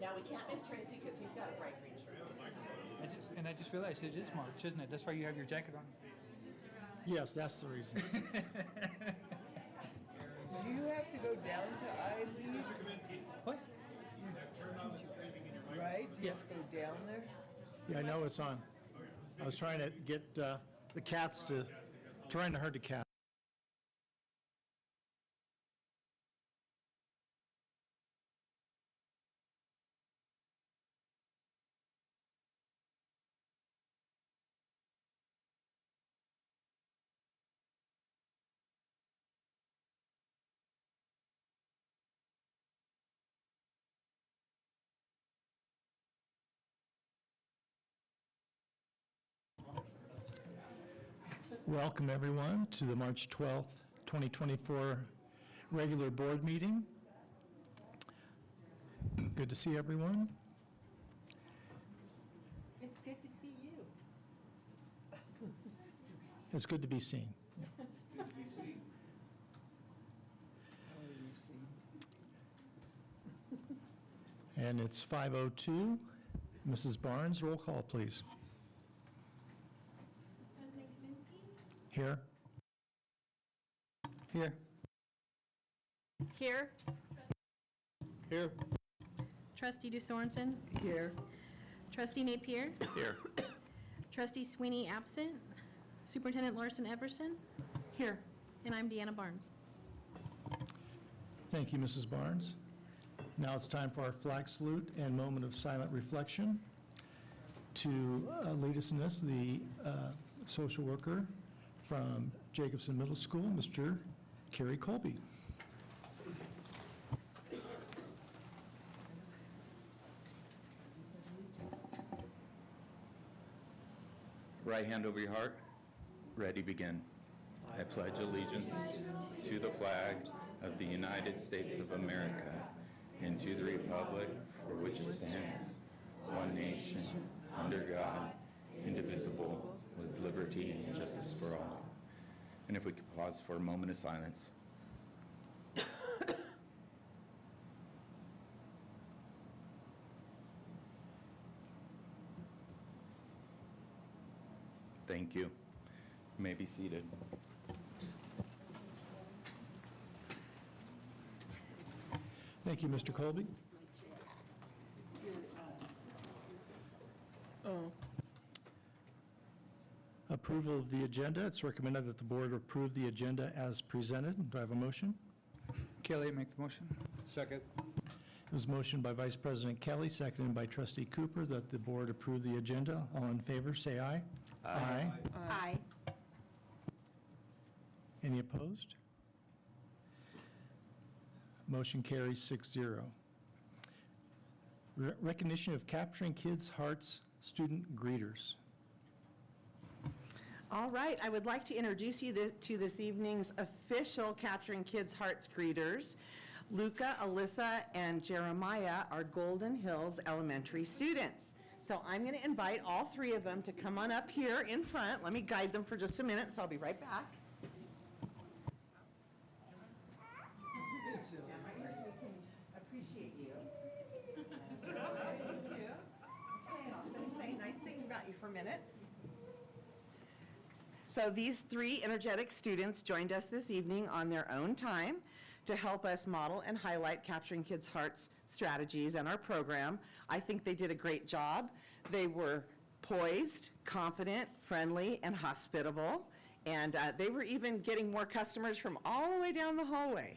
Now, we can't miss Tracy because he's got a bright green shirt. I just realized it is March, isn't it? That's why you have your jacket on. Yes, that's the reason. Do you have to go down to I-Leave, What? right? Do you Yeah. have to go down there? Yeah, I know it's on. I was trying to get the cats trying to herd the cat. Welcome, everyone, to the March 12th, 2024 regular board meeting. Good to see everyone. It's good to see you. It's good to be seen. How do you see? And it's 5:02. Mrs. Barnes, roll call, please. President Kaminsky, Here. Here. Here. Here. Trustee DeSorensen, Here. Trustee Napier, Here. Trustee Sweeney absent, Superintendent Larson Everson, Here. and I'm Deanna Barnes. Thank you, Mrs. Barnes. Now it's time for our flag salute and moment of silent reflection. To lead us in this, the social worker from Jacobson Middle School, Mr. Kerry Colby. Right hand over your heart. Ready, begin. I pledge allegiance to the flag of the United States of America and to the republic for which it stands, one nation, under God, indivisible, with liberty and justice for all. And if we could pause for a moment of silence. Thank you. You may be seated. Thank you, Mr. Colby. Approval of the agenda. It's recommended that the board approve the agenda as presented. Do I have a motion? Kelly, make the motion. Second. It was motioned by Vice President Kelly, seconded by Trustee Cooper, that the board approve the agenda. All in favor, say aye. Aye. Aye. Any opposed? Motion carries 6-0. Recognition of Capturing Kids' Hearts student greeters. All right, I would like to introduce you to this evening's official Capturing Kids' Hearts greeters. Luca, Alyssa, and Jeremiah are Golden Hills Elementary students. So I'm going to invite all three of them to come on up here in front. Let me guide them for just a minute, so I'll be right back. Appreciate you. You too. Okay, and I'll finish saying nice things about you for a minute. So these three energetic students joined us this evening on their own time to help us model and highlight Capturing Kids' Hearts strategies and our program. I think they did a great job. They were poised, confident, friendly, and hospitable. And they were even getting more customers from all the way down the hallway.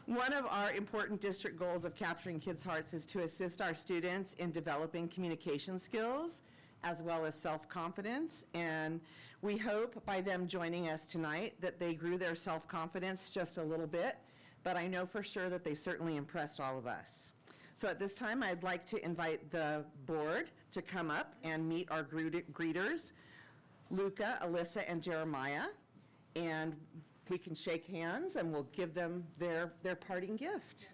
One of our important district goals of Capturing Kids' Hearts is to assist our students in developing communication skills as well as self-confidence. And we hope by them joining us tonight that they grew their self-confidence just a little bit, but I know for sure that they certainly impressed all of us. So at this time, I'd like to invite the board to come up and meet our greeters, Luca, Alyssa, and Jeremiah. And we can shake hands and we'll give them their parting gift.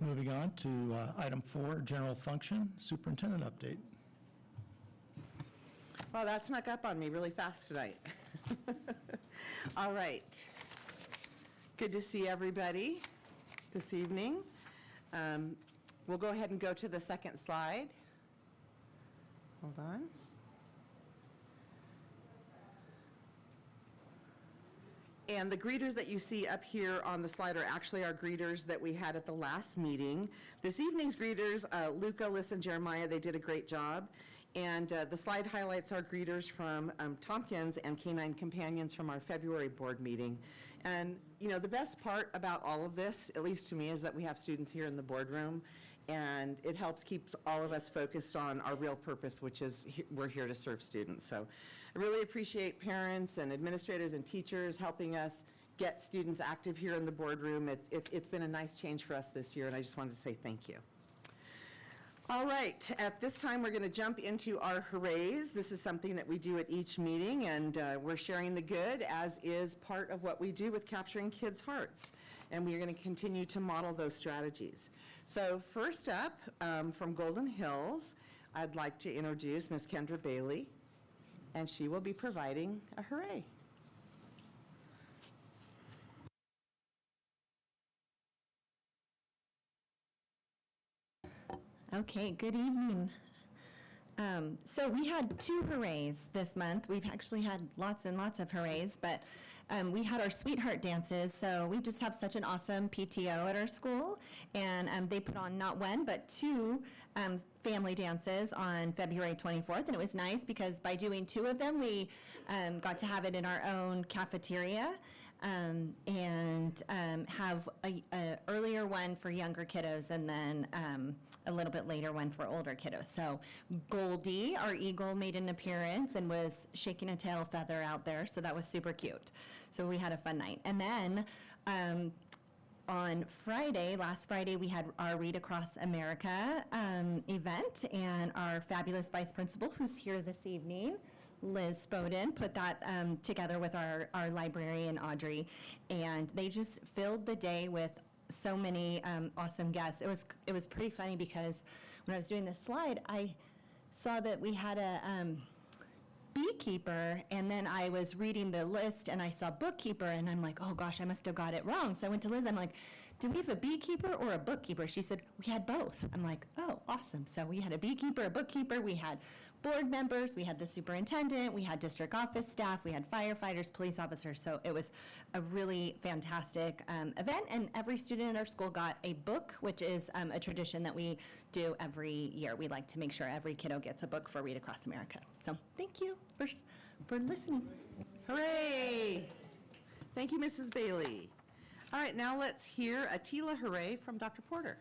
Moving on to item 4, general function, superintendent update. Well, that snuck up on me really fast tonight. All right. Good to see everybody this evening. We'll go ahead and go to the second slide. Hold on. And the greeters that you see up here on the slide are actually our greeters that we had at the last meeting. This evening's greeters, Luca, Alyssa, and Jeremiah, they did a great job. And the slide highlights our greeters from Tompkins and Canine Companions from our February board meeting. And, you know, the best part about all of this, at least to me, is that we have students here in the boardroom, and it helps keep all of us focused on our real purpose, which is we're here to serve students. So I really appreciate parents and administrators and teachers helping us get students active here in the boardroom. It's been a nice change for us this year, and I just wanted to say thank you. All right, at this time, we're going to jump into our hoorays. This is something that we do at each meeting, and we're sharing the good, as is part of what we do with Capturing Kids' Hearts. And we are going to continue to model those strategies. So first up, from Golden Hills, I'd like to introduce Ms. Kendra Bailey, and she will be providing a hooray. Okay, good evening. So we had 2 hoorays this month. We've actually had lots and lots of hoorays, but we had our sweetheart dances. So we just have such an awesome PTO at our school, and they put on not 1, but 2 family dances on February 24th, and it was nice because by doing 2 of them, we got to have it in our own cafeteria. And have a earlier one for younger kiddos, and then a little bit later one for older kiddos. So Goldie, our eagle, made an appearance and was shaking a tail feather out there, so that was super cute. So we had a fun night. And then on Friday, last Friday, we had our Read Across America event, and our fabulous vice principal, who's here this evening, Liz Spoden, put that together with our librarian, Audrey, and they just filled the day with so many awesome guests. It was pretty funny because when I was doing this slide, I saw that we had a beekeeper, and then I was reading the list, and I saw bookkeeper, and I'm like, oh gosh, I must have got it wrong. So I went to Liz, I'm like, do we have a beekeeper or a bookkeeper? She said, we had both. I'm like, oh, awesome. So we had a beekeeper, a bookkeeper, we had board members, we had the superintendent, we had district office staff, we had firefighters, police officers. So it was a really fantastic event, and every student in our school got a book, which is a tradition that we do every year. We like to make sure every kiddo gets a book for Read Across America. So thank you for listening. Hooray! Thank you, Mrs. Bailey. All right, now let's hear a TILA hooray from Dr. Porter.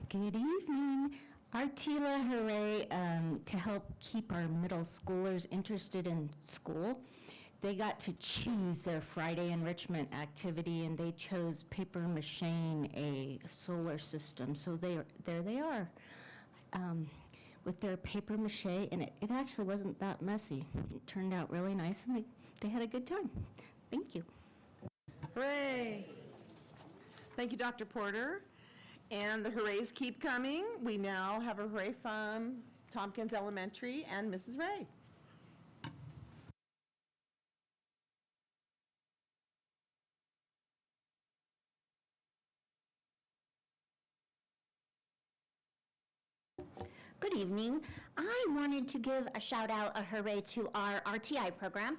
Good evening. Our TILA hooray to help keep our middle schoolers interested in school. They got to choose their Friday enrichment activity, and they chose paper macheing a solar system. So there they are with their paper mache, and it actually wasn't that messy. It turned out really nice, and they had a good time. Thank you. Hooray! Thank you, Dr. Porter. And the hoorays keep coming. We now have a hooray from Tompkins Elementary and Mrs. Ray. Good evening. I wanted to give a shout out, a hooray to our RTI program.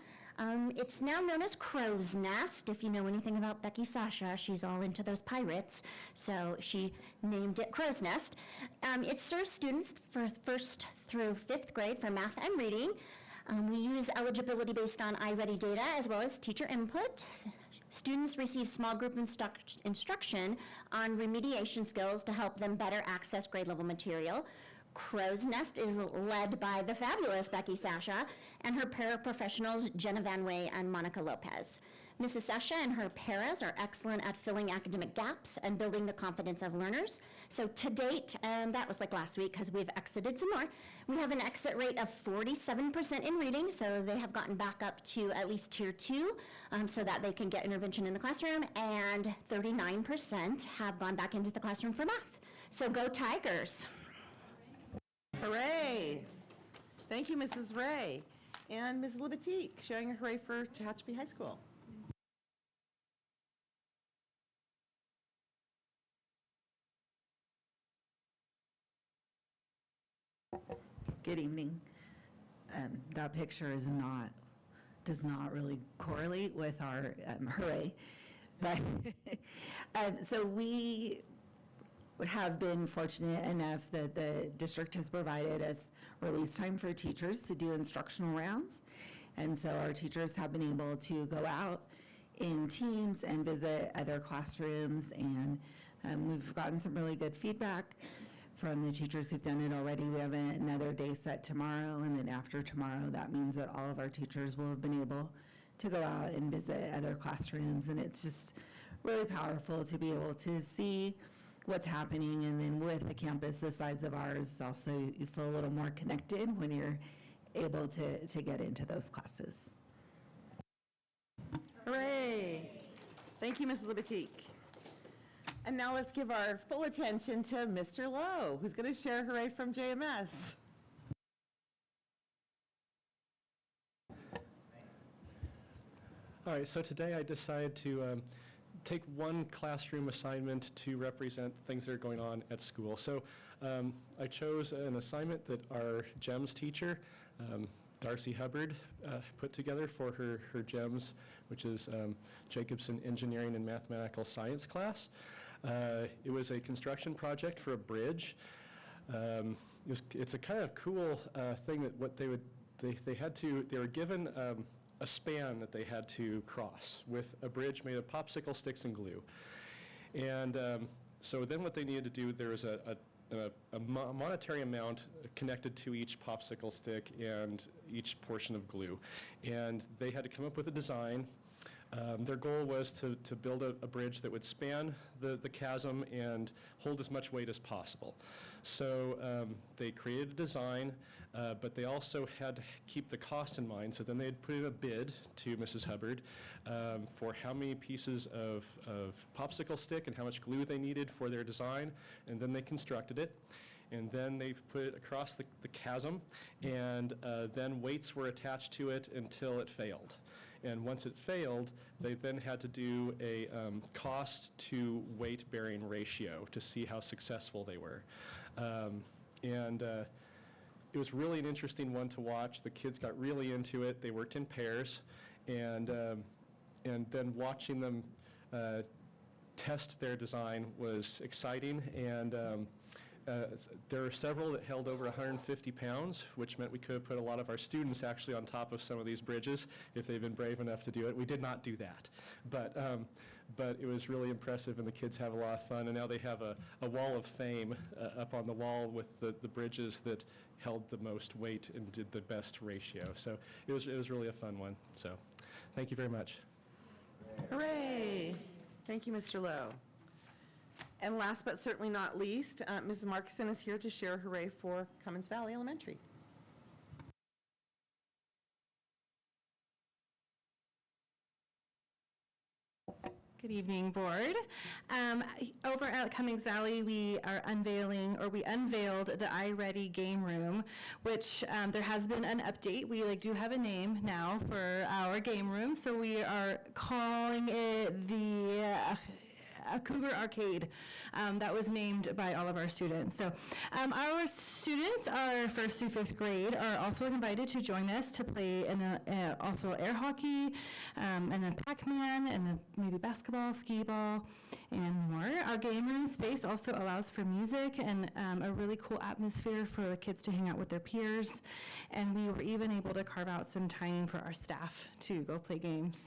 It's now known as Crow's Nest. If you know anything about Becky Sasha, she's all into those pirates, so she named it Crow's Nest. It serves students for 1st through 5th grade for math and reading. We use eligibility based on iReady data as well as teacher input. Students receive small group instruction on remediation skills to help them better access grade level material. Crow's Nest is led by the fabulous Becky Sasha and her paraprofessionals Jenna Van Way and Monica Lopez. Mrs. Sasha and her paras are excellent at filling academic gaps and building the confidence of learners. So to date, that was like last week because we've exited some more, we have an exit rate of 47% in reading, so they have gotten back up to at least tier 2 so that they can get intervention in the classroom, and 39% have gone back into the classroom for math. So go Tigers. Hooray! Thank you, Mrs. Ray. And Ms. Libatique, showing a hooray for Tehachapi High School. Good evening. That picture does not really correlate with our hooray. But so we have been fortunate enough that the district has provided us release time for teachers to do instructional rounds. And so our teachers have been able to go out in teams and visit other classrooms, and we've gotten some really good feedback from the teachers who've done it already. We have another day set tomorrow, and then after tomorrow, that means that all of our teachers will have been able to go out and visit other classrooms, and it's just really powerful to be able to see what's happening. And then with a campus the size of ours, also you feel a little more connected when you're able to get into those classes. Hooray! Thank you, Ms. Libatique. And now let's give our full attention to Mr. Lowe, who's going to share a hooray from JMS. All right, so today I decided to take one classroom assignment to represent things that are going on at school. So I chose an assignment that our GEMS teacher, Darcy Hubbard, put together for her GEMS, which is Jacobson Engineering and Mathematical Science class. It was a construction project for a bridge. It's a kind of cool thing that what they were given a span that they had to cross with a bridge made of popsicle sticks and glue. And so then what they needed to do, there was a monetary amount connected to each popsicle stick and each portion of glue. And they had to come up with a design. Their goal was to build a bridge that would span the chasm and hold as much weight as possible. So they created a design, but they also had to keep the cost in mind. So then they had put in a bid to Mrs. Hubbard for how many pieces of popsicle stick and how much glue they needed for their design, and then they constructed it. And then they put it across the chasm, and then weights were attached to it until it failed. And once it failed, they then had to do a cost to weight bearing ratio to see how successful they were. It was really an interesting one to watch. The kids got really into it. They worked in pairs, and then watching them test their design was exciting. And there were several that held over 150 pounds, which meant we could have put a lot of our students actually on top of some of these bridges if they've been brave enough to do it. We did not do that, but it was really impressive, and the kids have a lot of fun. And now they have a wall of fame up on the wall with the bridges that held the most weight and did the best ratio. So it was really a fun one. So thank you very much. Hooray! Thank you, Mr. Lowe. And last but certainly not least, Mrs. Markison is here to share a hooray for Cummins Valley Elementary. Good evening, board. Over at Cummings Valley, we unveiled the iReady game room, which there has been an update. We do have a name now for our game room, so we are calling it the Cougar Arcade. That was named by all of our students. So our students, our 1st through 5th grade, are also invited to join us to play in also air hockey, and then Pac-Man, and then maybe basketball, skee ball, and more. Our game room space also allows for music and a really cool atmosphere for the kids to hang out with their peers. And we were even able to carve out some time for our staff to go play games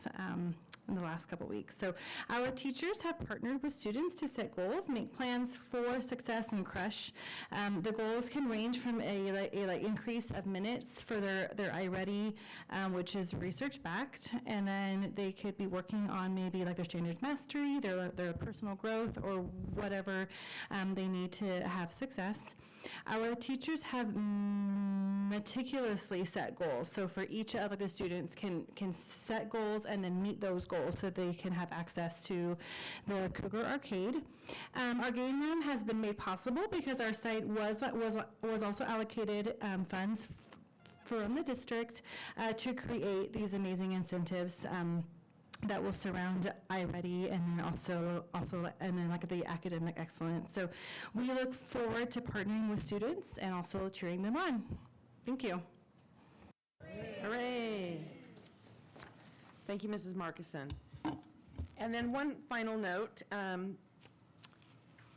in the last couple weeks. So our teachers have partnered with students to set goals, make plans for success and crush. The goals can range from a increase of minutes for their iReady, which is research backed, and then they could be working on maybe like their standards mastery, their personal growth, or whatever they need to have success. Our teachers have meticulously set goals. So for each of the students can set goals and then meet those goals so they can have access to the Cougar Arcade. Our game room has been made possible because our site was also allocated funds from the district to create these amazing incentives that will surround iReady and then also like the academic excellence. So we look forward to partnering with students and also cheering them on. Thank you. Hooray! Thank you, Mrs. Markison. And then one final note.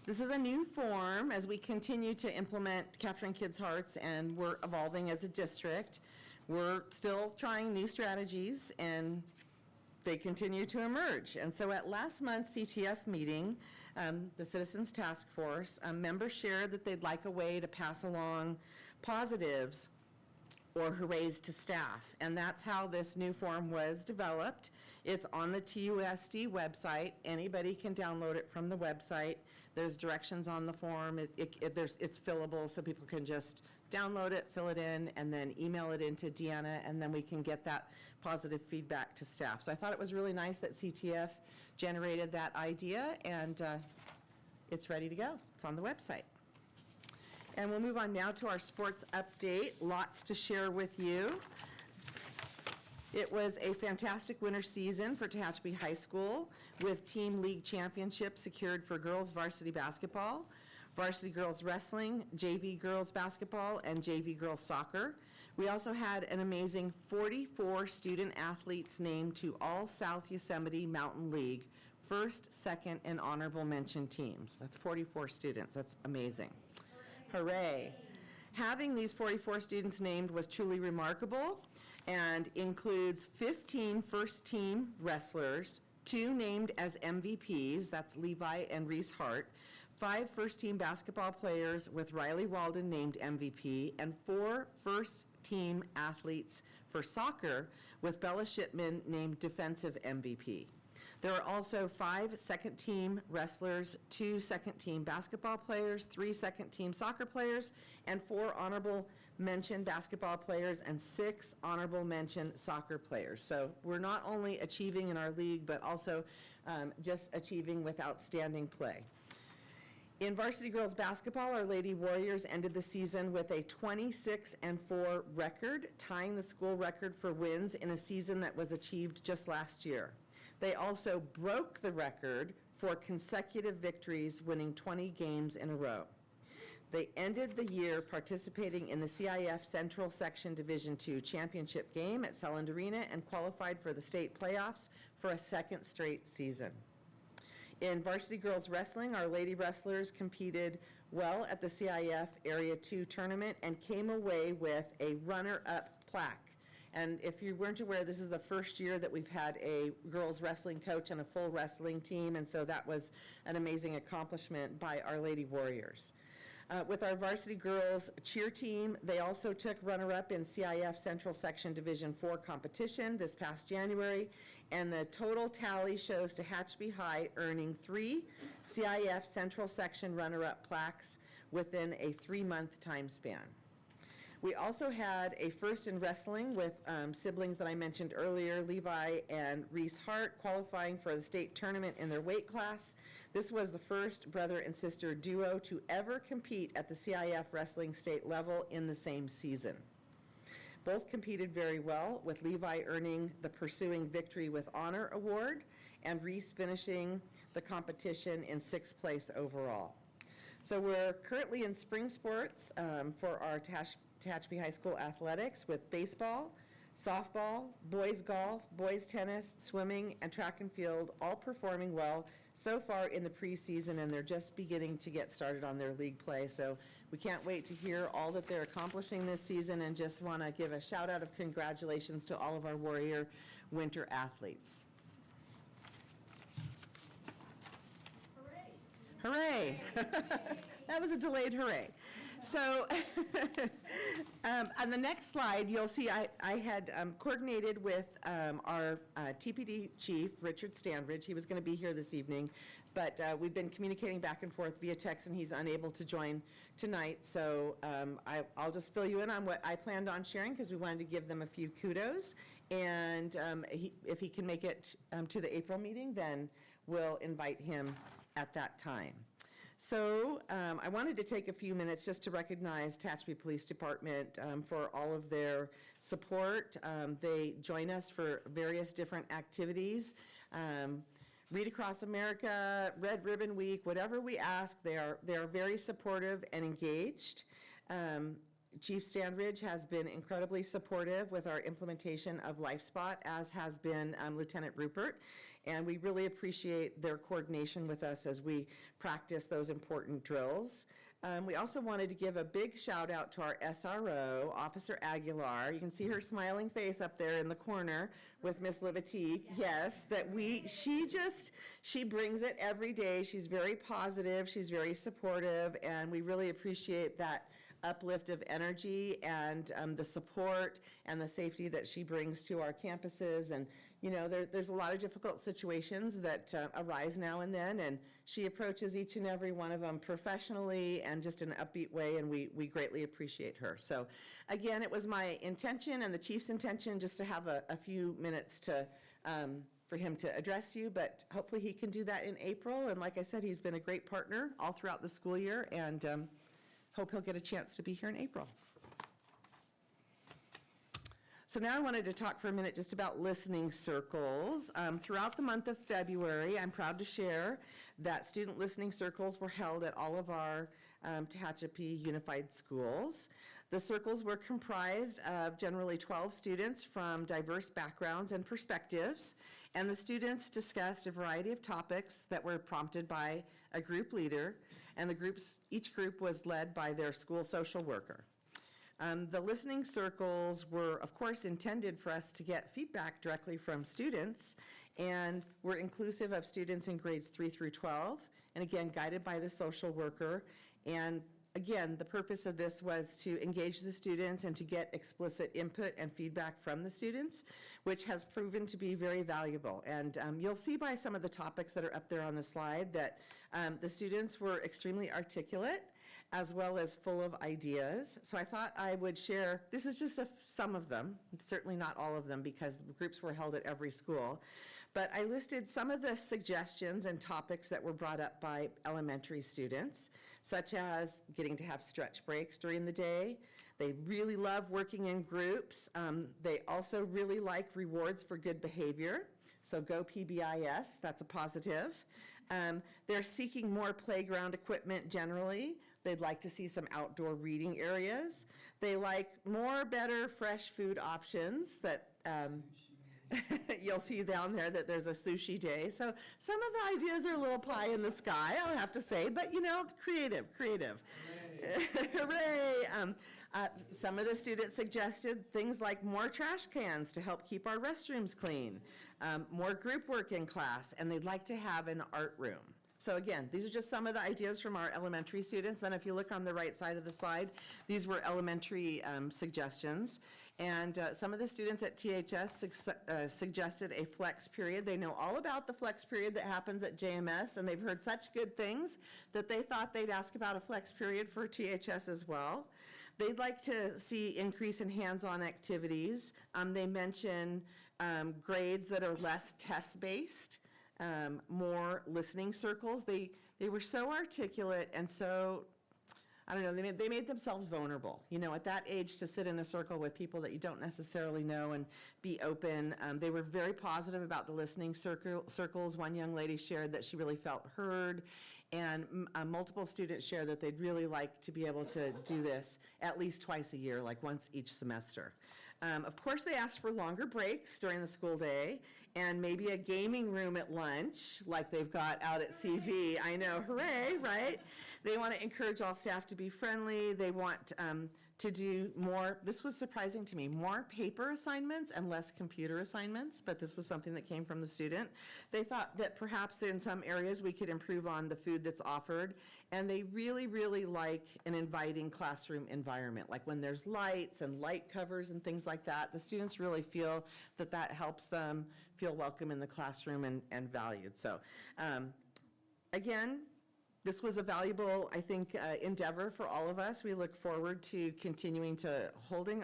This is a new form as we continue to implement Capturing Kids' Hearts, and we're evolving as a district. We're still trying new strategies, and they continue to emerge. And so at last month's CTF meeting, the Citizens Task Force, members shared that they'd like a way to pass along positives or hoorays to staff. And that's how this new form was developed. It's on the TUSD website. Anybody can download it from the website. There's directions on the form. It's fillable, so people can just download it, fill it in, and then email it into Deanna, and then we can get that positive feedback to staff. So I thought it was really nice that CTF generated that idea, and it's ready to go. It's on the website. And we'll move on now to our sports update. Lots to share with you. It was a fantastic winter season for Tehachapi High School with team league championships secured for girls varsity basketball, varsity girls wrestling, JV girls basketball, and JV girls soccer. We also had an amazing 44 student athletes named to all South Yosemite Mountain League first, second, and honorable mention teams. That's 44 students. That's amazing. Hooray. Having these 44 students named was truly remarkable and includes 15 first-team wrestlers, 2 named as MVPs, that's Levi and Reese Hart, 5 first-team basketball players with Riley Walden named MVP, and 4 first-team athletes for soccer with Bella Shipman named defensive MVP. There are also 5 second-team wrestlers, 2 second-team basketball players, 3 second-team soccer players, and 4 honorable mention basketball players and 6 honorable mention soccer players. So we're not only achieving in our league, but also just achieving with outstanding play. In varsity girls basketball, our Lady Warriors ended the season with a 26-4 record, tying the school record for wins in a season that was achieved just last year. They also broke the record for consecutive victories, winning 20 games in a row. They ended the year participating in the CIF Central Section Division II championship game at Selland Arena and qualified for the state playoffs for a second straight season. In varsity girls wrestling, our lady wrestlers competed well at the CIF Area 2 tournament and came away with a runner-up plaque. And if you weren't aware, this is the first year that we've had a girls wrestling coach and a full wrestling team, and so that was an amazing accomplishment by our Lady Warriors. With our varsity girls cheer team, they also took runner-up in CIF Central Section Division IV competition this past January, and the total tally shows Tehachapi High earning 3 CIF Central Section runner-up plaques within a 3-month time span. We also had a first in wrestling with siblings that I mentioned earlier, Levi and Reese Hart, qualifying for the state tournament in their weight class. This was the first brother and sister duo to ever compete at the CIF wrestling state level in the same season. Both competed very well, with Levi earning the Pursuing Victory with Honor award and Reese finishing the competition in 6th place overall. So we're currently in spring sports for our Tehachapi High School athletics with baseball, softball, boys golf, boys tennis, swimming, and track and field all performing well so far in the preseason, and they're just beginning to get started on their league play. So we can't wait to hear all that they're accomplishing this season, and just want to give a shout out of congratulations to all of our Warrior Winter athletes. Hooray! That was a delayed hooray. So on the next slide, you'll see I had coordinated with our TPD chief, Richard Standridge. He was going to be here this evening, but we've been communicating back and forth via text, and he's unable to join tonight. So I'll just fill you in on what I planned on sharing, because we wanted to give them a few kudos. And if he can make it to the April meeting, then we'll invite him at that time. So I wanted to take a few minutes just to recognize Tehachapi Police Department for all of their support. They join us for various different activities. Read Across America, Red Ribbon Week, whatever we ask, they are very supportive and engaged. Chief Standridge has been incredibly supportive with our implementation of LifeSpot, as has been Lieutenant Rupert. And we really appreciate their coordination with us as we practice those important drills. We also wanted to give a big shout out to our SRO, Officer Aguilar. You can see her smiling face up there in the corner with Miss Livatique. Yes, she brings it every day. She's very positive, she's very supportive, and we really appreciate that uplift of energy and the support and the safety that she brings to our campuses. And you know, there's a lot of difficult situations that arise now and then, and she approaches each and every one of them professionally and just in an upbeat way, and we greatly appreciate her. So again, it was my intention and the chief's intention just to have a few minutes to for him to address you, but hopefully he can do that in April. And like I said, he's been a great partner all throughout the school year, and hope he'll get a chance to be here in April. So now I wanted to talk for a minute just about listening circles. Throughout the month of February, I'm proud to share that student listening circles were held at all of our Tehachapi Unified Schools. The circles were comprised of generally 12 students from diverse backgrounds and perspectives, and the students discussed a variety of topics that were prompted by a group leader, and each group was led by their school social worker. The listening circles were, of course, intended for us to get feedback directly from students, and were inclusive of students in grades 3 through 12, and again, guided by the social worker. And again, the purpose of this was to engage the students and to get explicit input and feedback from the students, which has proven to be very valuable. And you'll see by some of the topics that are up there on the slide that the students were extremely articulate, as well as full of ideas. So I thought I would share, this is just some of them, certainly not all of them, because the groups were held at every school. But I listed some of the suggestions and topics that were brought up by elementary students, such as getting to have stretch breaks during the day. They really love working in groups. They also really like rewards for good behavior. So go PBIS, that's a positive. They're seeking more playground equipment generally. They'd like to see some outdoor reading areas. They like more, better, fresh food options that you'll see down there that there's a sushi day. So some of the ideas are a little pie in the sky, I'll have to say, but you know, creative. Hooray! Some of the students suggested things like more trash cans to help keep our restrooms clean, more group work in class, and they'd like to have an art room. So again, these are just some of the ideas from our elementary students. Then if you look on the right side of the slide, these were elementary suggestions. And some of the students at THS suggested a flex period. They know all about the flex period that happens at JMS, and they've heard such good things that they thought they'd ask about a flex period for THS as well. They'd like to see increase in hands-on activities. They mention grades that are less test-based. More listening circles. They were so articulate and so, I don't know, they made themselves vulnerable. You know, at that age, to sit in a circle with people that you don't necessarily know and be open. They were very positive about the listening circles. One young lady shared that she really felt heard, and multiple students shared that they'd really like to be able to do this at least twice a year, like once each semester. Of course, they asked for longer breaks during the school day and maybe a gaming room at lunch like they've got out at CV. I know, hooray, right? They want to encourage all staff to be friendly. They want to do more, this was surprising to me, more paper assignments and less computer assignments, but this was something that came from the student. They thought that perhaps in some areas we could improve on the food that's offered, and they really, really like an inviting classroom environment, like when there's lights and light covers and things like that. The students really feel that that helps them feel welcome in the classroom and valued. So again, this was a valuable, I think, endeavor for all of us. We look forward to continuing to holding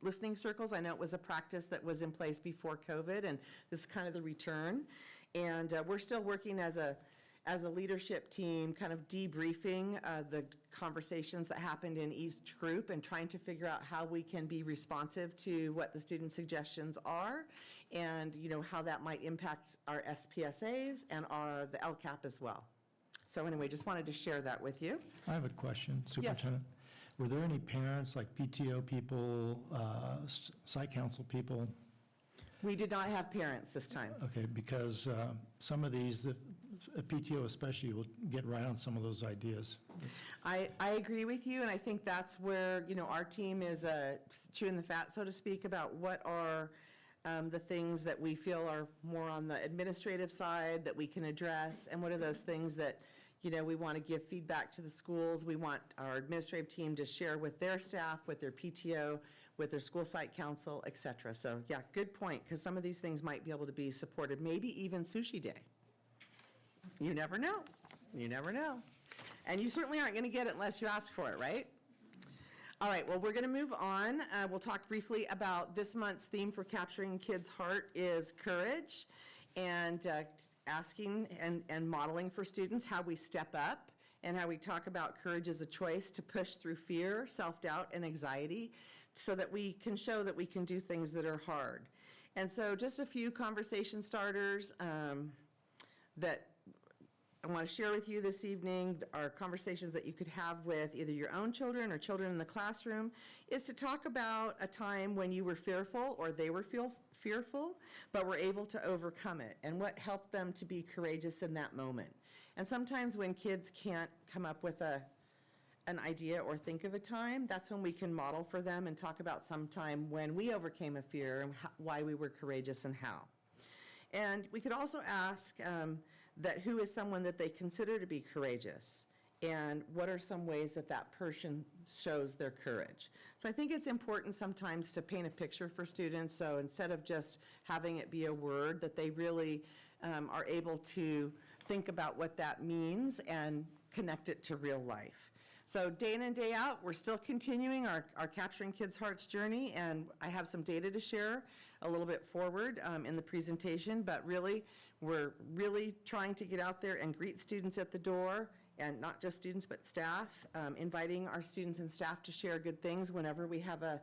listening circles. I know it was a practice that was in place before COVID, and this is kind of the return. And we're still working as a leadership team, kind of debriefing the conversations that happened in each group and trying to figure out how we can be responsive to what the student suggestions are, and how that might impact our SPSAs and the LCAP as well. So anyway, just wanted to share that with you. I have a question, Superintendent. Were there any parents, like PTO people, site council people? We did not have parents this time. Okay, because some of these, PTO especially, will get right on some of those ideas. I agree with you, and I think that's where, our team is chewing the fat, so to speak, about what are the things that we feel are more on the administrative side that we can address, and what are those things that, we want to give feedback to the schools. We want our administrative team to share with their staff, with their PTO, with their school site council, et cetera. So yeah, good point, because some of these things might be able to be supported, maybe even sushi day. You never know. You never know. And you certainly aren't going to get it unless you ask for it, right? All right, well, we're going to move on. We'll talk briefly about this month's theme for Capturing Kids' Heart is courage, and asking and modeling for students how we step up and how we talk about courage as a choice to push through fear, self-doubt, and anxiety so that we can show that we can do things that are hard. And so just a few conversation starters that I want to share with you this evening, are conversations that you could have with either your own children or children in the classroom, is to talk about a time when you were fearful or they were fearful, but were able to overcome it, and what helped them to be courageous in that moment. And sometimes when kids can't come up with an idea or think of a time, that's when we can model for them and talk about some time when we overcame a fear and why we were courageous and how. And we could also ask that who is someone that they consider to be courageous, and what are some ways that that person shows their courage. So I think it's important sometimes to paint a picture for students, so instead of just having it be a word, that they really are able to think about what that means and connect it to real life. So day in and day out, we're still continuing our Capturing Kids' Hearts journey, and I have some data to share a little bit forward in the presentation, but really, we're really trying to get out there and greet students at the door, and not just students, but staff, inviting our students and staff to share good things whenever we have a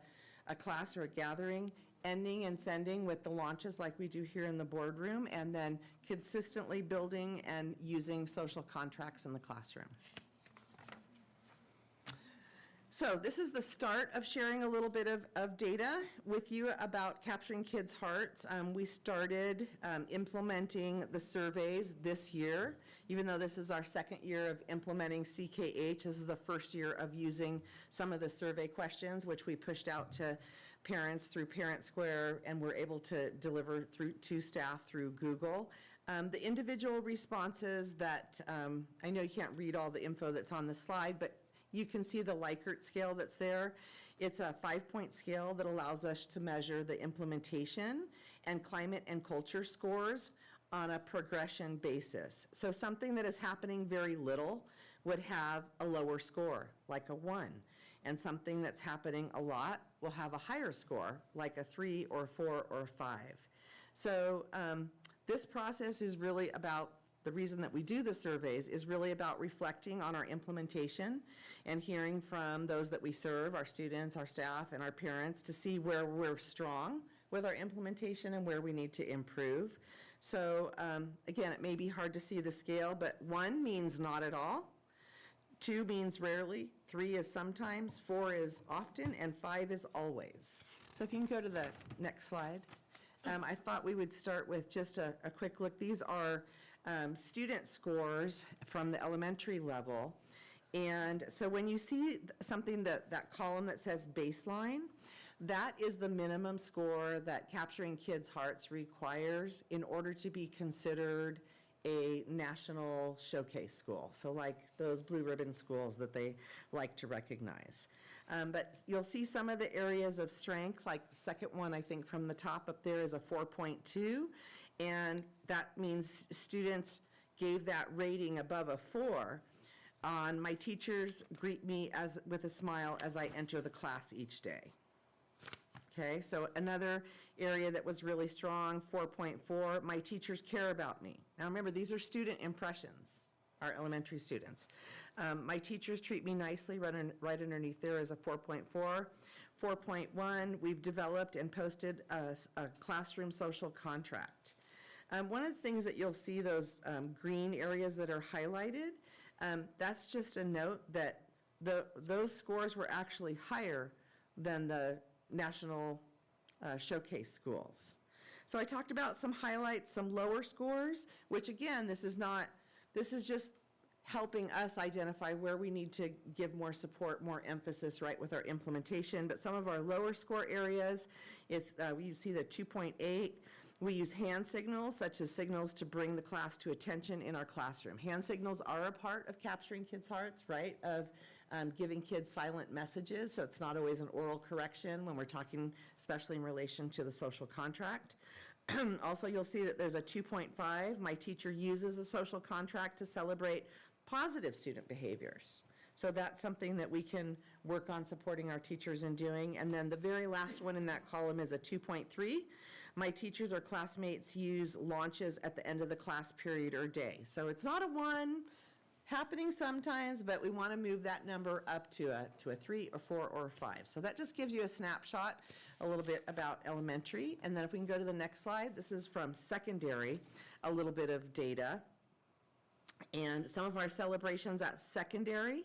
class or a gathering, ending and sending with the launches like we do here in the boardroom, and then consistently building and using social contracts in the classroom. So this is the start of sharing a little bit of data with you about Capturing Kids' Hearts. We started implementing the surveys this year. Even though this is our second year of implementing CKH, this is the first year of using some of the survey questions, which we pushed out to parents through Parent Square, and we're able to deliver to staff through Google. The individual responses that, I know you can't read all the info that's on the slide, but you can see the Likert scale that's there. It's a 5-point scale that allows us to measure the implementation and climate and culture scores on a progression basis. So something that is happening very little would have a lower score, like a 1. And something that's happening a lot will have a higher score, like a 3 or 4 or 5. So this process is really about, the reason that we do the surveys is really about reflecting on our implementation and hearing from those that we serve, our students, our staff, and our parents, to see where we're strong with our implementation and where we need to improve. So again, it may be hard to see the scale, but 1 means not at all, 2 means rarely, 3 is sometimes, 4 is often, and 5 is always. So if you can go to the next slide. I thought we would start with just a quick look. These are student scores from the elementary level. And so when you see something, that column that says baseline, that is the minimum score that Capturing Kids' Hearts requires in order to be considered a national showcase school. So like those blue ribbon schools that they like to recognize. But you'll see some of the areas of strength, like the second one, I think from the top up there is a 4.2. And that means students gave that rating above a 4 on my teachers greet me with a smile as I enter the class each day. Okay, so another area that was really strong, 4.4, my teachers care about me. Now remember, these are student impressions, our elementary students. My teachers treat me nicely, right underneath there is a 4.4. 4.1, we've developed and posted a classroom social contract. One of the things that you'll see, those green areas that are highlighted, that's just a note that those scores were actually higher than the national showcase schools. So I talked about some highlights, some lower scores, which again, this is just helping us identify where we need to give more support, more emphasis, right, with our implementation. But some of our lower score areas is, you see the 2.8. We use hand signals, such as signals to bring the class to attention in our classroom. Hand signals are a part of Capturing Kids' Hearts, right, of giving kids silent messages, so it's not always an oral correction when we're talking, especially in relation to the social contract. Also, you'll see that there's a 2.5. My teacher uses a social contract to celebrate positive student behaviors. So that's something that we can work on supporting our teachers in doing. And then the very last one in that column is a 2.3. My teachers or classmates use launches at the end of the class period or day. So it's not a 1, happening sometimes, but we want to move that number up to a 3 or 4 or a 5. So that just gives you a snapshot a little bit about elementary. And then if we can go to the next slide, this is from secondary, a little bit of data. And some of our celebrations at secondary,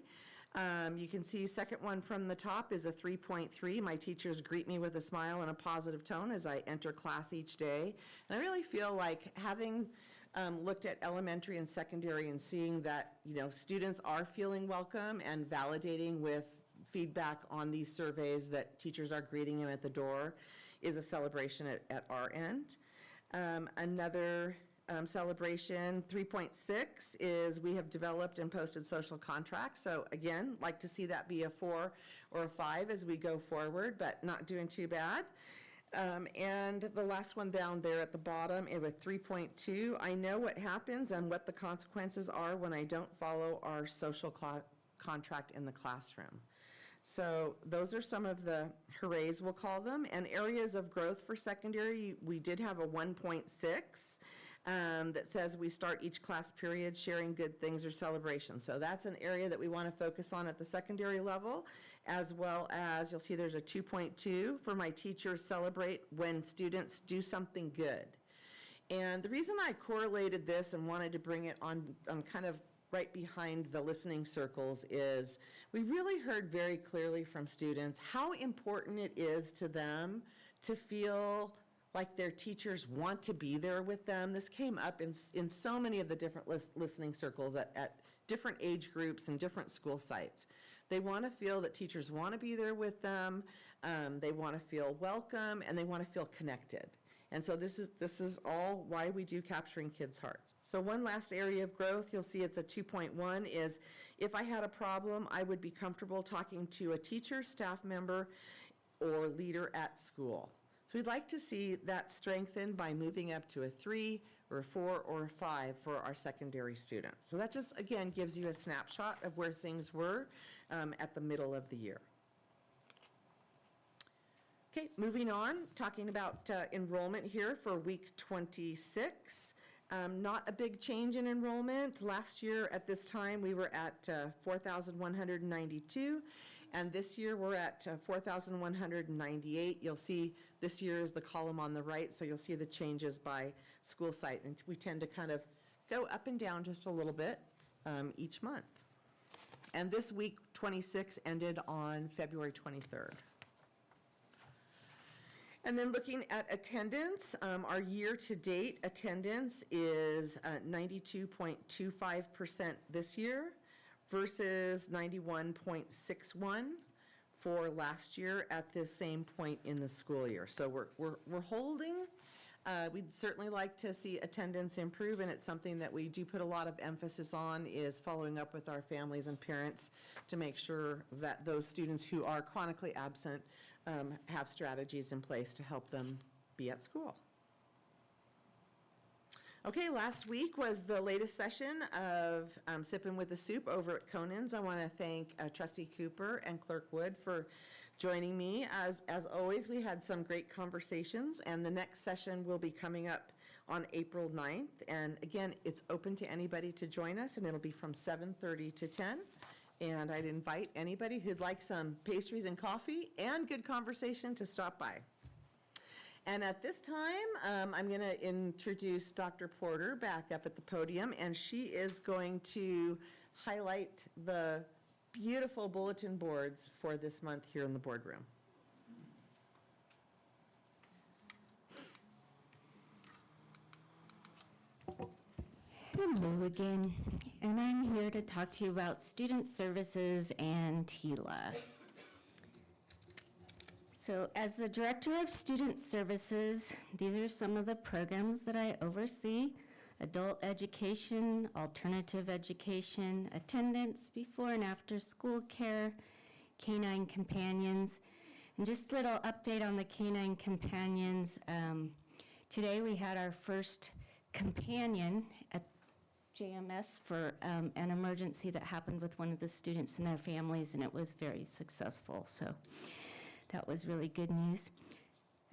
you can see second one from the top is a 3.3. My teachers greet me with a smile and a positive tone as I enter class each day. And I really feel like having looked at elementary and secondary and seeing that, students are feeling welcome and validating with feedback on these surveys that teachers are greeting them at the door is a celebration at our end. Another celebration, 3.6, is we have developed and posted social contracts. So again, like to see that be a 4 or a 5 as we go forward, but not doing too bad. And the last one down there at the bottom with 3.2, I know what happens and what the consequences are when I don't follow our social contract in the classroom. So those are some of the hoorays, we'll call them. And areas of growth for secondary, we did have a 1.6 that says we start each class period sharing good things or celebrations. So that's an area that we want to focus on at the secondary level, as well as you'll see there's a 2.2 for my teachers celebrate when students do something good. And the reason I correlated this and wanted to bring it on kind of right behind the listening circles is we really heard very clearly from students how important it is to them to feel like their teachers want to be there with them. This came up in so many of the different listening circles at different age groups and different school sites. They want to feel that teachers want to be there with them, they want to feel welcome, and they want to feel connected. And so this is all why we do Capturing Kids' Hearts. So one last area of growth, you'll see it's a 2.1, is if I had a problem, I would be comfortable talking to a teacher, staff member, or leader at school. So we'd like to see that strengthened by moving up to a 3 or a 4 or a 5 for our secondary students. So that just, again, gives you a snapshot of where things were at the middle of the year. Okay, moving on, talking about enrollment here for week 26. Not a big change in enrollment. Last year at this time, we were at 4,192. And this year, we're at 4,198. You'll see this year is the column on the right, so you'll see the changes by school site. And we tend to kind of go up and down just a little bit each month. And this week 26 ended on February 23rd. And then looking at attendance, our year-to-date attendance is 92.25% this year versus 91.61 for last year at the same point in the school year. So we're holding. We'd certainly like to see attendance improve, and it's something that we do put a lot of emphasis on, is following up with our families and parents to make sure that those students who are chronically absent have strategies in place to help them be at school. Okay, last week was the latest session of Sippin' with the Soup over at Conan's. I want to thank Trustee Cooper and Clerk Wood for joining me. As always, we had some great conversations, and the next session will be coming up on April 9th. And again, it's open to anybody to join us, and it'll be from 7:30 to 10. And I'd invite anybody who'd like some pastries and coffee and good conversation to stop by. And at this time, I'm going to introduce Dr. Porter back up at the podium, and she is going to highlight the beautiful bulletin boards for this month here in the boardroom. Hello again, and I'm here to talk to you about student services and TILA. So as the Director of Student Services, these are some of the programs that I oversee: adult education, alternative education, attendance, before and after school care, canine companions. And just a little update on the canine companions. Today we had our first companion at JMS for an emergency that happened with one of the students and their families, and it was very successful. So that was really good news.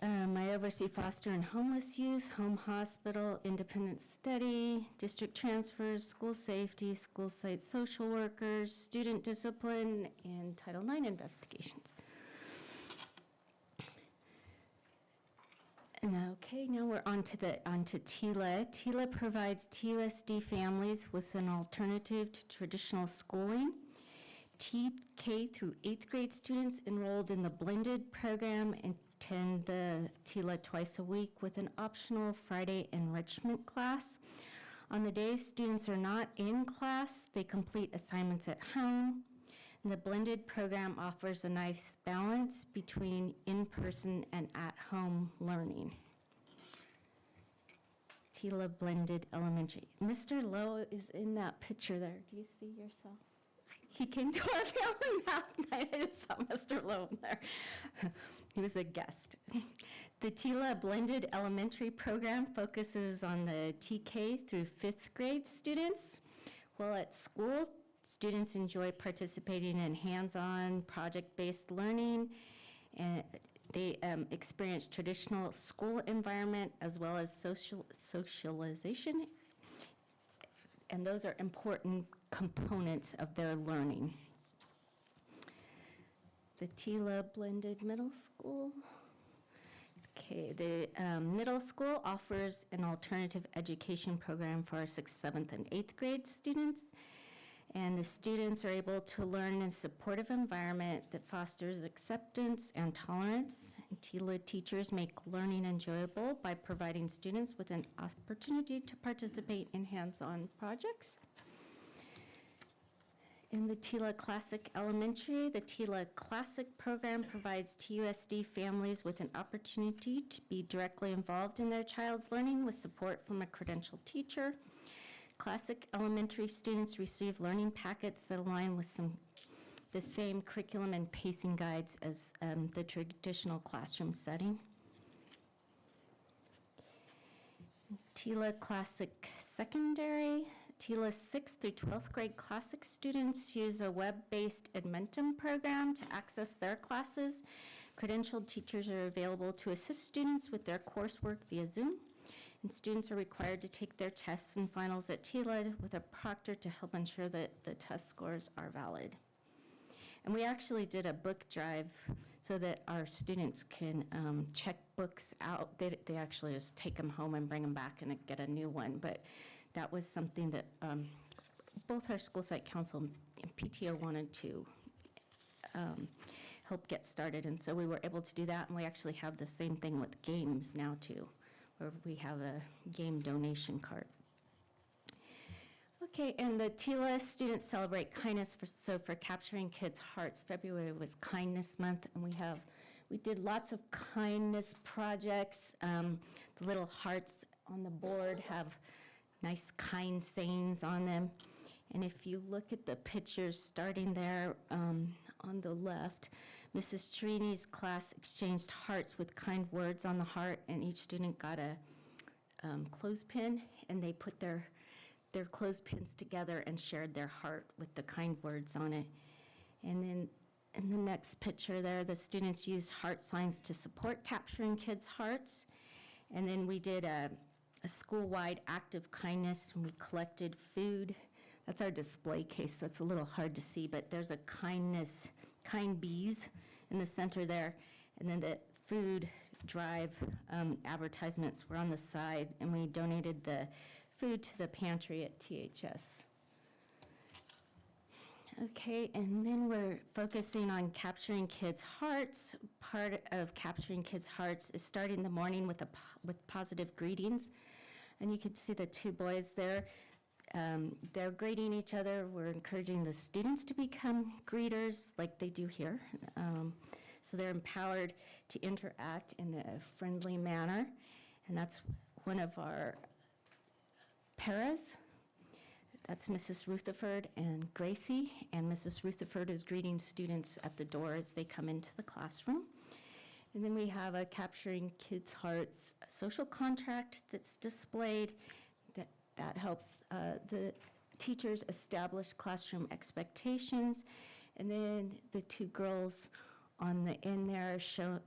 I oversee foster and homeless youth, home hospital, independent study, district transfers, school safety, school site social workers, student discipline, and Title IX investigations. And okay, now we're onto TILA. TILA provides TUSD families with an alternative to traditional schooling. K through 8th grade students enrolled in the blended program attend the TILA twice a week with an optional Friday enrichment class. On the days students are not in class, they complete assignments at home. And the blended program offers a nice balance between in-person and at-home learning. TILA Blended Elementary. Mr. Lowe is in that picture there. Do you see yourself? He came to our family math night. I just saw Mr. Lowe there. He was a guest. The TILA Blended Elementary program focuses on the TK through 5th grade students. While at school, students enjoy participating in hands-on project-based learning, and they experience traditional school environment as well as socialization, and those are important components of their learning. The TILA Blended Middle School. Okay, the middle school offers an alternative education program for our 6th, 7th, and 8th grade students. And the students are able to learn in a supportive environment that fosters acceptance and tolerance. And TILA teachers make learning enjoyable by providing students with an opportunity to participate in hands-on projects. In the TILA Classic Elementary, the TILA Classic program provides TUSD families with an opportunity to be directly involved in their child's learning with support from a credentialed teacher. Classic elementary students receive learning packets that align with the same curriculum and pacing guides as the traditional classroom setting. TILA Classic Secondary. TILA 6th through 12th grade Classic students use a web-based Edmentum program to access their classes. Credentialed teachers are available to assist students with their coursework via Zoom. And students are required to take their tests and finals at TILA with a proctor to help ensure that the test scores are valid. And we actually did a book drive so that our students can check books out. They actually just take them home and bring them back and get a new one. But that was something that both our school site council and PTO wanted to help get started. And so we were able to do that, and we actually have the same thing with games now too, where we have a game donation cart. Okay, and the TILA Students Celebrate Kindness, for capturing kids' hearts. February was Kindness Month, and we did lots of kindness projects. The little hearts on the board have nice kind sayings on them. And if you look at the pictures starting there on the left, Mrs. Trini's class exchanged hearts with kind words on the heart, and each student got a clothespin, and they put their clothespins together and shared their heart with the kind words on it. And then in the next picture there, the students used heart signs to support capturing kids' hearts. And then we did a school-wide act of kindness, and we collected food. That's our display case, so it's a little hard to see, but there's a kind bees in the center there. And then the food drive advertisements were on the side, and we donated the food to the pantry at THS. Okay, and then we're focusing on capturing kids' hearts. Part of capturing kids' hearts is starting the morning with positive greetings. And you can see the two boys there. They're greeting each other. We're encouraging the students to become greeters like they do here. So they're empowered to interact in a friendly manner. And that's one of our paras. That's Mrs. Rutherford and Gracie, and Mrs. Rutherford is greeting students at the door as they come into the classroom. And then we have a Capturing Kids' Hearts social contract that's displayed that helps the teachers establish classroom expectations. And then the two girls on the end there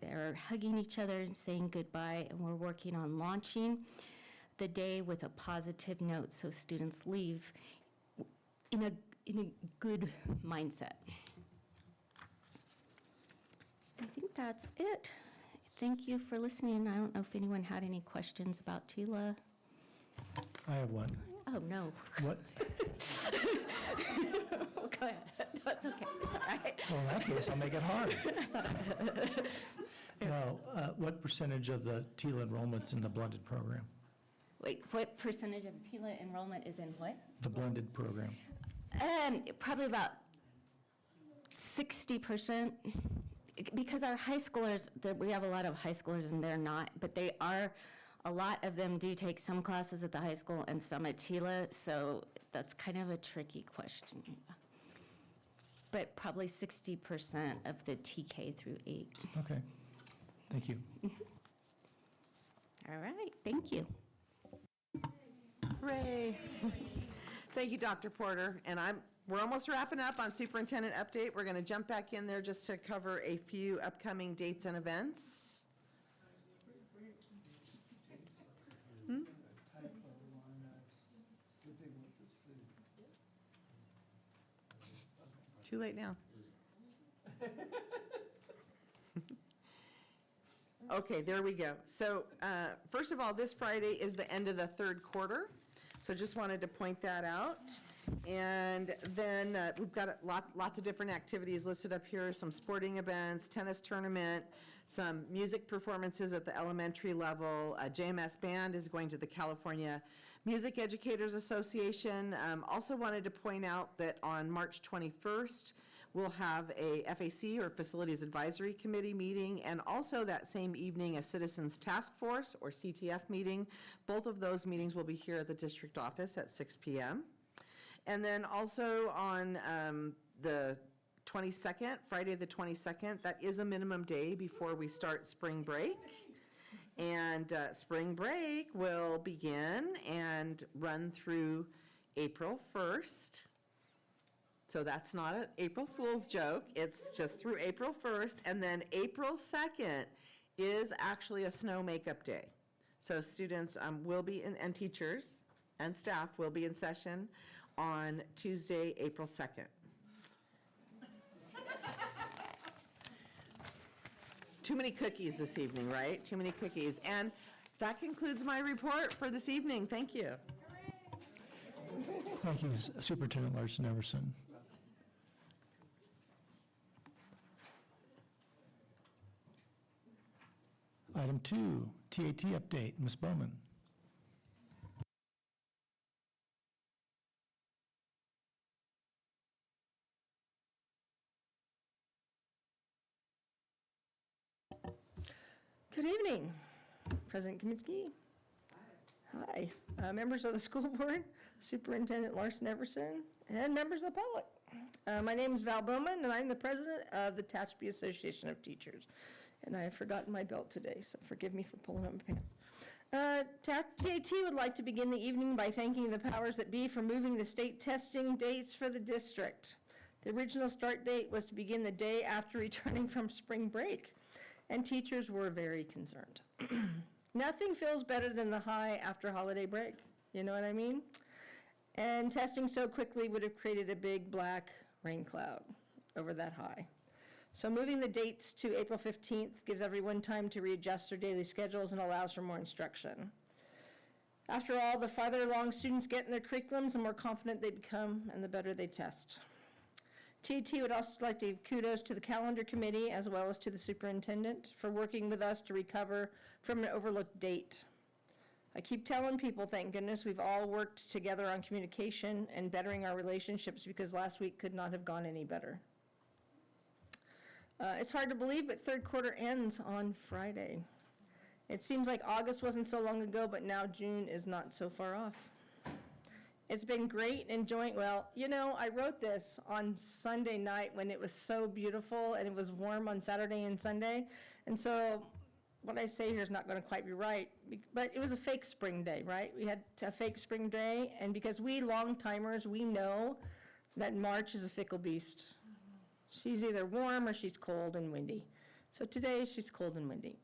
are hugging each other and saying goodbye, and we're working on launching the day with a positive note so students leave in a good mindset. I think that's it. Thank you for listening. I don't know if anyone had any questions about TILA. I have one. Oh, no. What, Go ahead. That's okay. It's all right. well, in that case, I'll make it hard. No, what percentage of the TILA enrollment's in the blended program? Wait, what percentage of TILA enrollment is in what? The blended program. Probably about 60%, because our high schoolers, we have a lot of high schoolers and they're not, but a lot of them do take some classes at the high school and some at TILA, so that's kind of a tricky question. But probably 60% of the TK through 8. Okay, thank you. All right, thank you. Hooray. Thank you, Dr. Porter. And we're almost wrapping up on superintendent update. We're going to jump back in there just to cover a few upcoming dates and events. Too late now. Okay, there we go. So first of all, this Friday is the end of the third quarter. So just wanted to point that out. And then we've got lots of different activities listed up here, some sporting events, tennis tournament, some music performances at the elementary level. JMS Band is going to the California Music Educators Association. Also wanted to point out that on March 21st, we'll have a FAC, or Facilities Advisory Committee meeting, and also that same evening, a Citizens Task Force, or CTF meeting. Both of those meetings will be here at the district office at 6 p.m. And then also on the 22nd, Friday the 22nd, that is a minimum day before we start spring break. And spring break will begin and run through April 1st. So that's not an April Fool's joke. It's just through April 1st. And then April 2nd is actually a snow makeup day. So students will be and teachers and staff will be in session on Tuesday, April 2nd. Too many cookies this evening, right? Too many cookies. And that concludes my report for this evening. Thank you. Thank you, Superintendent Larson Everson. Item 2, TAT update. Ms. Bowman. Good evening, President Kaminsky. Hi. Members of the school board, Superintendent Larson Everson, and members of the public. My name is Val Bowman, and I'm the president of the Tehachapi Association of Teachers. And I have forgotten my belt today, so forgive me for pulling up my pants. TAT would like to begin the evening by thanking the powers that be for moving the state testing dates for the district. The original start date was to begin the day after returning from spring break, and teachers were very concerned. Nothing feels better than the high after holiday break, you know what I mean? And testing so quickly would have created a big black rain cloud over that high. So moving the dates to April 15th gives everyone time to readjust their daily schedules and allows for more instruction. After all, the farther along students get in their curriculums, the more confident they become and the better they test. TAT would also like to give kudos to the calendar committee as well as to the superintendent for working with us to recover from an overlooked date. I keep telling people, thank goodness, we've all worked together on communication and bettering our relationships because last week could not have gone any better. It's hard to believe, but third quarter ends on Friday. It seems like August wasn't so long ago, but now June is not so far off. It's been great enjoying, well, you know, I wrote this on Sunday night when it was so beautiful and it was warm on Saturday and Sunday. And so what I say here is not going to quite be right, but it was a fake spring day, right? We had a fake spring day, and because we long timers, we know that March is a fickle beast. She's either warm or she's cold and windy. So today she's cold and windy.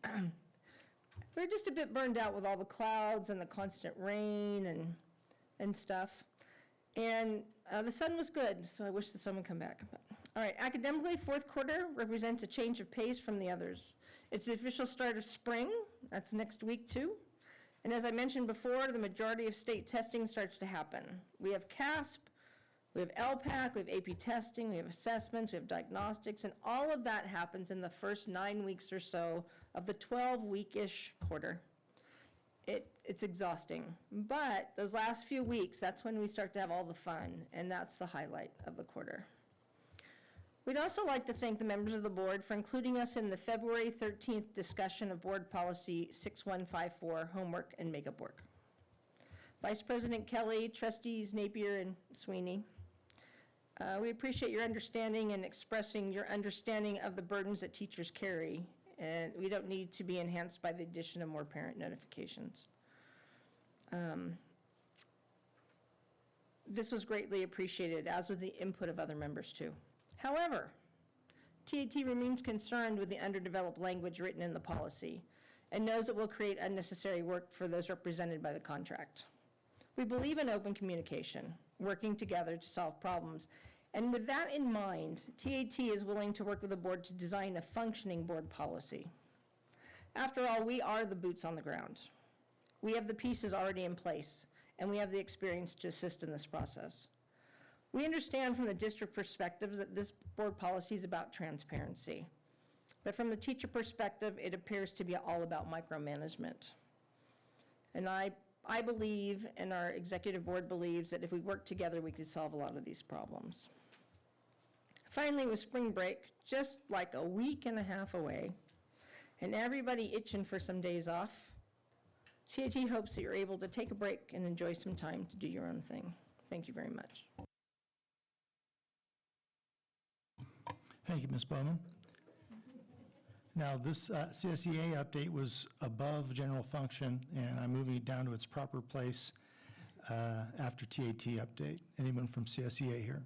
We're just a bit burned out with all the clouds and the constant rain and stuff. And the sun was good, so I wish the sun would come back. All right, academically, fourth quarter represents a change of pace from the others. It's the official start of spring. That's next week, too. And as I mentioned before, the majority of state testing starts to happen. We have CASP, we have LPAC, we have AP testing, we have assessments, we have diagnostics, and all of that happens in the first 9 weeks or so of the 12-week-ish quarter. It's exhausting, but those last few weeks, that's when we start to have all the fun, and that's the highlight of the quarter. We'd also like to thank the members of the board for including us in the February 13th discussion of Board Policy 6154, homework and makeup work. Vice President Kelly, Trustees Napier and Sweeney, we appreciate your understanding and expressing your understanding of the burdens that teachers carry, and we don't need to be enhanced by the addition of more parent notifications. This was greatly appreciated, as was the input of other members too. However, TAT remains concerned with the underdeveloped language written in the policy and knows it will create unnecessary work for those represented by the contract. We believe in open communication, working together to solve problems, and with that in mind, TAT is willing to work with the board to design a functioning board policy. After all, we are the boots on the ground. We have the pieces already in place, and we have the experience to assist in this process. We understand from the district perspective that this board policy is about transparency. But from the teacher perspective, it appears to be all about micromanagement. And I believe, and our executive board believes, that if we work together, we could solve a lot of these problems. Finally, with spring break, just like a week and a half away, and everybody itching for some days off, CAT hopes that you're able to take a break and enjoy some time to do your own thing. Thank you very much. Thank you, Ms. Bowman. Now, this CSEA update was above general function, and I'm moving it down to its proper place after TAT update. Anyone from CSEA here?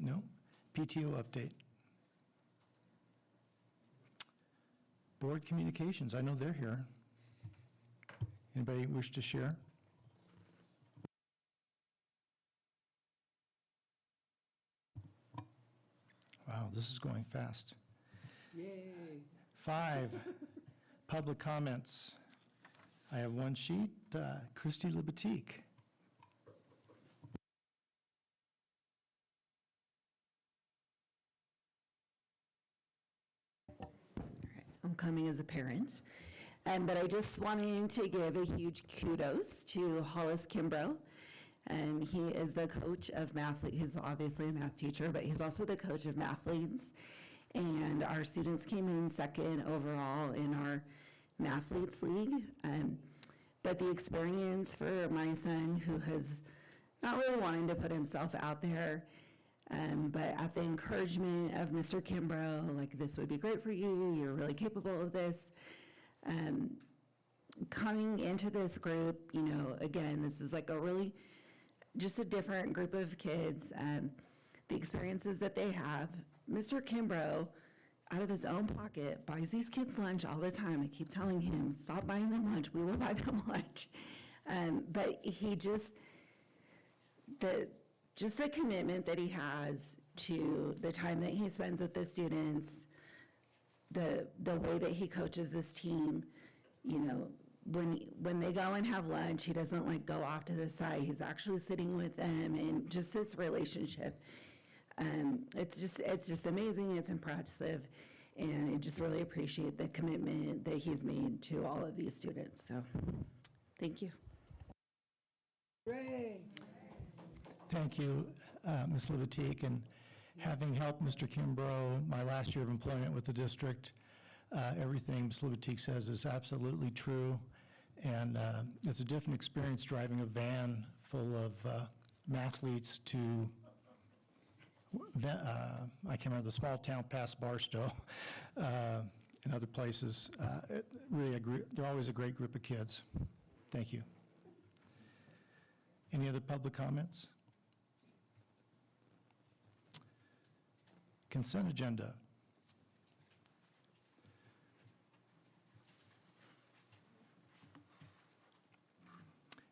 No? PTO update. Board communications, I know they're here. Anybody wish to share? Wow, this is going fast. Yay. 5, public comments. I have one sheet, Christy Libatique. coming as a parent. But I just wanted to give a huge kudos to Hollis Kimbrough. He is the coach of he's obviously a math teacher, but he's also the coach of Mathleads. And our students came in second overall in our Mathleads League. But the experience for my son, who has not really wanting to put himself out there, but at the encouragement of Mr. Kimbrough, like, this would be great for you, you're really capable of this. Coming into this group, you know, again, this is like a really, just a different group of kids. The experiences that they have, Mr. Kimbrough, out of his own pocket, buys these kids lunch all the time. I keep telling him, stop buying them lunch, we will buy them lunch. But he just the commitment that he has to the time that he spends with the students, the way that he coaches this team, you know, when they go and have lunch, he doesn't like go off to the side. He's actually sitting with them, and just this relationship. It's just amazing. It's impressive, and I just really appreciate the commitment that he's made to all of these students. So, thank you. Hooray! Thank you, Ms. Levitique, and having helped Mr. Kimbrough my last year of employment with the district, everything Ms. Levitique says is absolutely true, and it's a different experience driving a van full of mathletes to, I can't remember, the small town past Barstow and other places. They're always a great group of kids. Thank you. Any other public comments? Consent agenda.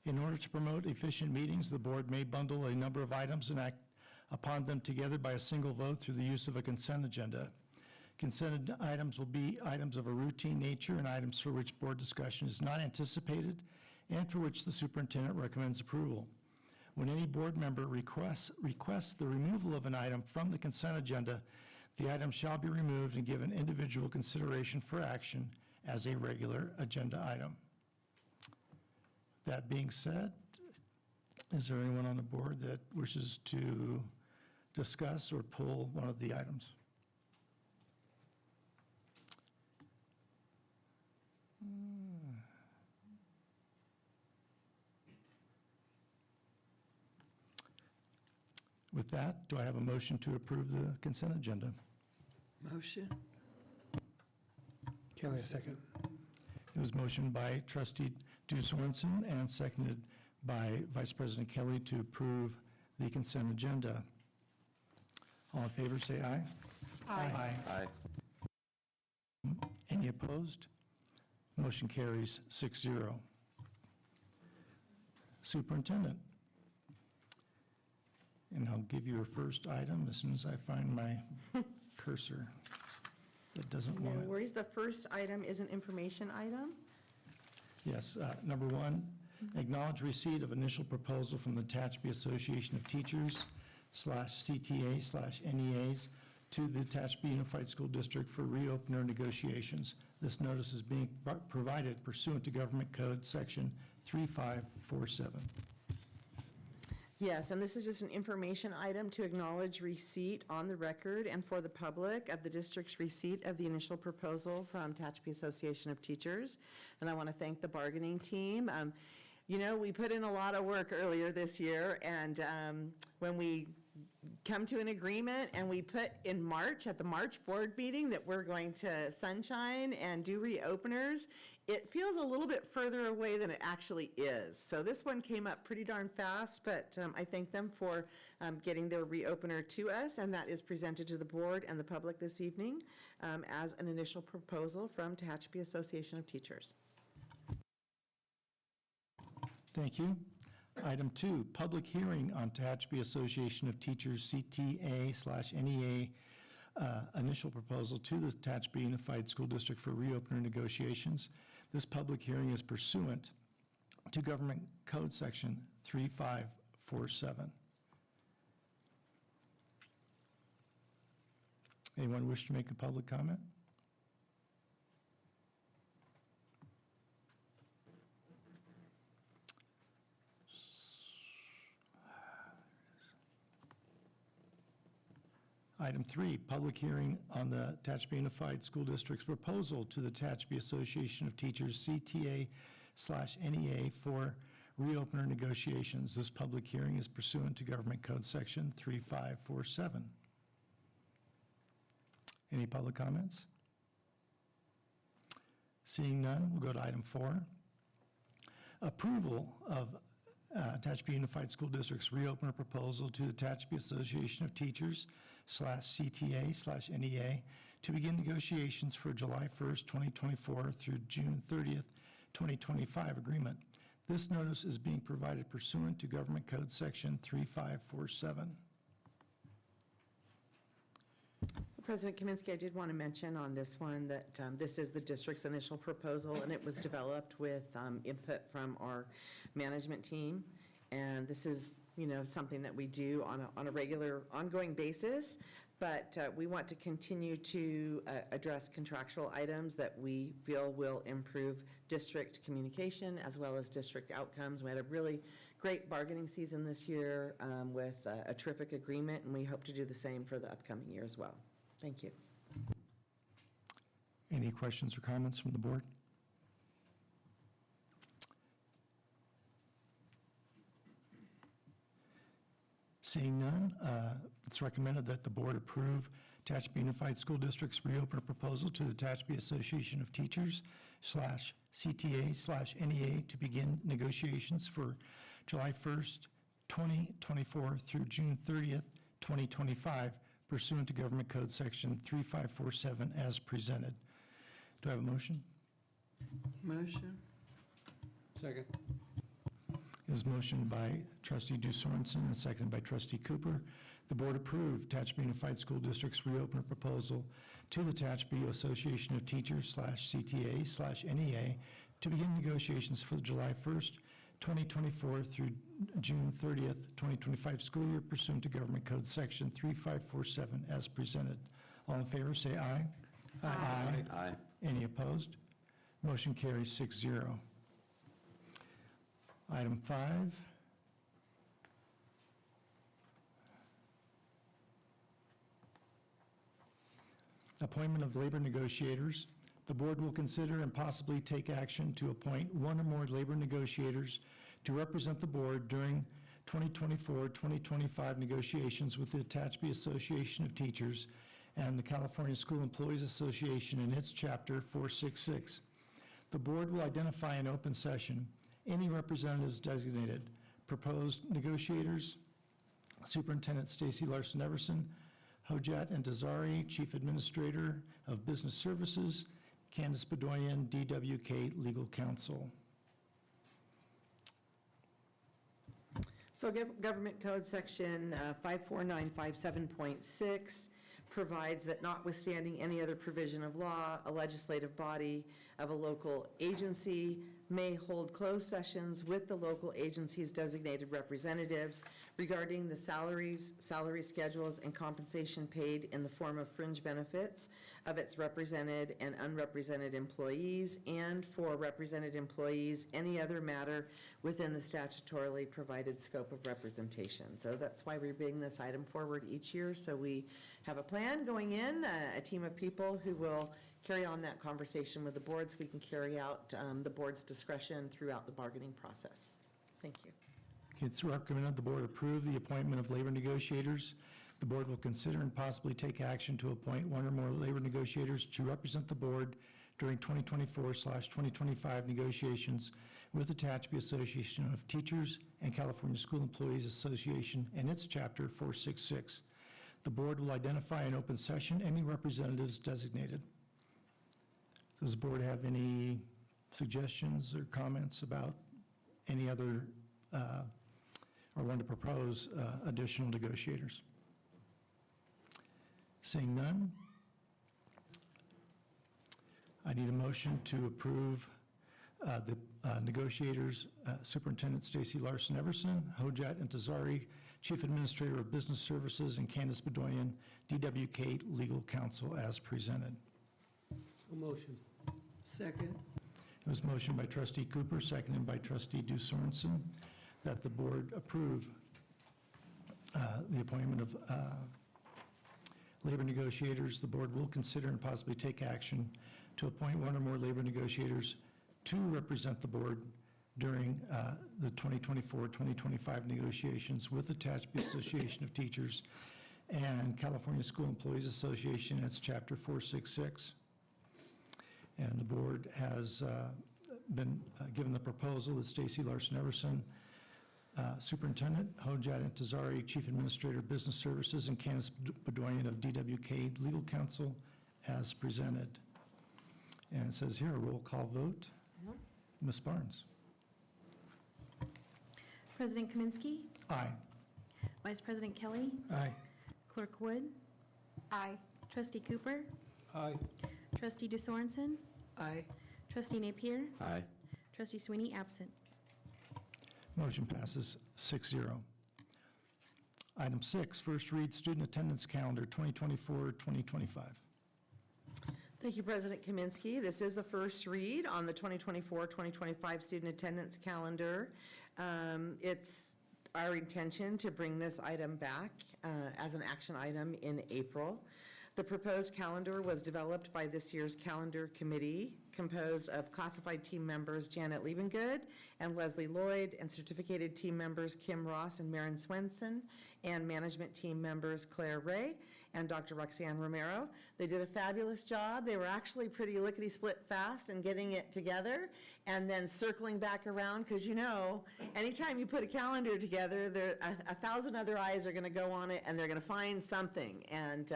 In order to promote efficient meetings, the board may bundle a number of items and act upon them together by a single vote through the use of a consent agenda. Consent items will be items of a routine nature and items for which board discussion is not anticipated and for which the superintendent recommends approval. When any board member requests the removal of an item from the consent agenda, the item shall be removed and given individual consideration for action as a regular agenda item. That being said, is there anyone on the board that wishes to discuss or pull one of the items? With that, do I have a motion to approve the consent agenda? Motion? Kelly, a second. It was motioned by trustee Sorensen and seconded by Vice President Kelly to approve the consent agenda. All in favor, say aye. Aye. Aye. Any opposed? Motion carries 6-0. Superintendent. And I'll give you your first item as soon as I find my cursor that doesn't No want it. worries. The first item is an information item. Yes, number one, acknowledge receipt of initial proposal from the Tehachapi Association of Teachers /CTA/NEAs to the Tehachapi Unified School District for reopener negotiations. This notice is being provided pursuant to Government Code Section 3547. Yes, and this is just an information item to acknowledge receipt on the record and for the public of the district's receipt of the initial proposal from Tehachapi Association of Teachers. And I want to thank the bargaining team. You know, we put in a lot of work earlier this year, and when we come to an agreement and we put in March, at the March board meeting, that we're going to sunshine and do reopeners, it feels a little bit further away than it actually is. So this one came up pretty darn fast, but I thank them for getting their reopener to us, and that is presented to the board and the public this evening as an initial proposal from Tehachapi Association of Teachers. Thank you. Item 2, public hearing on Tehachapi Association of Teachers CTA/NEA initial proposal to the Tehachapi Unified School District for reopener negotiations. This public hearing is pursuant to Government Code Section 3547. Anyone wish to make a public comment? Item 3, public hearing on the Tehachapi Unified School District's proposal to the Tehachapi Association of Teachers, CTA/NEA, for reopener negotiations. This public hearing is pursuant to Government Code Section 3547. Any public comments? Seeing none, we'll go to item 4. Approval of Tehachapi Unified School District's reopener proposal to the Tehachapi Association of Teachers/CTA/NEA to begin negotiations for July 1st, 2024 through June 30th, 2025 agreement. This notice is being provided pursuant to Government Code Section 3547. President Kaminsky, I did want to mention on this one that this is the district's initial proposal, and it was developed with input from our management team. And this is, something that we do on a regular, ongoing basis, but we want to continue to address contractual items that we feel will improve district communication as well as district outcomes. We had a really great bargaining season this year with a terrific agreement, and we hope to do the same for the upcoming year as well. Thank you. Any questions or comments from the board? Seeing none, it's recommended that the board approve Tehachapi Unified School District's reopener proposal to the Tehachapi Association of Teachers/CTA/NEA to begin negotiations for July 1st, 2024 through June 30th, 2025, pursuant to Government Code Section 3547 as presented. Do I have a motion? Motion. Second. It was motioned by Trustee Sorensen and seconded by Trustee Cooper. The board approved Tehachapi Unified School District's reopener proposal to the Tehachapi Association of Teachers/CTA/NEA to begin negotiations for the July 1st, 2024 through June 30th, 2025 school year pursuant to Government Code Section 3547 as presented. All in favor, say aye. Aye. Aye. Any opposed? Motion carries 6-0. Item 5. Appointment of labor negotiators. The board will consider and possibly take action to appoint one or more labor negotiators to represent the board during 2024-2025 negotiations with the Tehachapi Association of Teachers and the California School Employees Association in its Chapter 466. The board will identify in open session any representatives designated. Proposed negotiators: Superintendent Stacy Larson Everson, Hojat Intizari, Chief Administrator of Business Services, Candace Bedoyan, DWK Legal Counsel. So Government Code Section 54957.6 provides that notwithstanding any other provision of law, a legislative body of a local agency may hold closed sessions with the local agency's designated representatives regarding the salaries, salary schedules, and compensation paid in the form of fringe benefits of its represented and unrepresented employees, and for represented employees, any other matter within the statutorily provided scope of representation. So that's why we bring this item forward each year. So we have a plan going in, a team of people who will carry on that conversation with the board so we can carry out the board's discretion throughout the bargaining process. Thank you. It's recommended the board approve the appointment of labor negotiators. The board will consider and possibly take action to appoint one or more labor negotiators to represent the board during 2024/2025 negotiations with the Tehachapi Association of Teachers and California School Employees Association and its Chapter 466. The board will identify in open session any representatives designated. Does the board have any suggestions or comments about any other or want to propose additional negotiators? Seeing none, I need a motion to approve the negotiators, Superintendent Stacy Larson Everson, Hojat Intizari, Chief Administrator of Business Services, and Candace Bedoyan, DWK Legal Counsel, as presented. So motion. Second. It was motioned by Trustee Cooper, seconded by Trustee Sorensen, that the board approve the appointment of labor negotiators, the board will consider and possibly take action to appoint one or more labor negotiators to represent the board during the 2024-2025 negotiations with the Tehachapi Association of Teachers and California School Employees Association. It's Chapter 466. And the board has been given the proposal that Stacy Larson-Everson, Superintendent, Hojat Intezari, Chief Administrator of Business Services, and Candace Bedoyan of DWK Legal Counsel as presented. And it says here, a roll call vote. Ms. Barnes? President Kaminsky. Aye. Vice President Kelly. Aye. Clerk Wood. Aye. Trustee Cooper. Aye. Trustee DeSorensen. Aye. Trustee Napier. Aye. Trustee Sweeney, absent. Motion passes 6-0. Item 6, first read student attendance calendar 2024-2025. Thank you, President Kaminsky. This is the first read on the 2024-2025 student attendance calendar. It's our intention to bring this item back as an action item in April. The proposed calendar was developed by this year's calendar committee, composed of classified team members Janet Liebengood and Leslie Lloyd, and certificated team members Kim Ross and Maren Swenson, and management team members Claire Ray and Dr. Roxanne Romero. They did a fabulous job. They were actually pretty lickety-split fast in getting it together and then circling back around, because you know, anytime you put a calendar together, there 1,000 other eyes are going to go on it and they're going to find something. And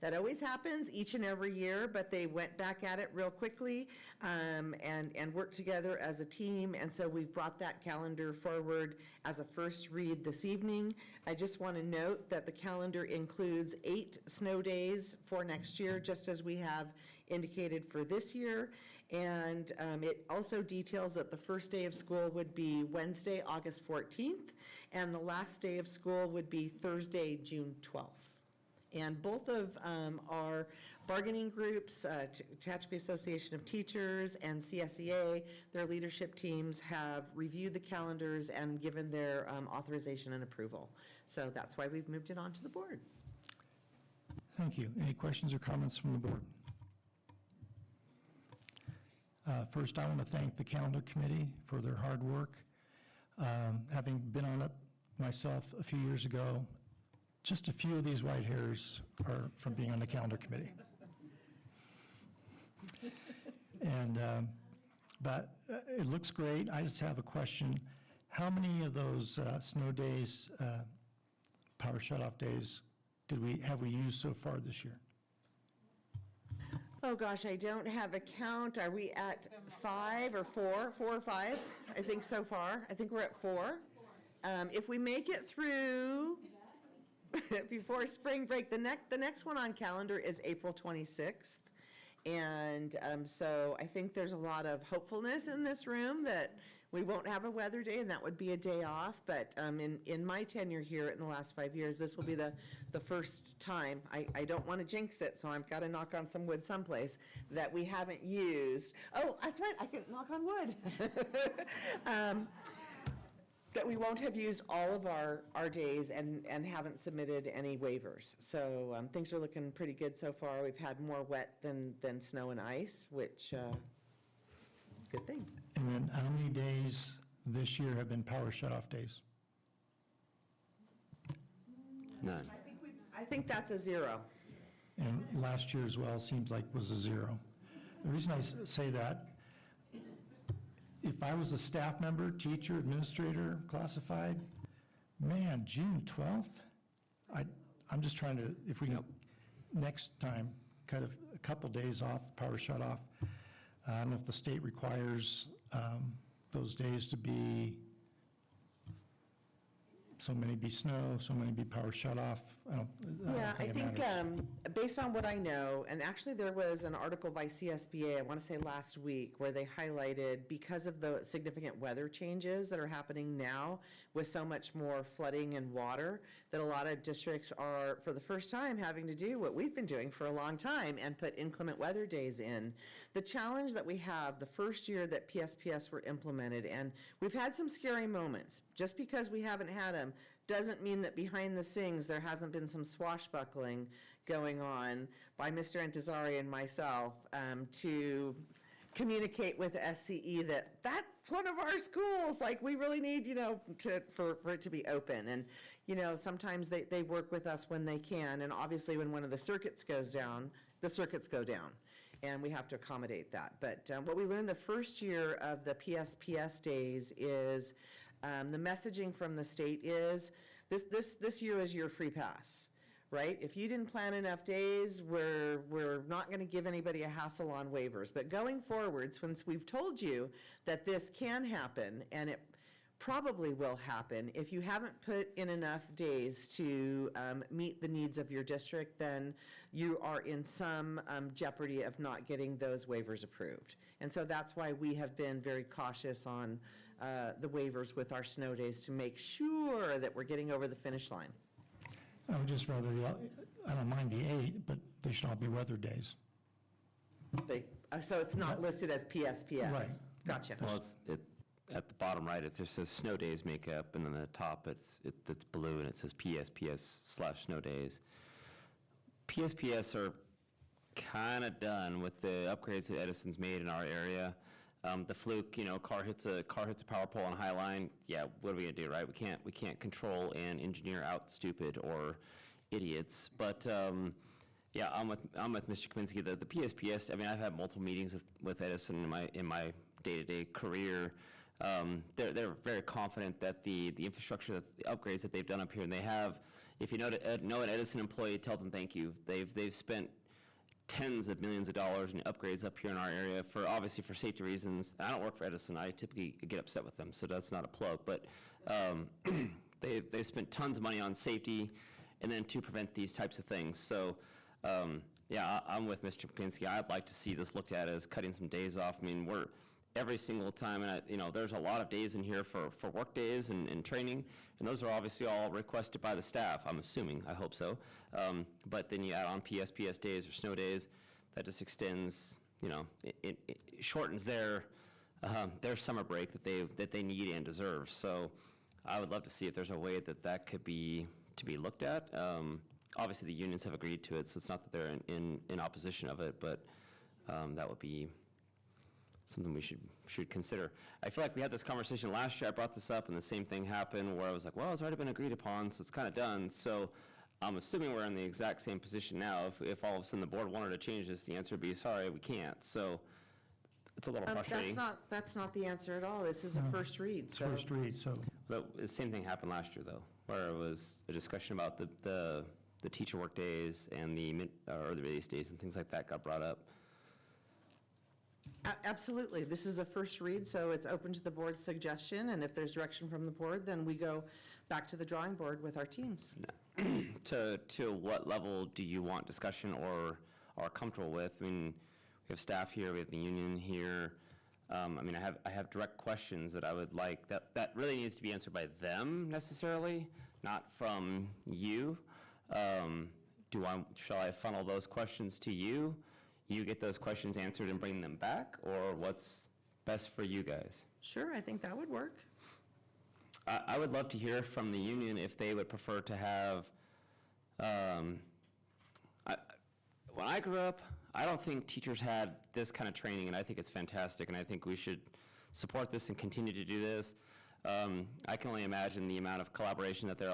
that always happens each and every year, but they went back at it real quickly and worked together as a team. And so we've brought that calendar forward as a first read this evening. I just want to note that the calendar includes 8 snow days for next year, just as we have indicated for this year. And it also details that the first day of school would be Wednesday, August 14th, and the last day of school would be Thursday, June 12th. And both of our bargaining groups, Tehachapi Association of Teachers and CSEA, their leadership teams have reviewed the calendars and given their authorization and approval. So that's why we've moved it on to the board. Thank you. Any questions or comments from the board? First, I want to thank the calendar committee for their hard work. Having been on it myself a few years ago, just a few of these white hairs are from being on the calendar committee. And, but it looks great. I just have a question. How many of those snow days, power shutoff days, have we used so far this year? Oh, gosh, I don't have a count. Are we at 5 or 4? 4 or 5, I think so far. I think we're at 4. If we make it through before spring break, the next one on calendar is April 26th. And so I think there's a lot of hopefulness in this room that we won't have a weather day, and that would be a day off. But in my tenure here in the last 5 years, this will be the first time. I don't want to jinx it, so I've got to knock on some wood someplace that we haven't used. Oh, that's right, I can knock on wood. That we won't have used all of our days and haven't submitted any waivers. So things are looking pretty good so far. We've had more wet than snow and ice, which is a good thing. And then how many days this year have been power shutoff days? None. I think that's a 0. And last year as well seems like was a 0. The reason I say that, if I was a staff member, teacher, administrator, classified, man, June 12th, I'm just trying to, if we can, next time, cut a couple days off, power shut off. I don't know if the state requires those days to be, so many be snow, so many be power shut off. I don't I think it think matters. based on what I know, and actually there was an article by CSBA, I want to say last week, where they highlighted because of the significant weather changes that are happening now with so much more flooding and water, that a lot of districts are, for the first time, having to do what we've been doing for a long time and put inclement weather days in. The challenge that we have the first year that PSPS were implemented, and we've had some scary moments. Just because we haven't had them doesn't mean that behind the scenes, there hasn't been some swashbuckling going on by Mr. Antazari and myself to communicate with SCE that that's one of our schools, like, we really need, for it to be open. And, sometimes they work with us when they can, and obviously when one of the circuits goes down, the circuits go down, and we have to accommodate that. But what we learned the first year of the PSPS days is the messaging from the state is, this year is your free pass, right? If you didn't plan enough days, we're not going to give anybody a hassle on waivers. But going forward, since we've told you that this can happen, and it probably will happen, if you haven't put in enough days to meet the needs of your district, then you are in some jeopardy of not getting those waivers approved. And so that's why we have been very cautious on the waivers with our snow days to make sure that we're getting over the finish line. I would just rather, I don't mind the 8, but they should all be weather days. So it's not listed as PSPS? Right. Gotcha. Well, at the bottom right, it says snow days makeup, and then at the top, it's blue, and it says PSPS/snow days. PSPS are kind of done with the upgrades that Edison's made in our area. The fluke, car hits a power pole on High Line. Yeah, what are we gonna do, right? We can't control and engineer out stupid or idiots. But yeah, I'm with Mr. Kaminsky. The PSPS. I mean, I've had multiple meetings with Edison in my day-to-day career. They're very confident that the infrastructure, the upgrades that they've done up here, and they have. If you know an Edison employee, tell them thank you. They've spent tens of millions of dollars in upgrades up here in our area obviously for safety reasons. I don't work for Edison. I typically get upset with them, so that's not a plug. But they've spent tons of money on safety, and then to prevent these types of things. So yeah, I'm with Mr. Kaminsky. I'd like to see this looked at as cutting some days off. I mean, we're every single time, and there's a lot of days in here for work days and training, and those are obviously all requested by the staff, I'm assuming, I hope so. But then you add on PSPS days or snow days, that just extends, it shortens their summer break that they need and deserve. So I would love to see if there's a way that could be looked at. Obviously, the unions have agreed to it, so it's not that they're in opposition of it, but that would be something we should consider. I feel like we had this conversation last year. I brought this up, and the same thing happened where I was like, well, it's already been agreed upon, so it's kind of done. So I'm assuming we're in the exact same position now. If all of a sudden the board wanted to change this, the answer would be, sorry, we can't. So it's a little frustrating. That's not the answer at all. This is a first read. It's first read, so. But the same thing happened last year, though, where it was a discussion about the teacher work days and the early release days and things like that got brought up. Absolutely. This is a first read, so it's open to the board's suggestion, and if there's direction from the board, then we go back to the drawing board with our teams. To what level do you want discussion or are comfortable with? I mean, we have staff here, we have the union here. I mean, I have direct questions that I would like, that really needs to be answered by them necessarily, not from you. Shall I funnel those questions to you? You get those questions answered and bring them back, or what's best for you guys? Sure, I think that would work. I would love to hear from the union if they would prefer to have, when I grew up, I don't think teachers had this kind of training, and I think it's fantastic, and I think we should support this and continue to do this. I can only imagine the amount of collaboration that they're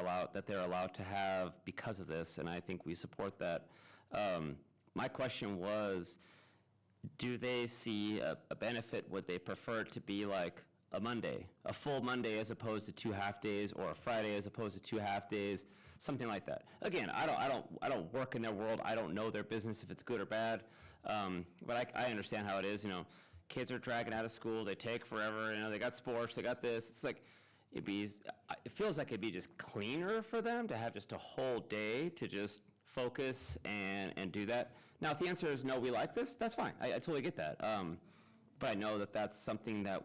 allowed to have because of this, and I think we support that. My question was, do they see a benefit? Would they prefer it to be like a Monday, a full Monday as opposed to 2 half days, or a Friday as opposed to 2 half days, something like that? Again, I don't work in their world. I don't know their business if it's good or bad, but I understand how it is. Kids are dragging out of school. They take forever. They got sports. They got this. It's like it feels like it'd be just cleaner for them to have just a whole day to just focus and do that. Now, if the answer is no, we like this, that's fine. I totally get that. But I know that that's something that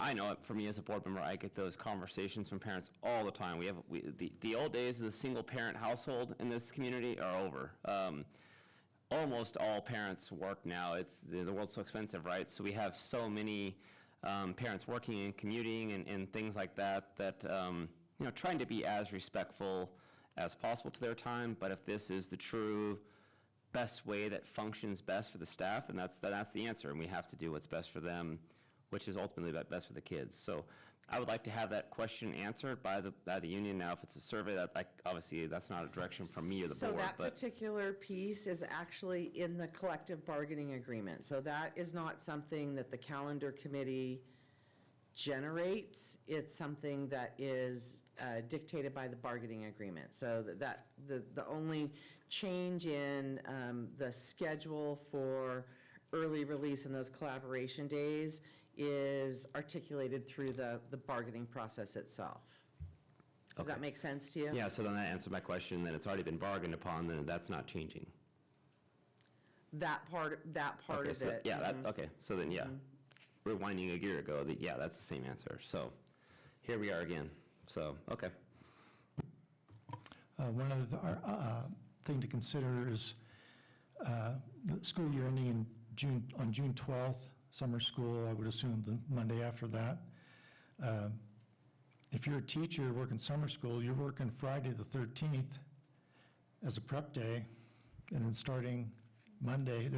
I know it for me as a board member, I get those conversations from parents all the time. The old days of the single parent household in this community are over. Almost all parents work now. The world's so expensive, right? So we have so many parents working and commuting and things like that trying to be as respectful as possible to their time, but if this is the true best way that functions best for the staff, then that's the answer, and we have to do what's best for them, which is ultimately best for the kids. So I would like to have that question answered by the union. Now, if it's a survey, obviously that's not a direction from me or the board. So that but particular piece is actually in the collective bargaining agreement. So that is not something that the calendar committee generates. It's something that is dictated by the bargaining agreement. So the only change in the schedule for early release and those collaboration days is articulated through the bargaining process itself. Does that make sense to you? Yeah, so then that answered my question, that it's already been bargained upon, then that's not changing. That part Okay, of so- it. Yeah, mhm. okay, so then, yeah, rewinding a year ago, yeah, that's the same answer. So here we are again, so, okay. One other thing to consider is the school year ending on June 12th, summer school, I would assume the Monday after that. If you're a teacher working summer school, you're working Friday the 13th as a prep day, and then starting Monday,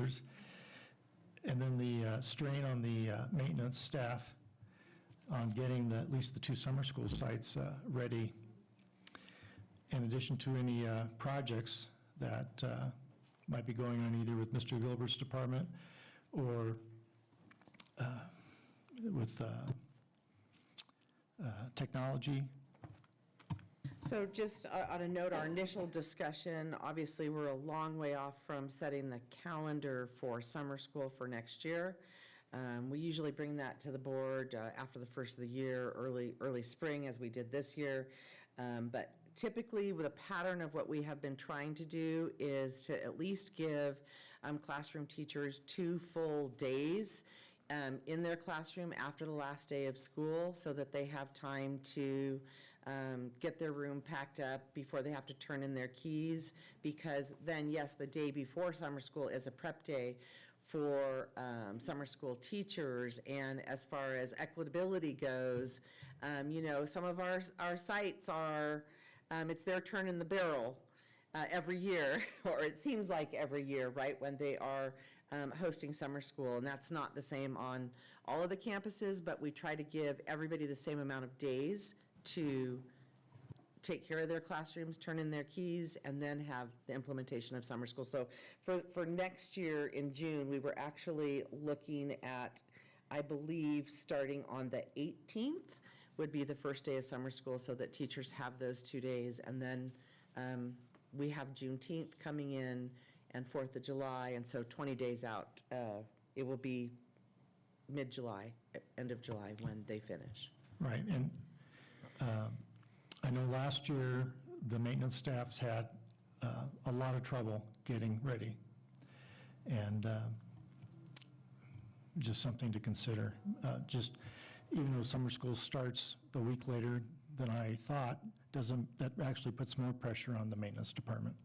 and then the strain on the maintenance staff on getting at least the 2 summer school sites ready, in addition to any projects that might be going on either with Mr. Gilbert's department or with technology. So just on a note, our initial discussion, obviously, we're a long way off from setting the calendar for summer school for next year. We usually bring that to the board after the first of the year, early spring, as we did this year. But typically, with a pattern of what we have been trying to do is to at least give classroom teachers 2 full days in their classroom after the last day of school, so that they have time to get their room packed up before they have to turn in their keys, because then, yes, the day before summer school is a prep day for summer school teachers. And as far as equitability goes, some of our sites are, it's their turn in the barrel every year, or it seems like every year, right, when they are hosting summer school. And that's not the same on all of the campuses, but we try to give everybody the same amount of days to take care of their classrooms, turn in their keys, and then have the implementation of summer school. So for next year in June, we were actually looking at, I believe, starting on the 18th would be the first day of summer school, so that teachers have those 2 days. And then we have Juneteenth coming in and 4th of July, and so 20 days out, it will be mid-July, end of July, when they finish. Right, and I know last year, the maintenance staffs had a lot of trouble getting ready, and just something to consider. Just, even though summer school starts a week later than I thought, that actually puts more pressure on the maintenance department.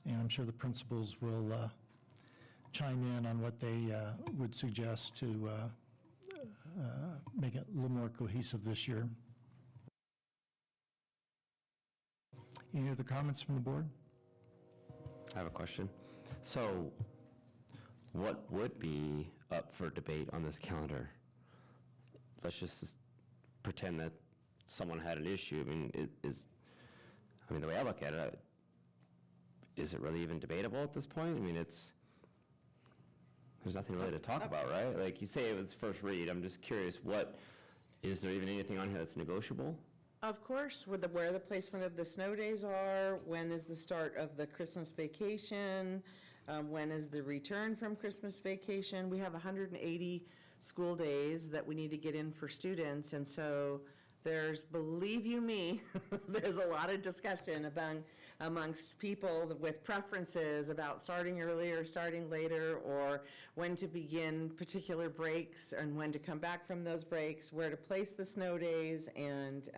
And I'm sure the principals will chime in on what they would suggest to make it a little more cohesive this year. Any other comments from the board? I have a question. So what would be up for debate on this calendar? Let's just pretend that someone had an issue. I mean, the way I look at it, is it really even debatable at this point? I mean, there's nothing really to talk about, right? Like you say, it was first read. I'm just curious, is there even anything on here that's negotiable? Of course, where the placement of the snow days are, when is the start of the Christmas vacation, when is the return from Christmas vacation. We have 180 school days that we need to get in for students, and so there's, believe you me, there's a lot of discussion amongst people with preferences about starting earlier, starting later, or when to begin particular breaks and when to come back from those breaks, where to place the snow days, and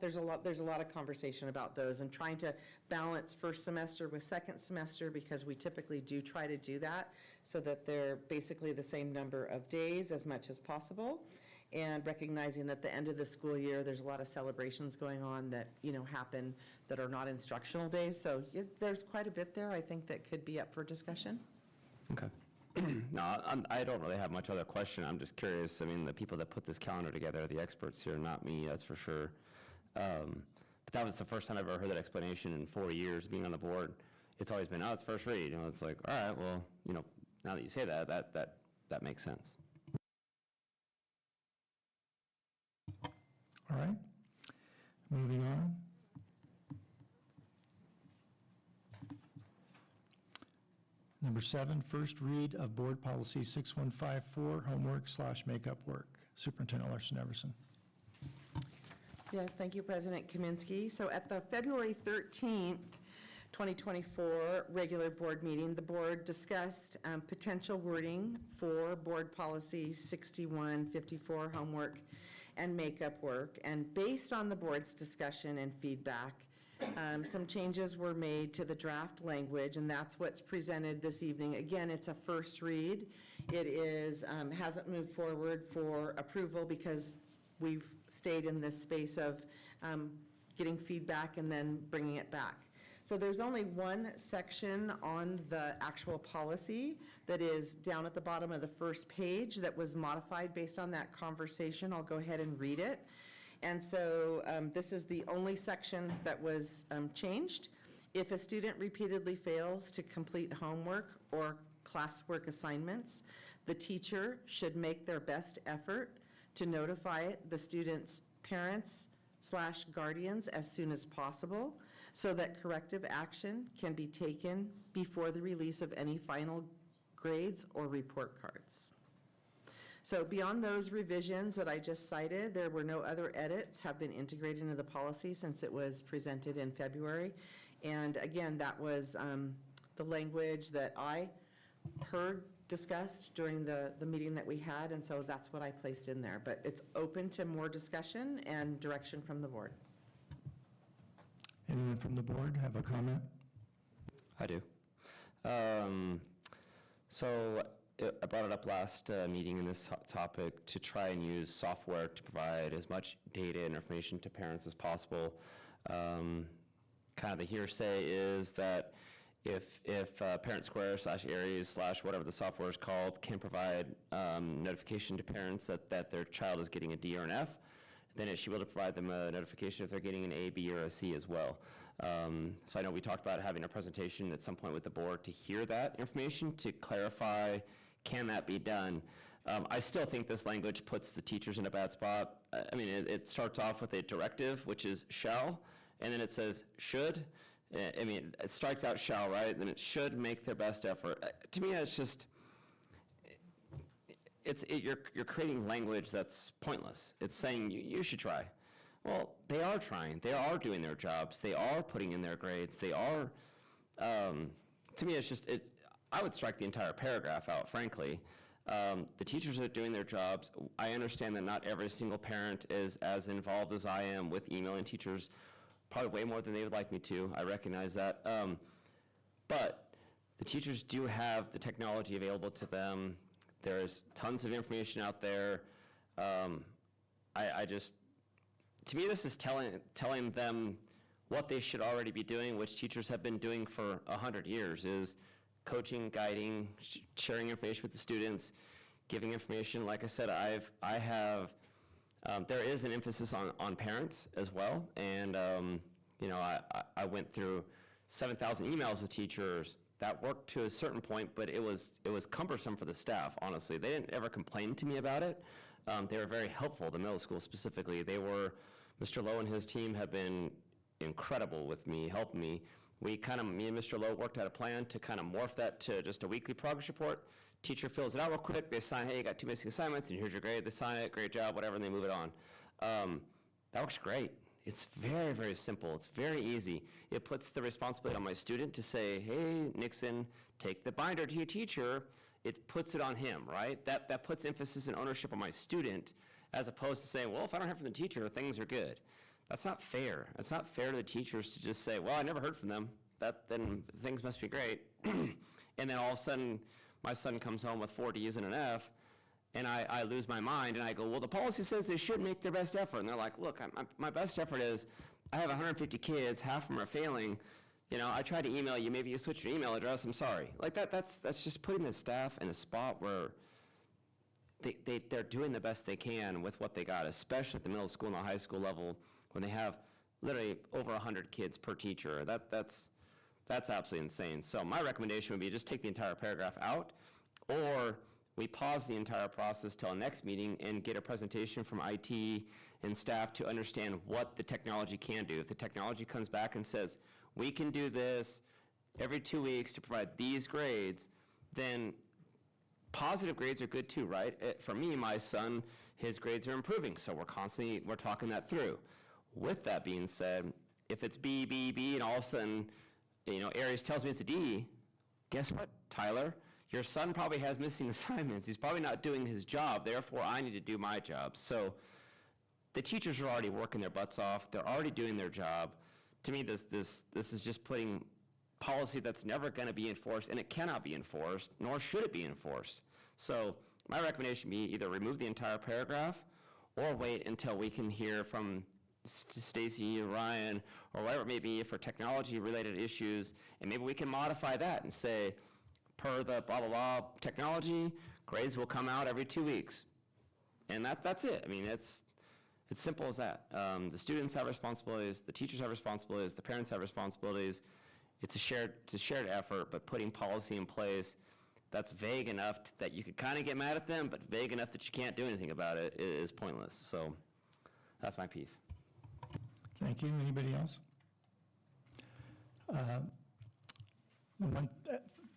there's a lot of conversation about those, and trying to balance first semester with second semester, because we typically do try to do that so that they're basically the same number of days as much as possible. and recognizing that the end of the school year, there's a lot of celebrations going on that, happen that are not instructional days. So there's quite a bit there, I think, that could be up for discussion. Okay. No, I don't really have much other question. I'm just curious. I mean, the people that put this calendar together are the experts here, not me, that's for sure. But that was the first time I've ever heard that explanation in 4 years being on the board. It's always been, oh, it's first read. It's like, all right, well, now that you say that, that makes sense. All right, moving on. Number 7, first read of Board Policy 6154, homework/makeup work. Superintendent Larson Everson. Yes, thank you, President Kaminsky. So at the February 13th, 2024 regular board meeting, the board discussed potential wording for Board Policy 6154, homework and makeup work. And based on the board's discussion and feedback, some changes were made to the draft language, and that's what's presented this evening. Again, it's a first read. It is hasn't moved forward for approval because we've stayed in this space of getting feedback and then bringing it back. So there's only one section on the actual policy that is down at the bottom of the first page that was modified based on that conversation. I'll go ahead and read it. And so this is the only section that was changed. If a student repeatedly fails to complete homework or classwork assignments, the teacher should make their best effort to notify the student's parents/guardians as soon as possible so that corrective action can be taken before the release of any final grades or report cards. So beyond those revisions that I just cited, there were no other edits have been integrated into the policy since it was presented in February. And again, that was the language that I heard discussed during the meeting that we had, and so that's what I placed in there. But it's open to more discussion and direction from the board. Anyone from the board have a comment? I do. So I brought it up last meeting in this topic to try and use software to provide as much data and information to parents as possible. Kind of the hearsay is that if Parent Square /Aries / whatever the software is called can provide notification to parents that their child is getting a D or an F, then it should be able to provide them a notification if they're getting an A, B, or a C as well. So I know we talked about having a presentation at some point with the board to hear that information, to clarify, can that be done? I still think this language puts the teachers in a bad spot. I mean, it starts off with a directive, which is shall, and then it says should. I mean, it strikes out shall, right? Then it should make their best effort. To me, it's just, you're creating language that's pointless. It's saying you should try. Well, they are trying. They are doing their jobs. They are putting in their grades. They are, to me, it's just, I would strike the entire paragraph out, frankly. The teachers are doing their jobs. I understand that not every single parent is as involved as I am with emailing teachers, probably way more than they would like me to. I recognize that. But the teachers do have the technology available to them. There's tons of information out there. I just, to me, this is telling them what they should already be doing, which teachers have been doing for 100 years, is coaching, guiding, sharing information with the students, giving information. Like I said, I have, there is an emphasis on parents as well, and I went through 7,000 emails with teachers. That worked to a certain point, but it was cumbersome for the staff, honestly. They didn't ever complain to me about it. They were very helpful, the middle school specifically. Mr. Lowe and his team have been incredible with me, helping me. Me and Mr. Lowe worked out a plan to kind of morph that to just a weekly progress report. Teacher fills it out real quick. They sign, hey, you got 2 missing assignments, and here's your grade. They sign it, great job, whatever, and they move it on. That works great. It's very, very simple. It's very easy. It puts the responsibility on my student to say, hey, Nixon, take the binder to your teacher. It puts it on him, right? That puts emphasis and ownership on my student, as opposed to saying, well, if I don't hear from the teacher, things are good. That's not fair. It's not fair to the teachers to just say, well, I never heard from them. Then things must be great. And then all of a sudden, my son comes home with 4 Ds and an F, and I lose my mind, and I go, well, the policy says they should make their best effort. And they're like, look, my best effort is I have 150 kids, half of them are failing. You know, I tried to email you, maybe you switched your email address, I'm sorry. Like that's just putting the staff in a spot where they're doing the best they can with what they got, especially at the middle school and the high school level when they have literally over 100 kids per teacher. That's absolutely insane. So my recommendation would be just take the entire paragraph out, or we pause the entire process till next meeting and get a presentation from IT and staff to understand what the technology can do. If the technology comes back and says, we can do this every 2 weeks to provide these grades, then positive grades are good too, right? For me, my son, his grades are improving, so we're talking that through. With that being said, if it's B, B, B, and all of a sudden, Aries tells me it's a D, guess what, Tyler? Your son probably has missing assignments. He's probably not doing his job. Therefore, I need to do my job. So the teachers are already working their butts off. They're already doing their job. To me, this is just putting policy that's never going to be enforced, and it cannot be enforced, nor should it be enforced. So my recommendation would be either remove the entire paragraph or wait until we can hear from Stacy or Ryan or whatever it may be for technology-related issues, and maybe we can modify that and say, per the blah, blah, blah technology, grades will come out every 2 weeks. And that's it. I mean, it's simple as that. The students have responsibilities, the teachers have responsibilities, the parents have responsibilities. It's a shared effort, but putting policy in place that's vague enough that you could kind of get mad at them, but vague enough that you can't do anything about it is pointless. So that's my piece. Thank you. Anybody else?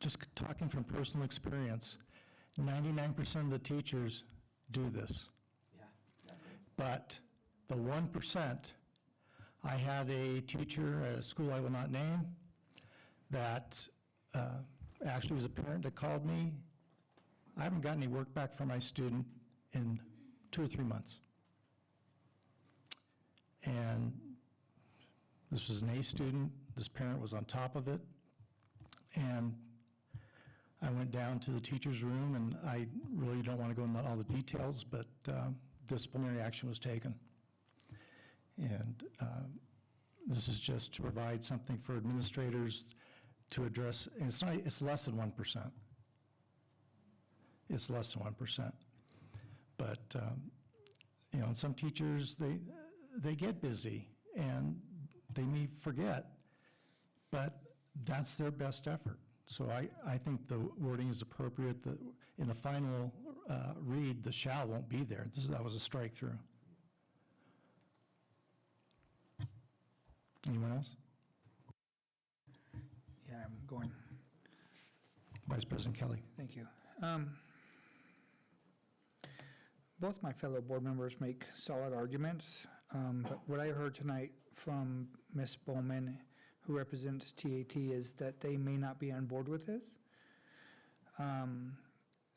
Just talking from personal experience, 99% of the teachers do this. But the 1%, I had a teacher at a school I will not name that actually was a parent that called me. I haven't gotten any work back from my student in 2 or 3 months. And this was an A student. This parent was on top of it. And I went down to the teacher's room, and I really don't want to go into all the details, but disciplinary action was taken. And this is just to provide something for administrators to address, and it's less than 1%. It's less than 1%. But, and some teachers, they get busy, and they may forget, but that's their best effort. So I think the wording is appropriate. In the final read, the shall won't be there. That was a strike through. Anyone else? Yeah, I'm going. Vice President Kelly. Thank you. Both my fellow board members make solid arguments, but what I heard tonight from Ms. Bowman, who represents TAT, is that they may not be on board with this.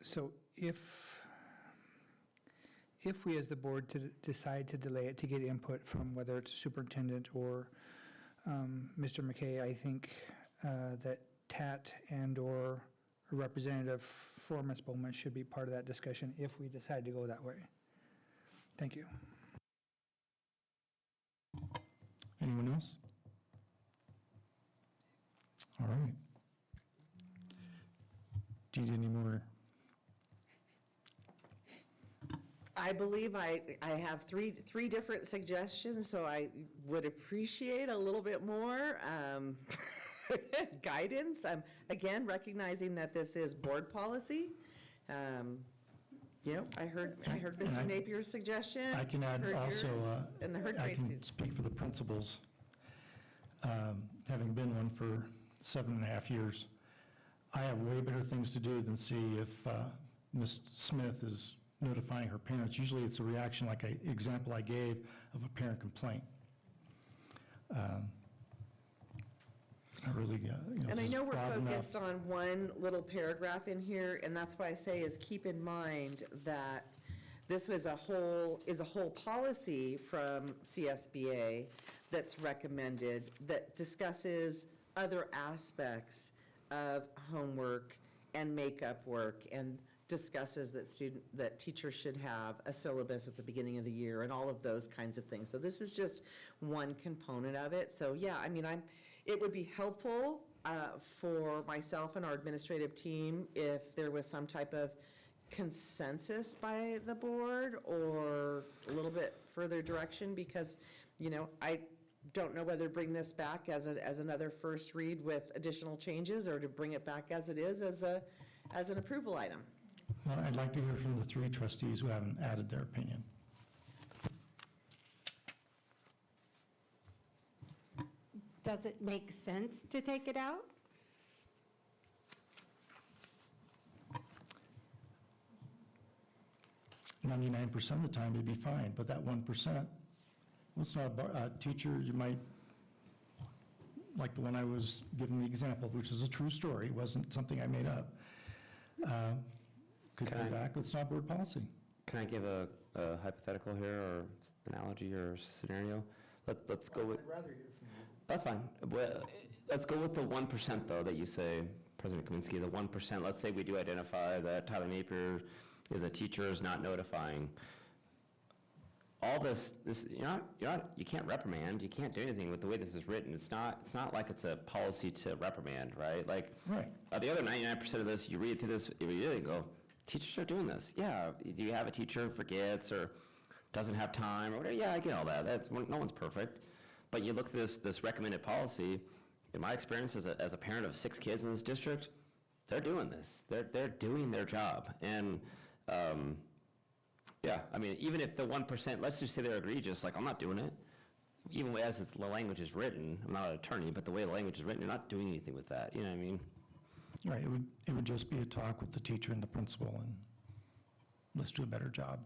So if we as the board decide to delay it to get input from whether it's superintendent or Mr. McKay, I think that TAT and/or a representative for Ms. Bowman should be part of that discussion if we decide to go that way. Thank you. Anyone else? All right. Do you need any more? I believe I have three different suggestions, so I would appreciate a little bit more guidance. Again, recognizing that this is board policy. I heard Mr. Napier's suggestion. I can add heard also, yours, and heard I can Tracy's. speak for the principals, having been one for 7.5 years. I have way better things to do than see if Ms. Smith is notifying her parents. Usually it's a reaction like an example I gave of a parent complaint. I really, And I this is know we're broad enough. focused on one little paragraph in here, and that's why I say is keep in mind that this is a whole policy from CSBA that's recommended that discusses other aspects of homework and makeup work and discusses that teachers should have a syllabus at the beginning of the year and all of those kinds of things. So this is just one component of it. So yeah, I mean, it would be helpful for myself and our administrative team if there was some type of consensus by the board or a little bit further direction, because, I don't know whether to bring this back as another first read with additional changes, or to bring it back as it is as an approval item. Well, I'd like to hear from the three trustees who haven't added their opinion. Does it make sense to take it out? 99% of the time, it'd be fine, but that 1%, well, it's not a teacher, you might, like the one I was giving the example, which is a true story, wasn't something I made up, could go back with not board policy. Can I give a hypothetical here, or analogy, or scenario? Let's go with... I'd rather hear from you. That's fine. Well, let's go with the 1%, though, that you say, President Kaminsky, the 1%. Let's say we do identify that Tyler Napier is a teacher is not notifying. All this you can't reprimand, you can't do anything with the way this is written. It's not like it's a policy to reprimand, right? Like, right. The other 99% of this, you read through this every year and go, teachers are doing this. Yeah, do you have a teacher who forgets or doesn't have time or whatever? Yeah, I get all that. No one's perfect. But you look at this recommended policy, in my experience as a parent of 6 kids in this district, they're doing this. They're doing their job. And yeah, I mean, even if the 1%, let's just say they're egregious, like, I'm not doing it. Even as the language is written, I'm not an attorney, but the way the language is written, you're not doing anything with that. You know what I mean? Right, it would just be a talk with the teacher and the principal, and let's do a better job.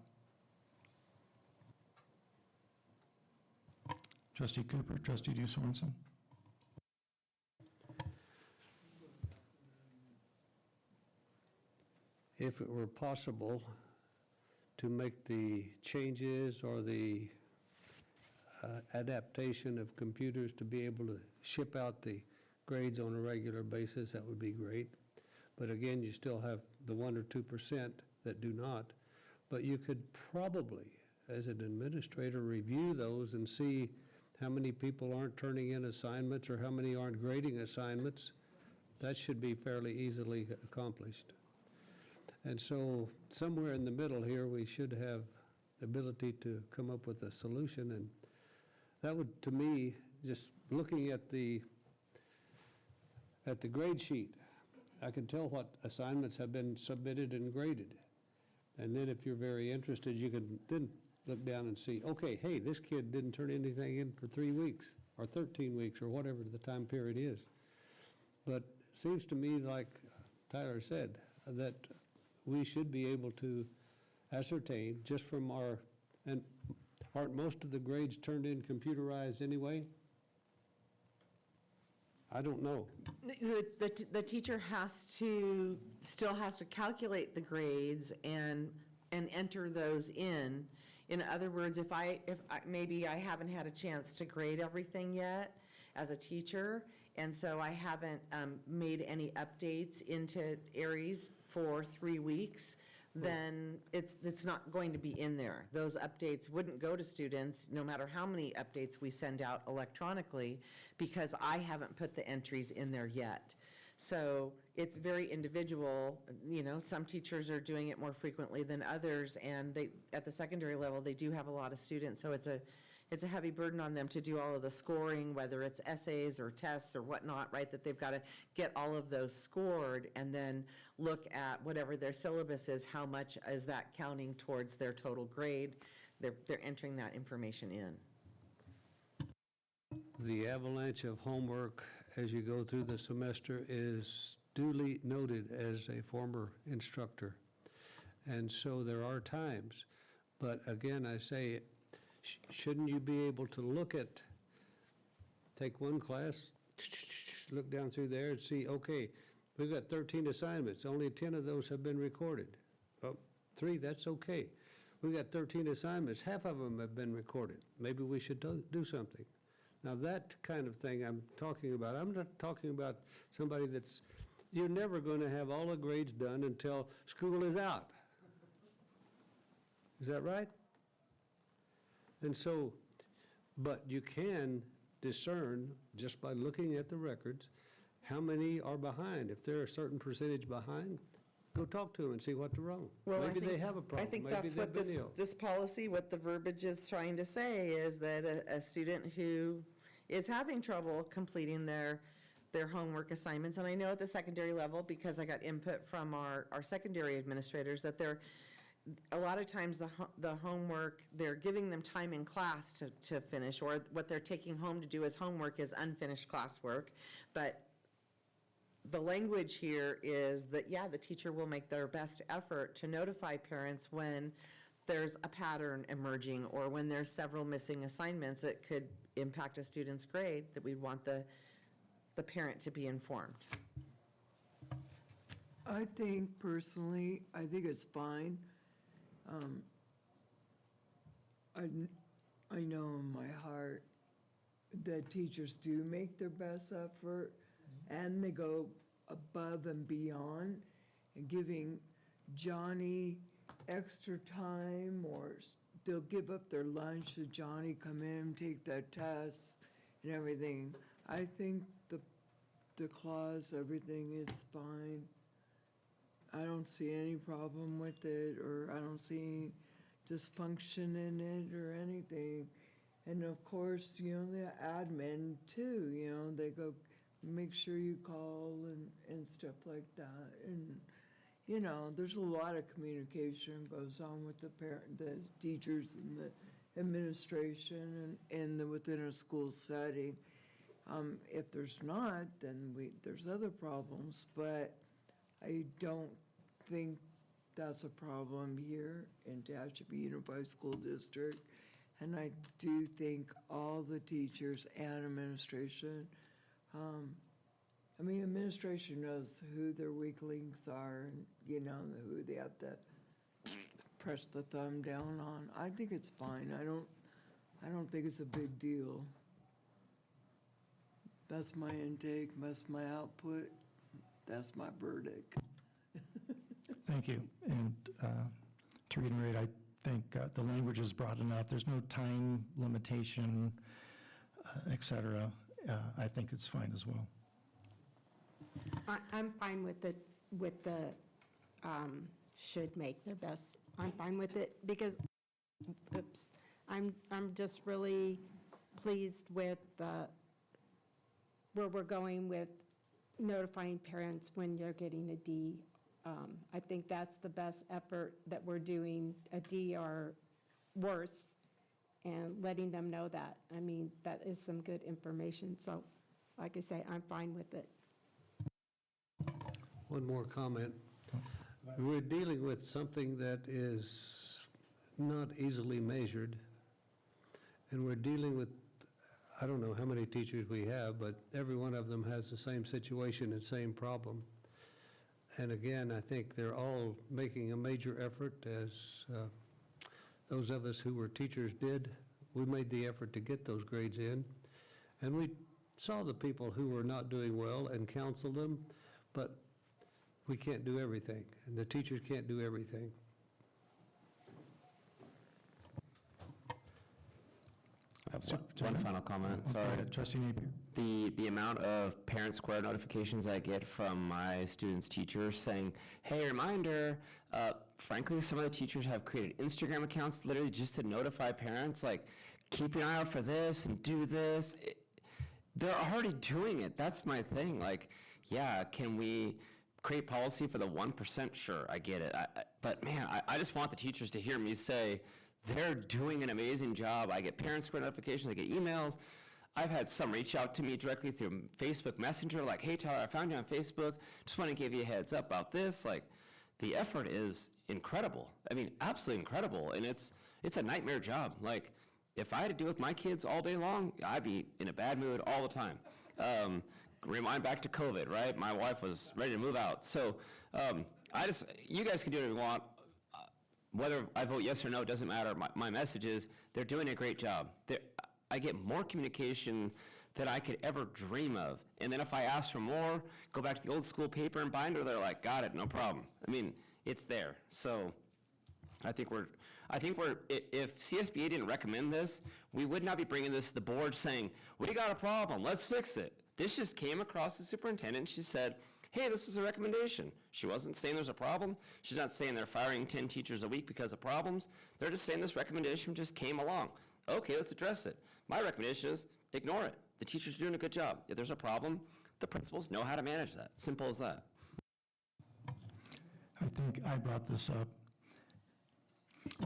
Trustee Cooper, Trustee Sorensen. If it were possible to make the changes or the adaptation of computers to be able to ship out the grades on a regular basis, that would be great. But again, you still have the 1 or 2% that do not. But you could probably, as an administrator, review those and see how many people aren't turning in assignments or how many aren't grading assignments. That should be fairly easily accomplished. And so somewhere in the middle here, we should have the ability to come up with a solution. And that would, to me, just looking at the grade sheet, I can tell what assignments have been submitted and graded. And then if you're very interested, you can then look down and see, okay, hey, this kid didn't turn anything in for 3 weeks or 13 weeks or whatever the time period is. But it seems to me, like Tyler said, that we should be able to ascertain just from and aren't most of the grades turned in computerized anyway? I don't know. The teacher still has to calculate the grades and enter those in. In other words, if maybe I haven't had a chance to grade everything yet as a teacher, and so I haven't made any updates into Aries for 3 weeks, then it's not going to be in there. Those updates wouldn't go to students, no matter how many updates we send out electronically, because I haven't put the entries in there yet. So it's very individual. Some teachers are doing it more frequently than others, and at the secondary level, they do have a lot of students, so it's a heavy burden on them to do all of the scoring, whether it's essays or tests or whatnot, right? That they've got to get all of those scored and then look at whatever their syllabus is, how much is that counting towards their total grade. They're entering that information in. The avalanche of homework as you go through the semester is duly noted as a former instructor. And so there are times, but again, I say, shouldn't you be able to look at, take one class, look down through there and see, okay, we've got 13 assignments, only 10 of those have been recorded. Well, 3, that's okay. We've got 13 assignments, half of them have been recorded. Maybe we should do something. Now that kind of thing I'm talking about. I'm not talking about somebody that's You're never going to have all the grades done until school is out. Is that right? And so, but you can discern, just by looking at the records, how many are behind. If they're a certain percentage behind, go talk to them and see what's wrong. Well, I Maybe they think- have a problem. I think Maybe that's what they've been ill. this policy, what the verbiage is trying to say is that a student who is having trouble completing their homework assignments, and I know at the secondary level, because I got input from our secondary administrators, that a lot of times the homework, they're giving them time in class to finish, or what they're taking home to do as homework is unfinished classwork. But the language here is that, yeah, the teacher will make their best effort to notify parents when there's a pattern emerging or when there's several missing assignments that could impact a student's grade, that we want the parent to be informed. I think personally, I think it's fine. I know in my heart that teachers do make their best effort and they go above and beyond and giving Johnny extra time, or they'll give up their lunch to Johnny, come in, take their tests and everything. I think the clause, everything is fine. I don't see any problem with it, or I don't see any dysfunction in it or anything. And of course, the admin too, they go, make sure you call and stuff like that. And, there's a lot of communication goes on with the teachers and the administration and within a school setting. If there's not, then there's other problems, but I don't think that's a problem here in Tehachapi Unified School District. And I do think all the teachers and administration, administration knows who their weak links are and, who they have to press the thumb down on. I think it's fine. I don't think it's a big deal. That's my intake, that's my output, that's my verdict. Thank you. And to reiterate, I think the language is broad enough. There's no time limitation, et cetera. I think it's fine as well. I'm fine with the should make their best. I'm fine with it because, I'm just really pleased with where we're going with notifying parents when you're getting a D. I think that's the best effort that we're doing, a D or worse, and letting them know that. That is some good information. So, like I say, I'm fine with it. One more comment. We're dealing with something that is not easily measured, and we're dealing with, I don't know how many teachers we have, but every one of them has the same situation and same problem. And again, I think they're all making a major effort, as those of us who were teachers did. We made the effort to get those grades in, and we saw the people who were not doing well and counseled them, but we can't do everything, and the teachers can't do everything. One final comment, sorry. Trustee Napier. The amount of Parent Square notifications I get from my students' teachers saying, hey, reminder, frankly, some of the teachers have created Instagram accounts literally just to notify parents, like, keep an eye out for this and do this. They're already doing it. That's my thing. Like, yeah, can we create policy for the 1%? Sure, I get it. But man, I just want the teachers to hear me say, they're doing an amazing job. I get Parent Square notifications, I get emails. I've had some reach out to me directly through Facebook Messenger, like, hey, Tyler, I found you on Facebook. Just want to give you a heads up about this. Like, the effort is incredible. Absolutely incredible. And it's a nightmare job. Like, if I had to deal with my kids all day long, I'd be in a bad mood all the time. Rewind back to COVID, right? My wife was ready to move out. So you guys can do whatever you want. Whether I vote yes or no, doesn't matter. My message is they're doing a great job. I get more communication that I could ever dream of. And then if I ask for more, go back to the old school paper and binder, they're like, got it, no problem. I mean, it's there. So I think if CSBA didn't recommend this, we would not be bringing this to the board saying, we got a problem, let's fix it. This just came across the superintendent, she said, hey, this is a recommendation. She wasn't saying there's a problem. She's not saying they're firing 10 teachers a week because of problems. They're just saying this recommendation just came along. Okay, let's address it. My recommendation is ignore it. The teachers are doing a good job. If there's a problem, the principals know how to manage that. Simple as that. I think I brought this up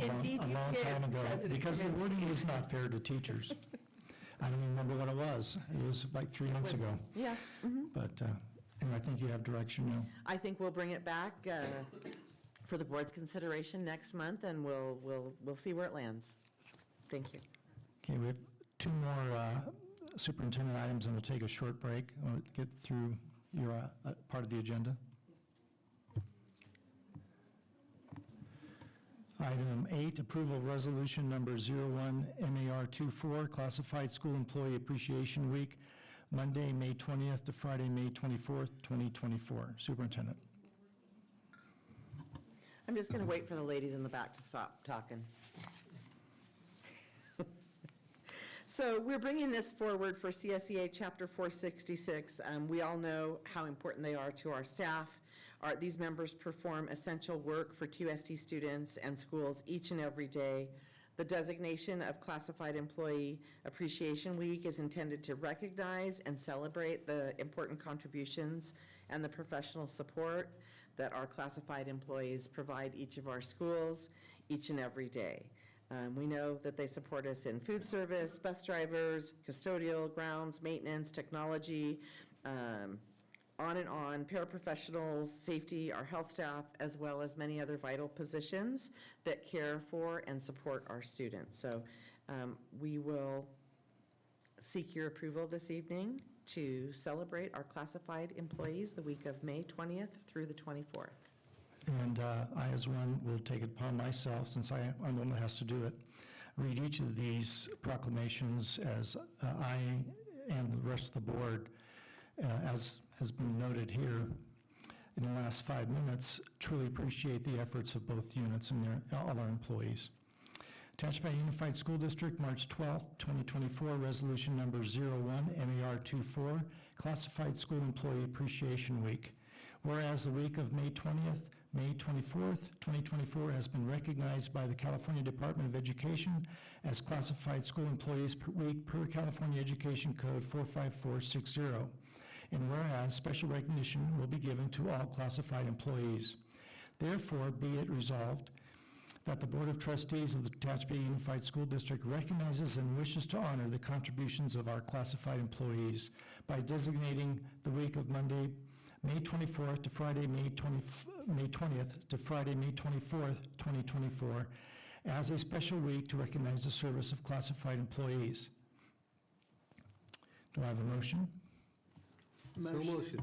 Indeed, a you long did, time ago, President because the Kaminsky. wording was not fair to teachers. I don't even remember what it was. It was like 3 months ago. Yeah. mhm. But, and I think you have direction now. I think we'll bring it back for the board's consideration next month, and we'll see where it lands. Thank you. Okay, we have 2 more superintendent items, and we'll take a short break. We'll get through your part of the agenda. Item 8, approval of resolution number 01 MAR24, Classified School Employee Appreciation Week, Monday, May 20th to Friday, May 24th, 2024. Superintendent. I'm just going to wait for the ladies in the back to stop talking. So we're bringing this forward for CSEA Chapter 466. We all know how important they are to our staff. These members perform essential work for QST students and schools each and every day. The designation of Classified Employee Appreciation Week is intended to recognize and celebrate the important contributions and the professional support that our classified employees provide each of our schools each and every day. We know that they support us in food service, bus drivers, custodial, grounds, maintenance, technology, on and on, paraprofessionals, safety, our health staff, as well as many other vital positions that care for and support our students. So we will seek your approval this evening to celebrate our classified employees the week of May 20th through the 24th. And I, as one, will take it upon myself, since I'm the one that has to do it, read each of these proclamations as I and the rest of the board, as has been noted here in the last 5 minutes, truly appreciate the efforts of both units and all our employees. Attached by Unified School District, March 12th, 2024, resolution number 01 MAR24, Classified School Employee Appreciation Week. Whereas the week of May 20th, May 24th, 2024 has been recognized by the California Department of Education as Classified School Employees Week per California Education Code 45460. And whereas special recognition will be given to all classified employees. Therefore, be it resolved that the Board of Trustees of the Tehachapi Unified School District recognizes and wishes to honor the contributions of our classified employees by designating the week of Monday, May 24th to Friday, May 20th to Friday, May 24th, 2024, as a special week to recognize the service of classified employees. Do I have a motion? Motion.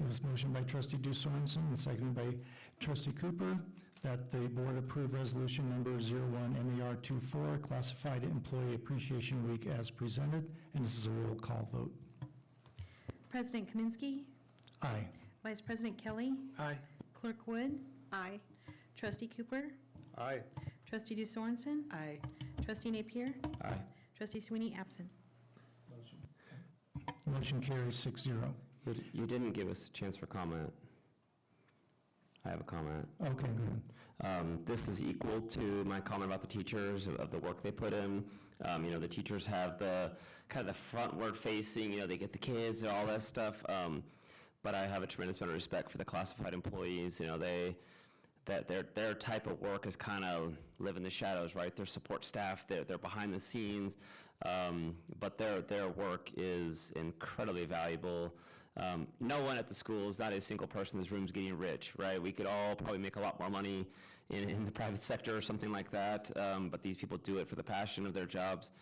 It was motioned by trustee Sorensen and seconded by trustee Cooper that the board approve resolution number 01 MAR24, Classified Employee Appreciation Week as presented, and this is a roll call vote. President Kaminsky. Aye. Vice President Kelly. Aye. Clerk Wood. Aye. Trustee Cooper. Aye. Trustee DeSorensen. Aye. Trustee Napier. Aye. Trustee Sweeney, absent. Motion carries 6-0. You didn't give us a chance for comment. I have a comment. Okay, good. This is equal to my comment about the teachers, of the work they put in. The teachers have the kind of the frontward facing, they get the kids and all that stuff. But I have a tremendous amount of respect for the classified employees. Their type of work is kind of live in the shadows, right? Their support staff, they're behind the scenes. But their work is incredibly valuable. No one at the schools, not a single person in this room is getting rich, right? We could all probably make a lot more money in the private sector or something like that, but these people do it for the passion of their jobs.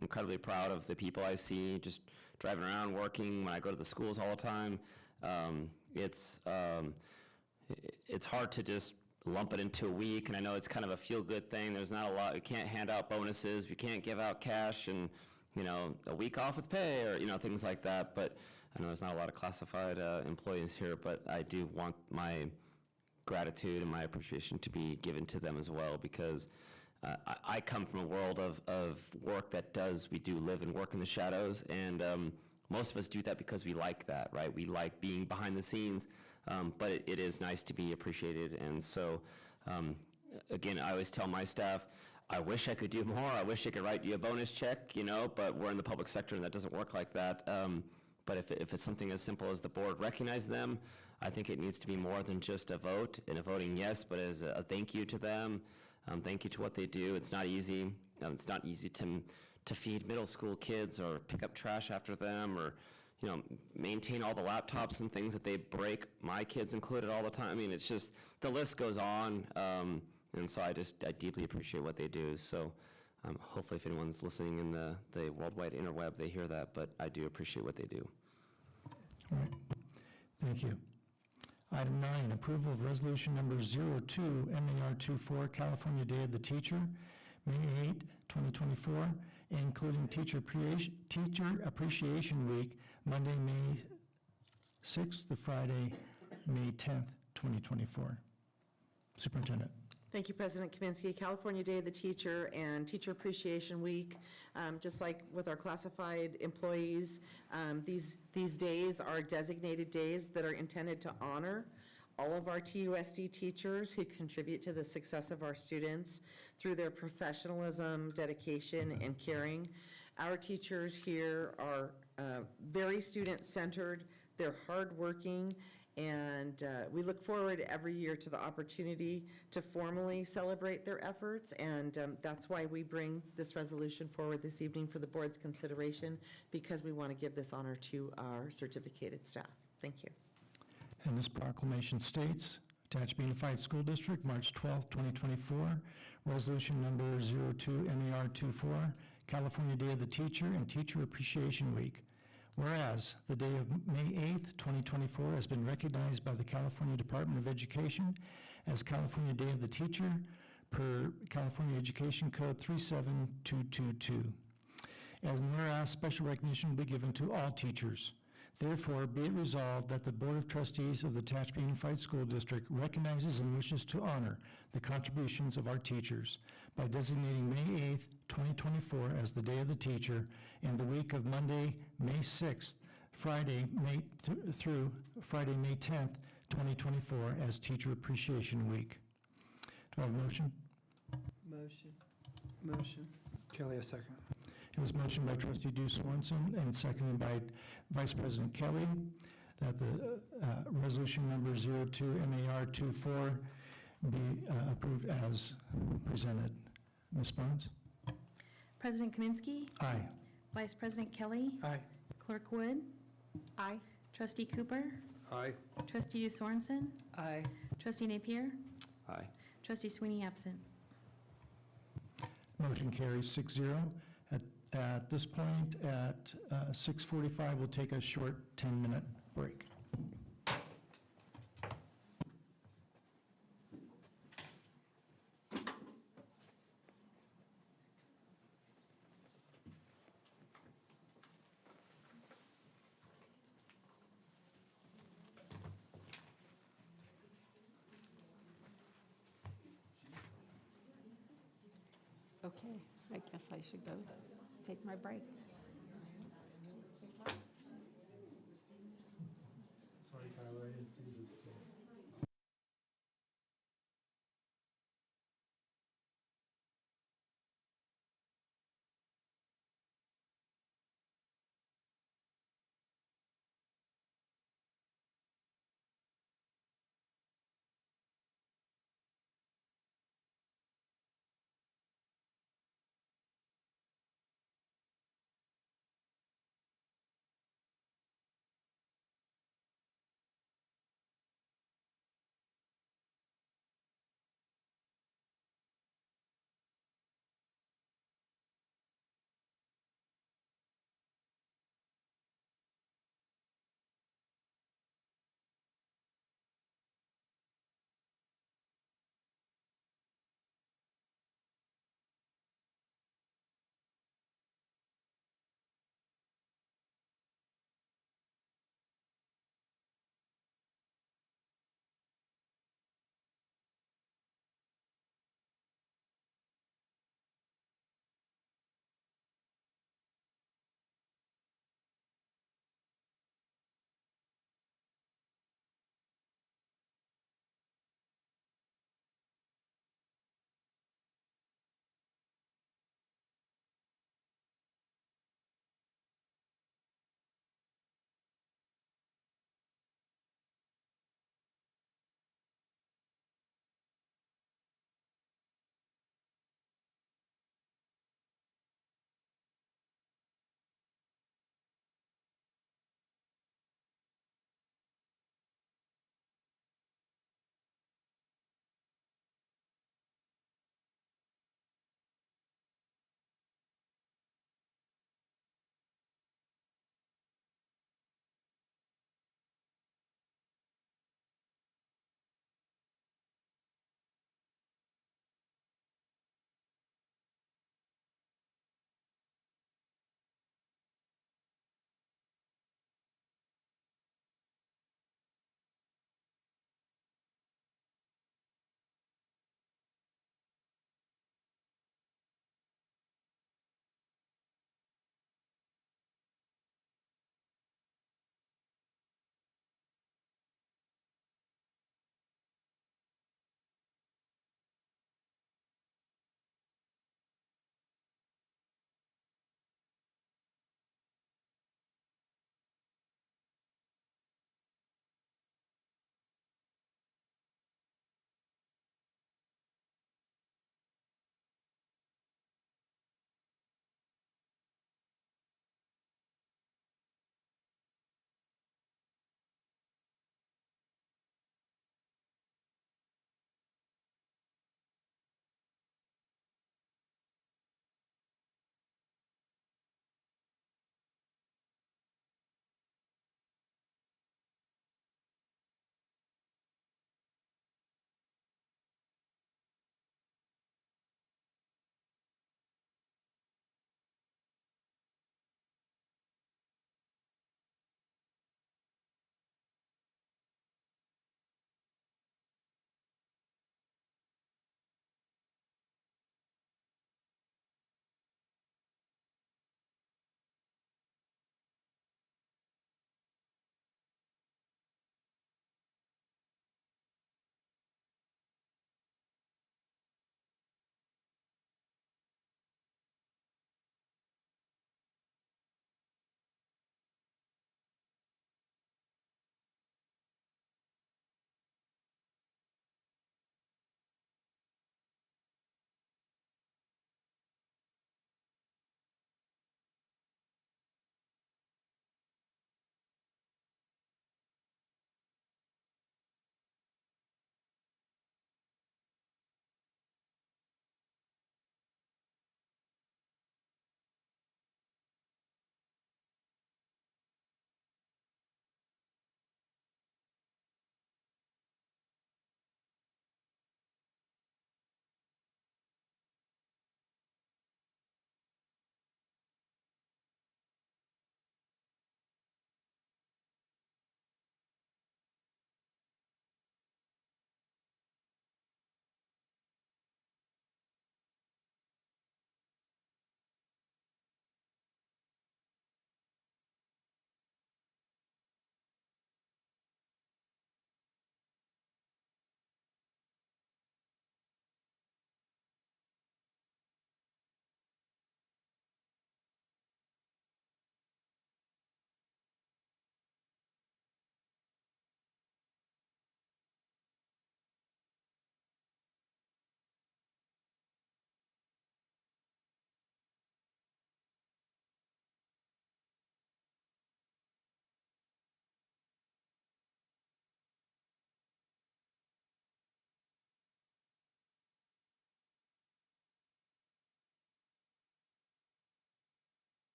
Incredibly proud of the people I see just driving around, working when I go to the schools all the time. It's hard to just lump it into a week, and I know it's kind of a feel-good thing. There's not a lot, we can't hand out bonuses, we can't give out cash and, a week off with pay or, things like that. But I know there's not a lot of classified employees here, but I do want my gratitude and my appreciation to be given to them as well, because I come from a world of work that we do live and work in the shadows, and most of us do that because we like that, right? We like being behind the scenes, but it is nice to be appreciated. And so, again, I always tell my staff, I wish I could do more. I wish I could write you a bonus check, but we're in the public sector and that doesn't work like that. But if it's something as simple as the board recognize them, I think it needs to be more than just a vote and a voting yes, but as a thank you to them, thank you to what they do. It's not easy. It's not easy to feed middle school kids or pick up trash after them or, maintain all the laptops and things that they break, my kids included, all the time. I mean, it's just, the list goes on. And so I deeply appreciate what they do. So hopefully if anyone's listening in the worldwide interweb, they hear that, but I do appreciate what they do. All right. Thank you. Item 9, approval of resolution number 02, MAR24, California Day of the Teacher, May 8, 2024, including Teacher Appreciation Week, Monday, May 6th to Friday, May 10th, 2024. Superintendent. Thank you, President Kaminsky. California Day of the Teacher and Teacher Appreciation Week, just like with our classified employees, these days are designated days that are intended to honor all of our TUSD teachers who contribute to the success of our students through their professionalism, dedication, and caring. Our teachers here are very student-centered, they're hardworking, and we look forward every year to the opportunity to formally celebrate their efforts, and that's why we bring this resolution forward this evening for the board's consideration, because we want to give this honor to our certificated staff. Thank you. And this proclamation states, Tehachapi Unified School District, March 12, 2024, resolution number 02 MAR24, California Day of the Teacher and Teacher Appreciation Week. Whereas the day of May 8th, 2024 has been recognized by the California Department of Education as California Day of the Teacher per California Education Code 37222. As whereas special recognition will be given to all teachers. Therefore, be it resolved that the Board of Trustees of the Tehachapi Unified School District recognizes and wishes to honor the contributions of our teachers by designating May 8th, 2024 as the Day of the Teacher and the week of Monday, May 6th, Friday, through Friday, May 10th, 2024 as Teacher Appreciation Week. Do I have a motion? Motion. Kelly, a second. It was motioned by Trustee Dew Sorensen and seconded by Vice President Kelly that the resolution number 02 MAR24 be approved as presented. Ms. Barnes? President Kaminsky. Aye. Vice President Kelly. Aye. Clerk Wood. Aye. Trustee Cooper. Aye. Trustee Dew Sorensen. Aye. Trustee Napier. Aye. Trustee Sweeney absent. Motion carries 6-0. At this point, at 6:45, we'll take a short 10-minute break. Okay, I guess I should go take my break. Sorry, Tyler, I didn't see this.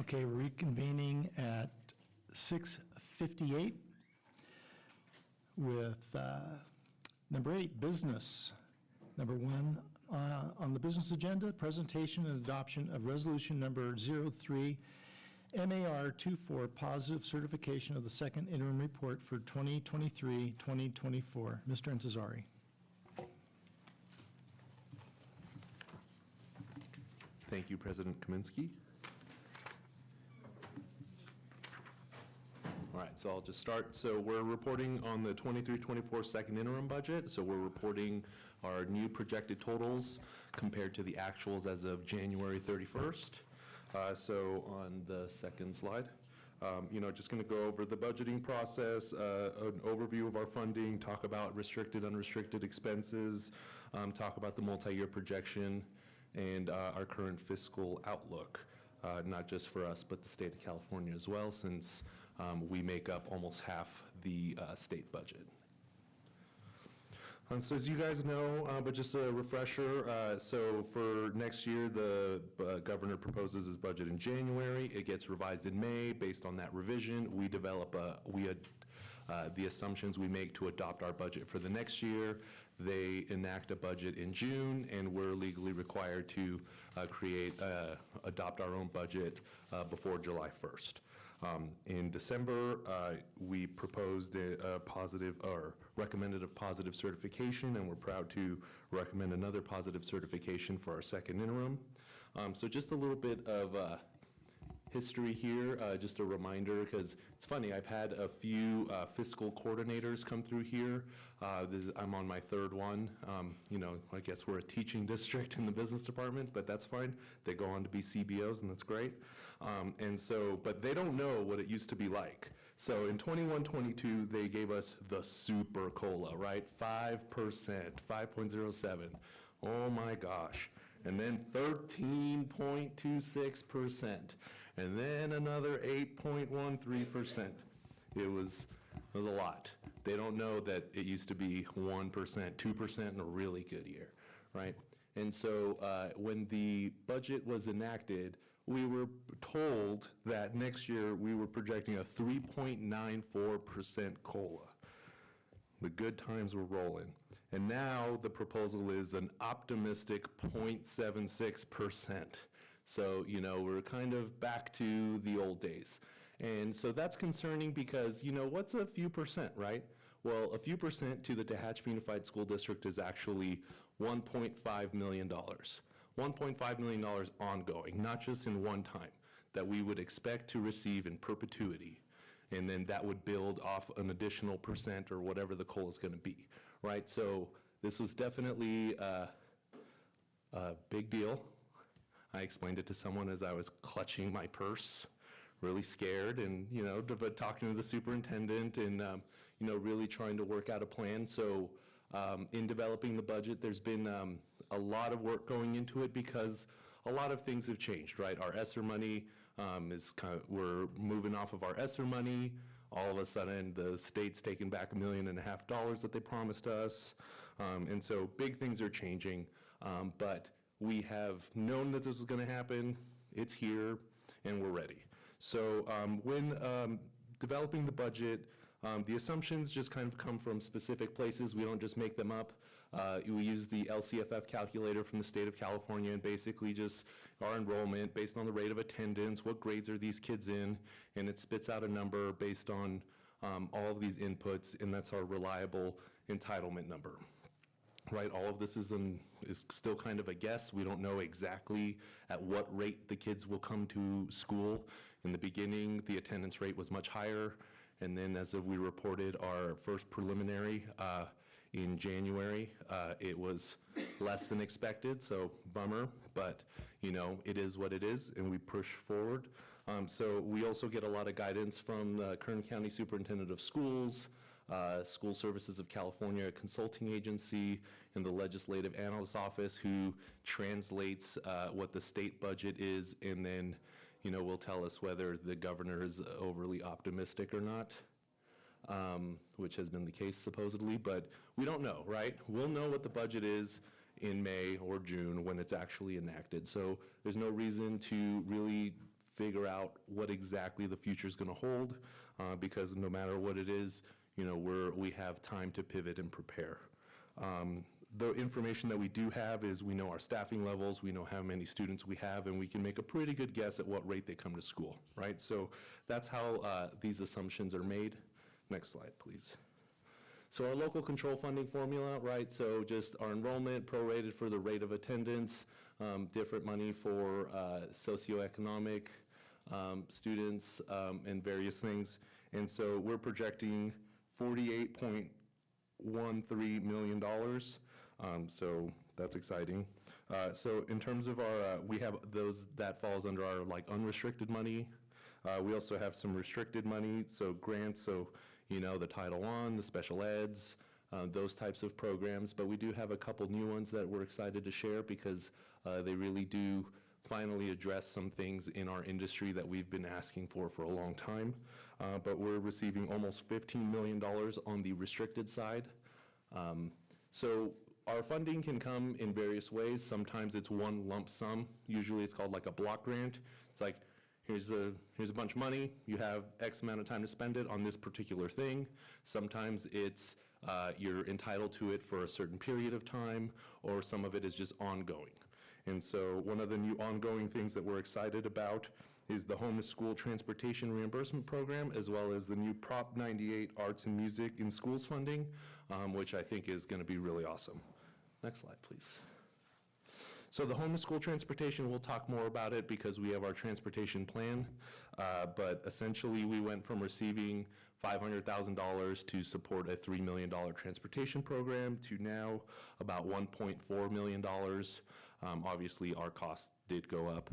Okay, reconvening at 6:58 with number 8, business. Number 1 on the business agenda, presentation and adoption of resolution number 03, MAR 24, positive certification of the second interim report for 2023-2024. Mr. Intezari. Thank you, President Kaminsky. All right, so I'll just start. So we're reporting on the 23-24 second interim budget. So we're reporting our new projected totals compared to the actuals as of January 31st. So on the second slide, just going to go over the budgeting process, an overview of our funding, talk about restricted, unrestricted expenses, talk about the multi-year projection, and our current fiscal outlook, not just for us, but the state of California as well, since we make up almost half the state budget. So as you guys know, but just a refresher, so for next year, the governor proposes his budget in January. It gets revised in May. Based on that revision, we develop the assumptions we make to adopt our budget for the next year. They enact a budget in June, and we're legally required to adopt our own budget before July 1st. In December, we proposed a positive, or recommended a positive certification, and we're proud to recommend another positive certification for our second interim. So just a little bit of history here, just a reminder, because it's funny, I've had a few fiscal coordinators come through here. I'm on my third one. I guess we're a teaching district in the business department, but that's fine. They go on to be CBOs, and that's great. But they don't know what it used to be like. So in 21-22, they gave us the super COLA, right? 5%, 5.07. Oh my gosh. And then 13.26%. And then another 8.13%. It was a lot. They don't know that it used to be 1%, 2% in a really good year, right? And so when the budget was enacted, we were told that next year we were projecting a 3.94% COLA. The good times were rolling. And now the proposal is an optimistic 0.76%. So, we're kind of back to the old days. And so that's concerning because, what's a few percent, right? Well, a few percent to the Tehachapi Unified School District is actually $1.5 million. $1.5 million ongoing, not just in one time, that we would expect to receive in perpetuity. And then that would build off an additional percent or whatever the COLA is going to be, right? So this was definitely a big deal. I explained it to someone as I was clutching my purse, really scared, and, but talking to the superintendent and, really trying to work out a plan. So in developing the budget, there's been a lot of work going into it because a lot of things have changed, right? Our ESSER money we're moving off of our ESSER money. All of a sudden, the state's taking back $1.5 million that they promised us. And so big things are changing, but we have known that this was going to happen. It's here, and we're ready. So when developing the budget, the assumptions just kind of come from specific places. We don't just make them up. We use the LCFF calculator from the state of California and basically just our enrollment based on the rate of attendance, what grades are these kids in, and it spits out a number based on all of these inputs, and that's our reliable entitlement number. Right, all of this is still kind of a guess. We don't know exactly at what rate the kids will come to school. In the beginning, the attendance rate was much higher, and then as we reported our first preliminary in January, it was less than expected, so bummer, but it is what it is, and we push forward. So we also get a lot of guidance from the Kern County Superintendent of Schools, School Services of California, a consulting agency, and the Legislative Analyst's Office, who translates what the state budget is, and then, will tell us whether the governor is overly optimistic or not, which has been the case supposedly, but we don't know, right? We'll know what the budget is in May or June when it's actually enacted. So there's no reason to really figure out what exactly the future's going to hold, because no matter what it is, you know, we have time to pivot and prepare. The information that we do have is we know our staffing levels, we know how many students we have, and we can make a pretty good guess at what rate they come to school, right? So that's how these assumptions are made. Next slide, please. So our local control funding formula, right? So just our enrollment prorated for the rate of attendance, different money for socioeconomic students, and various things. And so we're projecting $48.13 million. So that's exciting. So in terms of our, we have those, that falls under our like unrestricted money. We also have some restricted money, so grants, so you know, the Title I, the special eds, those types of programs. But we do have a couple new ones that we're excited to share because they really do finally address some things in our industry that we've been asking for a long time. But we're receiving almost $15 million on the restricted side. So our funding can come in various ways. Sometimes it's one lump sum. Usually it's called like a block grant. It's like, here's a bunch of money, you have X amount of time to spend it on this particular thing. Sometimes it's you're entitled to it for a certain period of time, or some of it is just ongoing. And so one of the new ongoing things that we're excited about is the Home to School Transportation Reimbursement Program, as well as the new Prop 98 Arts and Music in Schools funding, which I think is going to be really awesome. Next slide, please. So the home to school transportation, we'll talk more about it because we have our transportation plan, but essentially we went from receiving $500,000 to support a $3 million transportation program to now about $1.4 million. Obviously our costs did go up,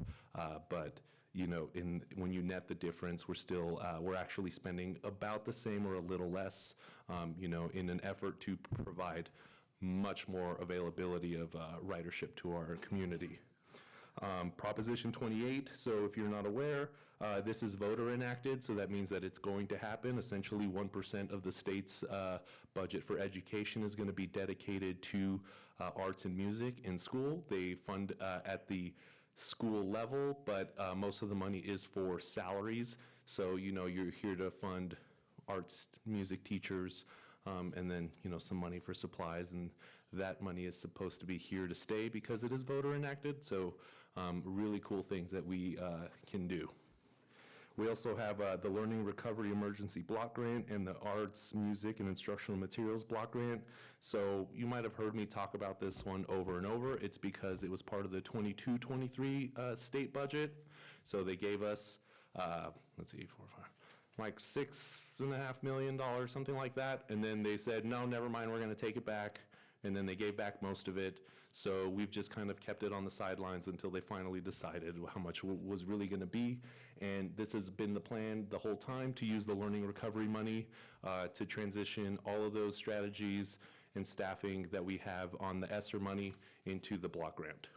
but you know, when you net the difference, we're still, we're actually spending about the same or a little less, you know, in an effort to provide much more availability of ridership to our community. Proposition 28, so if you're not aware, this is voter enacted, so that means that it's going to happen. Essentially 1% of the state's budget for education is going to be dedicated to arts and music in school. They fund at the school level, but most of the money is for salaries. So, you know, you're here to fund arts, music teachers, and then, you know, some money for supplies, and that money is supposed to be here to stay because it is voter enacted, so really cool things that we can do. We also have the Learning Recovery Emergency Block Grant and the Arts, Music, and Instructional Materials Block Grant. So you might have heard me talk about this one over and over. It's because it was part of the 22-23 state budget. So they gave us, let's see, like $6.5 million, something like that. And then they said, no, never mind, we're going to take it back. And then they gave back most of it. So we've just kind of kept it on the sidelines until they finally decided how much was really going to be. And this has been the plan the whole time, to use the learning recovery money to transition all of those strategies and staffing that we have on the ESSER money into the block grant.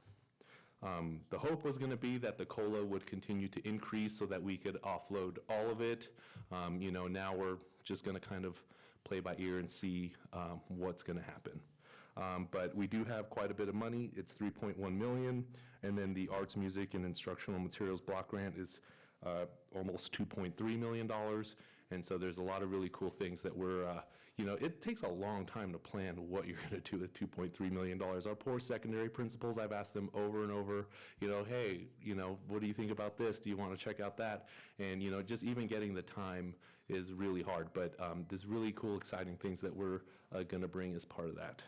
The hope was going to be that the COLA would continue to increase so that we could offload all of it. You know, now we're just going to kind of play by ear and see what's going to happen. But we do have quite a bit of money. It's $3.1 million, and then the Arts, Music, and Instructional Materials Block Grant is almost $2.3 million. And so there's a lot of really cool things that we're, you know, it takes a long time to plan what you're going to do with $2.3 million. Our poor secondary principals, I've asked them over and over, you know, hey, you know, what do you think about this? Do you want to check out that? And, you know, just even getting the time is really hard. But there's really cool, exciting things that we're going to bring as part of that.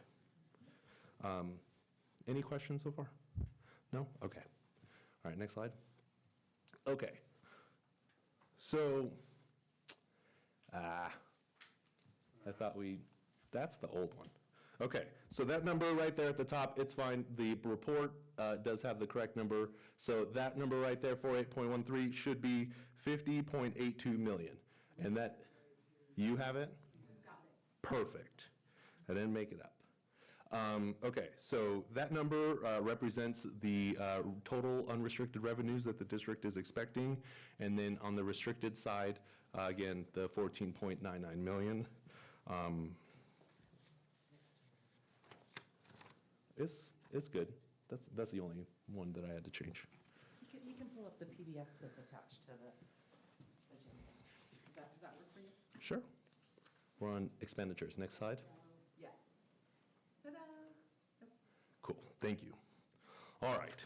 Any questions so far? No? Okay. All right, next slide. Okay. So, I thought that's the old one. Okay, so that number right there at the top, it's fine. The report does have the correct number. So that number right there, 48.13, should be 50.82 million. And that, you have it? Got it. Perfect. I didn't make it up. Okay, so that number represents the total unrestricted revenues that the district is expecting. And then on the restricted side, again, the 14.99 million. It's good. That's the only one that I had to change. You can pull up the PDF that's attached to the agenda. Does that work for you? Sure. We're on expenditures. Next slide. Yeah. Ta-da! Cool, thank you. All right.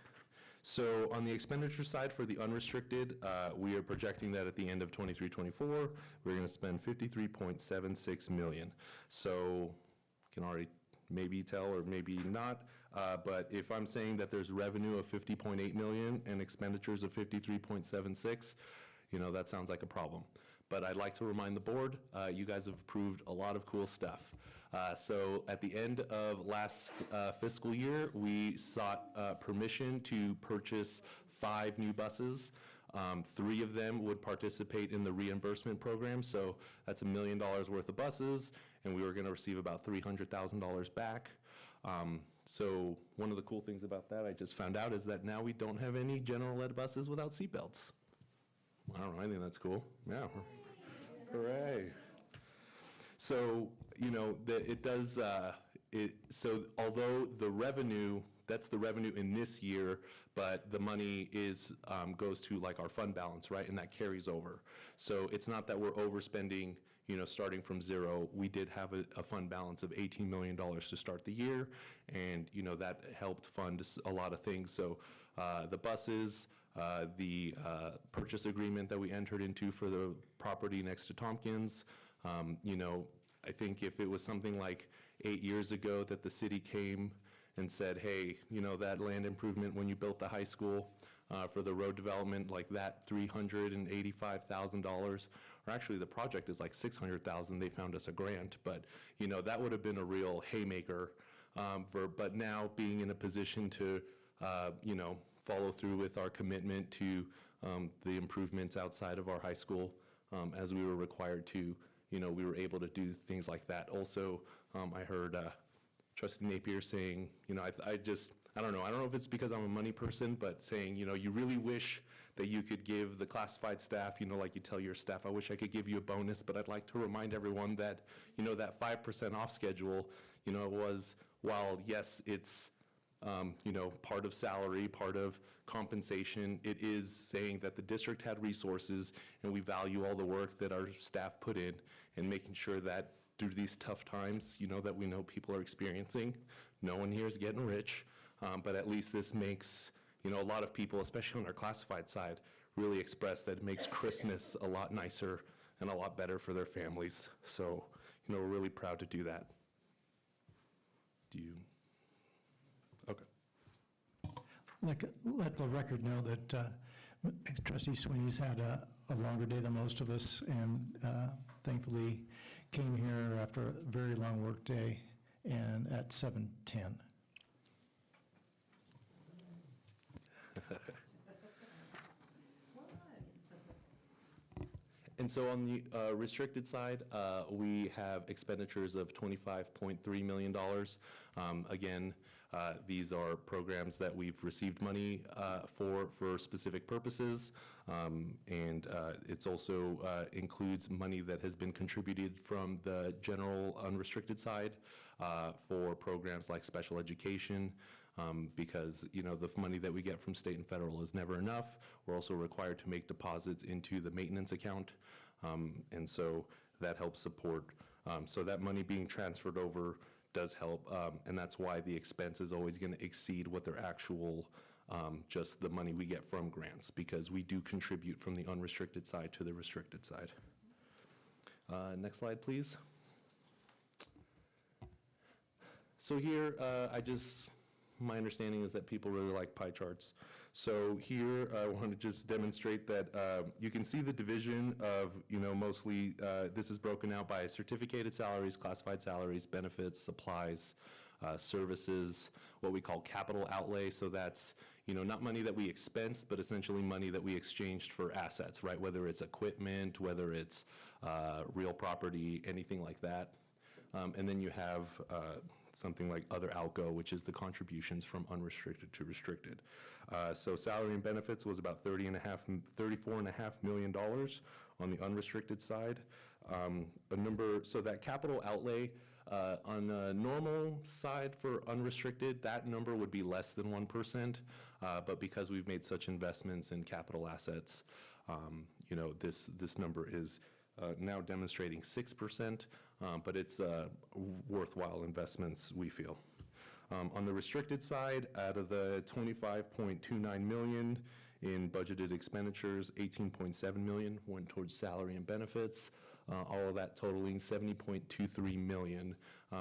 So on the expenditure side for the unrestricted, we are projecting that at the end of 23-24, we're going to spend $53.76 million. So you can already maybe tell or maybe not, but if I'm saying that there's revenue of $50.8 million and expenditures of $53.76, you know, that sounds like a problem. But I'd like to remind the board, you guys have approved a lot of cool stuff. So at the end of last fiscal year, we sought permission to purchase 5 new buses. 3 of them would participate in the reimbursement program, so that's $1 million worth of buses, and we were going to receive about $300,000 back. So one of the cool things about that I just found out is that now we don't have any general ed buses without seatbelts. I don't know, I think that's cool. Yeah. Hooray. So, you know, it does, so although the revenue, that's the revenue in this year, but the money is, goes to like our fund balance, right? And that carries over. So it's not that we're overspending, you know, starting from zero. We did have a fund balance of $18 million to start the year, and, you know, that helped fund a lot of things. So the buses, the purchase agreement that we entered into for the property next to Tompkins, you know, I think if it was something like 8 years ago that the city came and said, hey, you know, that land improvement when you built the high school for the road development, like that $385,000, or actually the project is like $600,000, they found us a grant, but, you know, that would have been a real haymaker. But now being in a position to, you know, follow through with our commitment to the improvements outside of our high school as we were required to, you know, we were able to do things like that. Also, I heard Trustee Napier saying, you know, I don't know if it's because I'm a money person, but saying, you know, you really wish that you could give the classified staff, you know, like you tell your staff, I wish I could give you a bonus, but I'd like to remind everyone that, you know, that 5% off schedule, you know, was, while yes, it's, you know, part of salary, part of compensation, it is saying that the district had resources and we value all the work that our staff put in and making sure that through these tough times, you know, that we know people are experiencing. No one here is getting rich, but at least this makes, you know, a lot of people, especially on our classified side, really express that it makes Christmas a lot nicer and a lot better for their families. So, you know, we're really proud to do that. Do you? Okay. Let the record know that Trustee Sweeney's had a longer day than most of us, and thankfully came here after a very long work day and at 7:10. And so on the restricted side, we have expenditures of $25.3 million. Again, these are programs that we've received money for specific purposes, and it's also includes money that has been contributed from the general unrestricted side for programs like special education, because, you know, the money that we get from state and federal is never enough. We're also required to make deposits into the maintenance account, and so that helps support. So that money being transferred over does help, and that's why the expense is always going to exceed what their actual, just the money we get from grants, because we do contribute from the unrestricted side to the restricted side. Next slide, please. So here, my understanding is that people really like pie charts. So here, I want to just demonstrate that you can see the division of, you know, mostly, this is broken out by certificated salaries, classified salaries, benefits, supplies, services, what we call capital outlay. So that's, you know, not money that we expensed, but essentially money that we exchanged for assets, right? Whether it's equipment, whether it's real property, anything like that. And then you have something like other ALCO, which is the contributions from unrestricted to restricted. So salary and benefits was about $34.5 million on the unrestricted side. So that capital outlay, On the normal side for unrestricted, that number would be less than 1%, but because we've made such investments in capital assets, this number is now demonstrating 6%, but it's worthwhile investments, we feel. On the restricted side, out of the $25.29 million in budgeted expenditures, $18.7 million went towards salary and benefits, all of that totaling $70.23 million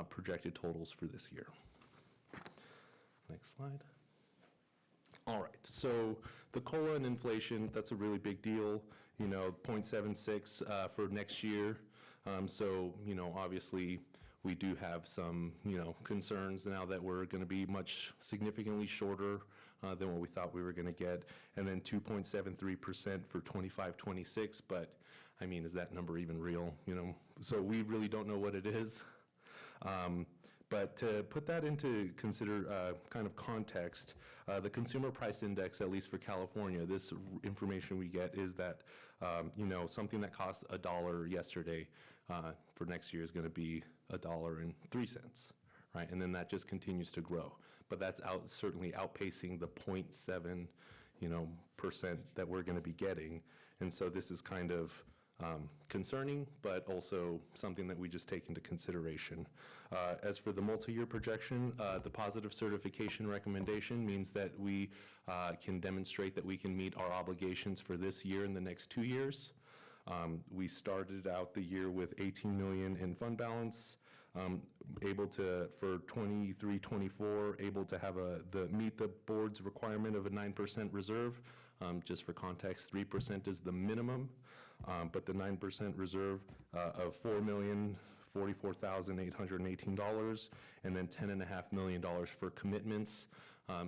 projected totals for this year. Next slide. All right, so the COLA and inflation, that's a really big deal, 0.76 for next year. So, obviously, we do have some, concerns now that we're going to be significantly shorter than what we thought we were going to get, and then 2.73% for 25-26, but, is that number even real, So we really don't know what it is. But to put that into kind of context, the Consumer Price Index, at least for California, this information we get is that, something that cost $1 yesterday for next year is going to be $1.03, right? And then that just continues to grow. But that's certainly outpacing the 0.7, percent that we're going to be getting. And so this is kind of concerning, but also something that we just take into consideration. As for the multi-year projection, the positive certification recommendation means that we can demonstrate that we can meet our obligations for this year and the next 2 years. We started out the year with $18 million in fund balance, able to, for 23-24, able to have meet the board's requirement of a 9% reserve. Just for context, 3% is the minimum. But the 9% reserve of $4,044,818, and then $10.5 million for commitments.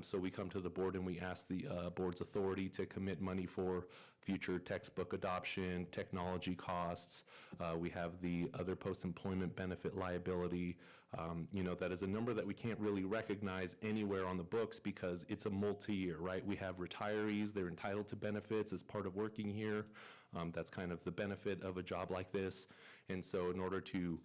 So we come to the board and we ask the board's authority to commit money for future textbook adoption, technology costs. We have the other post-employment benefit liability. That is a number that we can't really recognize anywhere on the books because it's a multi-year, right? We have retirees, they're entitled to benefits as part of working here. That's kind of the benefit of a job like this. And so in order to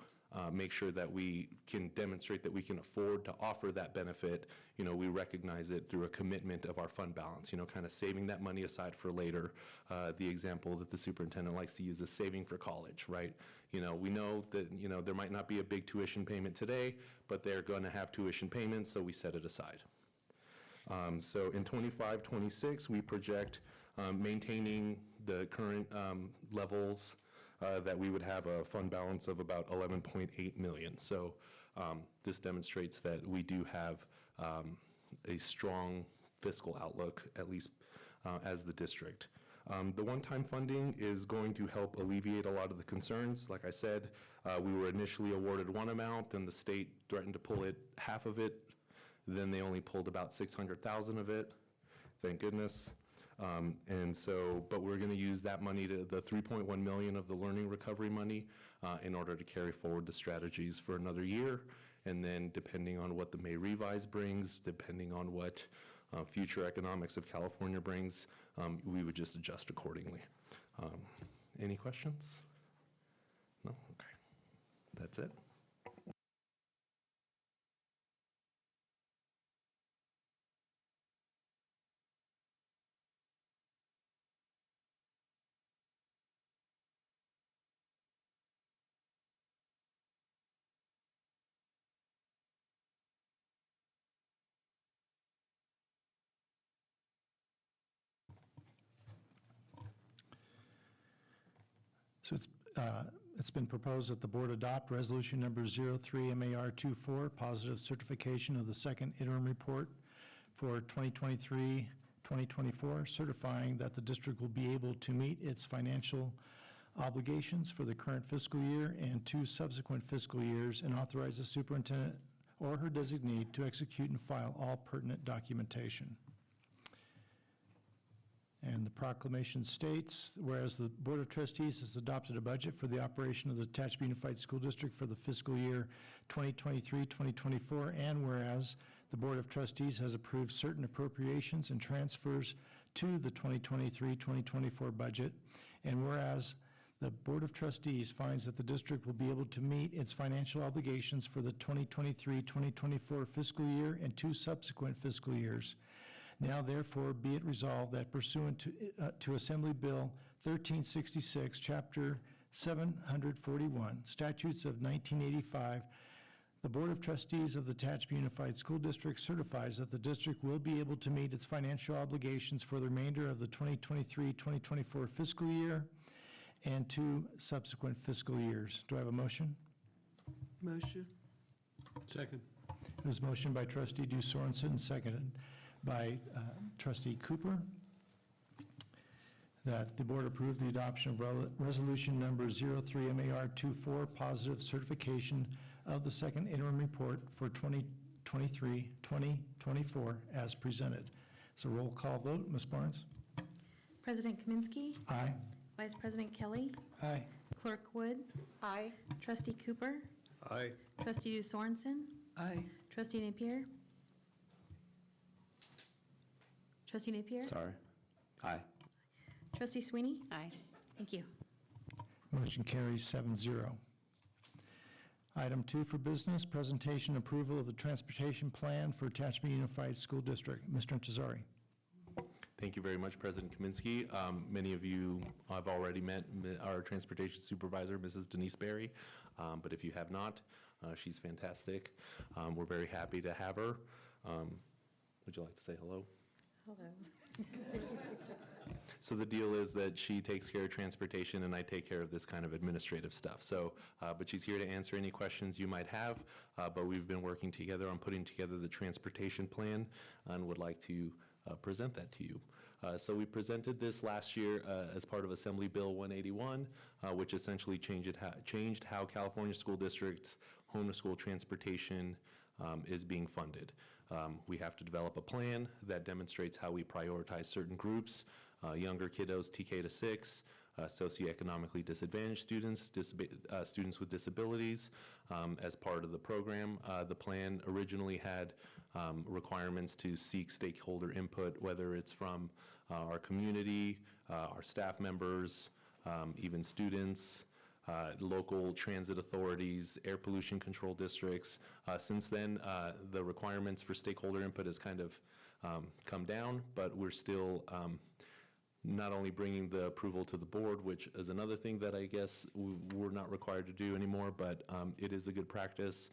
make sure that we can demonstrate that we can afford to offer that benefit, we recognize it through a commitment of our fund balance, kind of saving that money aside for later. The example that the superintendent likes to use is saving for college, right? We know that, there might not be a big tuition payment today, but they're going to have tuition payments, so we set it aside. So in 25-26, we project maintaining the current levels that we would have a fund balance of about $11.8 million. So this demonstrates that we do have a strong fiscal outlook, at least as the district. The one-time funding is going to help alleviate a lot of the concerns. Like I said, we were initially awarded one amount, and the state threatened to pull half of it. Then they only pulled about $600,000 of it. Thank goodness. But we're going to use that money, the $3.1 million of the learning recovery money, in order to carry forward the strategies for another year. And then depending on what the May revise brings, depending on what future economics of California brings, we would just adjust accordingly. Any questions? No? Okay. That's it. So it's been proposed that the board adopt resolution number 03-MAR-24, positive certification of the second interim report for 2023-2024, certifying that the district will be able to meet its financial obligations for the current fiscal year and 2 subsequent fiscal years, and authorize the superintendent or her designee to execute and file all pertinent documentation. And the proclamation states, whereas the Board of Trustees has adopted a budget for the operation of the Tehachapi Unified School District for the fiscal year 2023-2024, and whereas the Board of Trustees has approved certain appropriations and transfers to the 2023-2024 budget, and whereas The Board of Trustees finds that the district will be able to meet its financial obligations for the 2023-2024 fiscal year and 2 subsequent fiscal years. Now therefore be it resolved that pursuant to Assembly Bill 1366, Chapter 741, Statutes of 1985, the Board of Trustees of the Tehachapi Unified School District certifies that the district will be able to meet its financial obligations for the remainder of the 2023-2024 fiscal year and 2 subsequent fiscal years. Do I have a motion? Motion. Second. It was motioned by Trustee Due Sorensen, seconded by Trustee Cooper, that the board approve the adoption of resolution number 03MAR24, positive certification of the second interim report for 2023-2024 as presented. So roll call vote. Ms. Barnes? President Kaminsky. Aye. Vice President Kelly. Aye. Clerk Wood. Aye. Trustee Cooper. Aye. Trustee Due Sorensen. Aye. Trustee Napier. Trustee Napier. Sorry. Aye. Trustee Sweeney. Aye. Thank you. Motion carries 7-0. Item 2 for business, presentation approval of the transportation plan for Tehachapi Unified School District. Mr. Intezari. Thank you very much, President Kaminsky. Many of you have already met our transportation supervisor, Mrs. Denise Berry, but if you have not, she's fantastic. We're very happy to have her. Would you like to say hello? Hello. So the deal is that she takes care of transportation and I take care of this kind of administrative stuff. So, but she's here to answer any questions you might have, but we've been working together on putting together the transportation plan and would like to present that to you. So we presented this last year as part of Assembly Bill 181, which essentially changed how California school districts' home-to-school transportation is being funded. We have to develop a plan that demonstrates how we prioritize certain groups, younger kiddos, TK to 6, socioeconomically disadvantaged students, students with disabilities as part of the program. The plan originally had requirements to seek stakeholder input, whether it's from our community, our staff members, even students, local transit authorities, air pollution control districts. Since then, the requirements for stakeholder input has kind of come down, but we're still not only bringing the approval to the board, which is another thing that I guess we're not required to do anymore, but it is a good practice,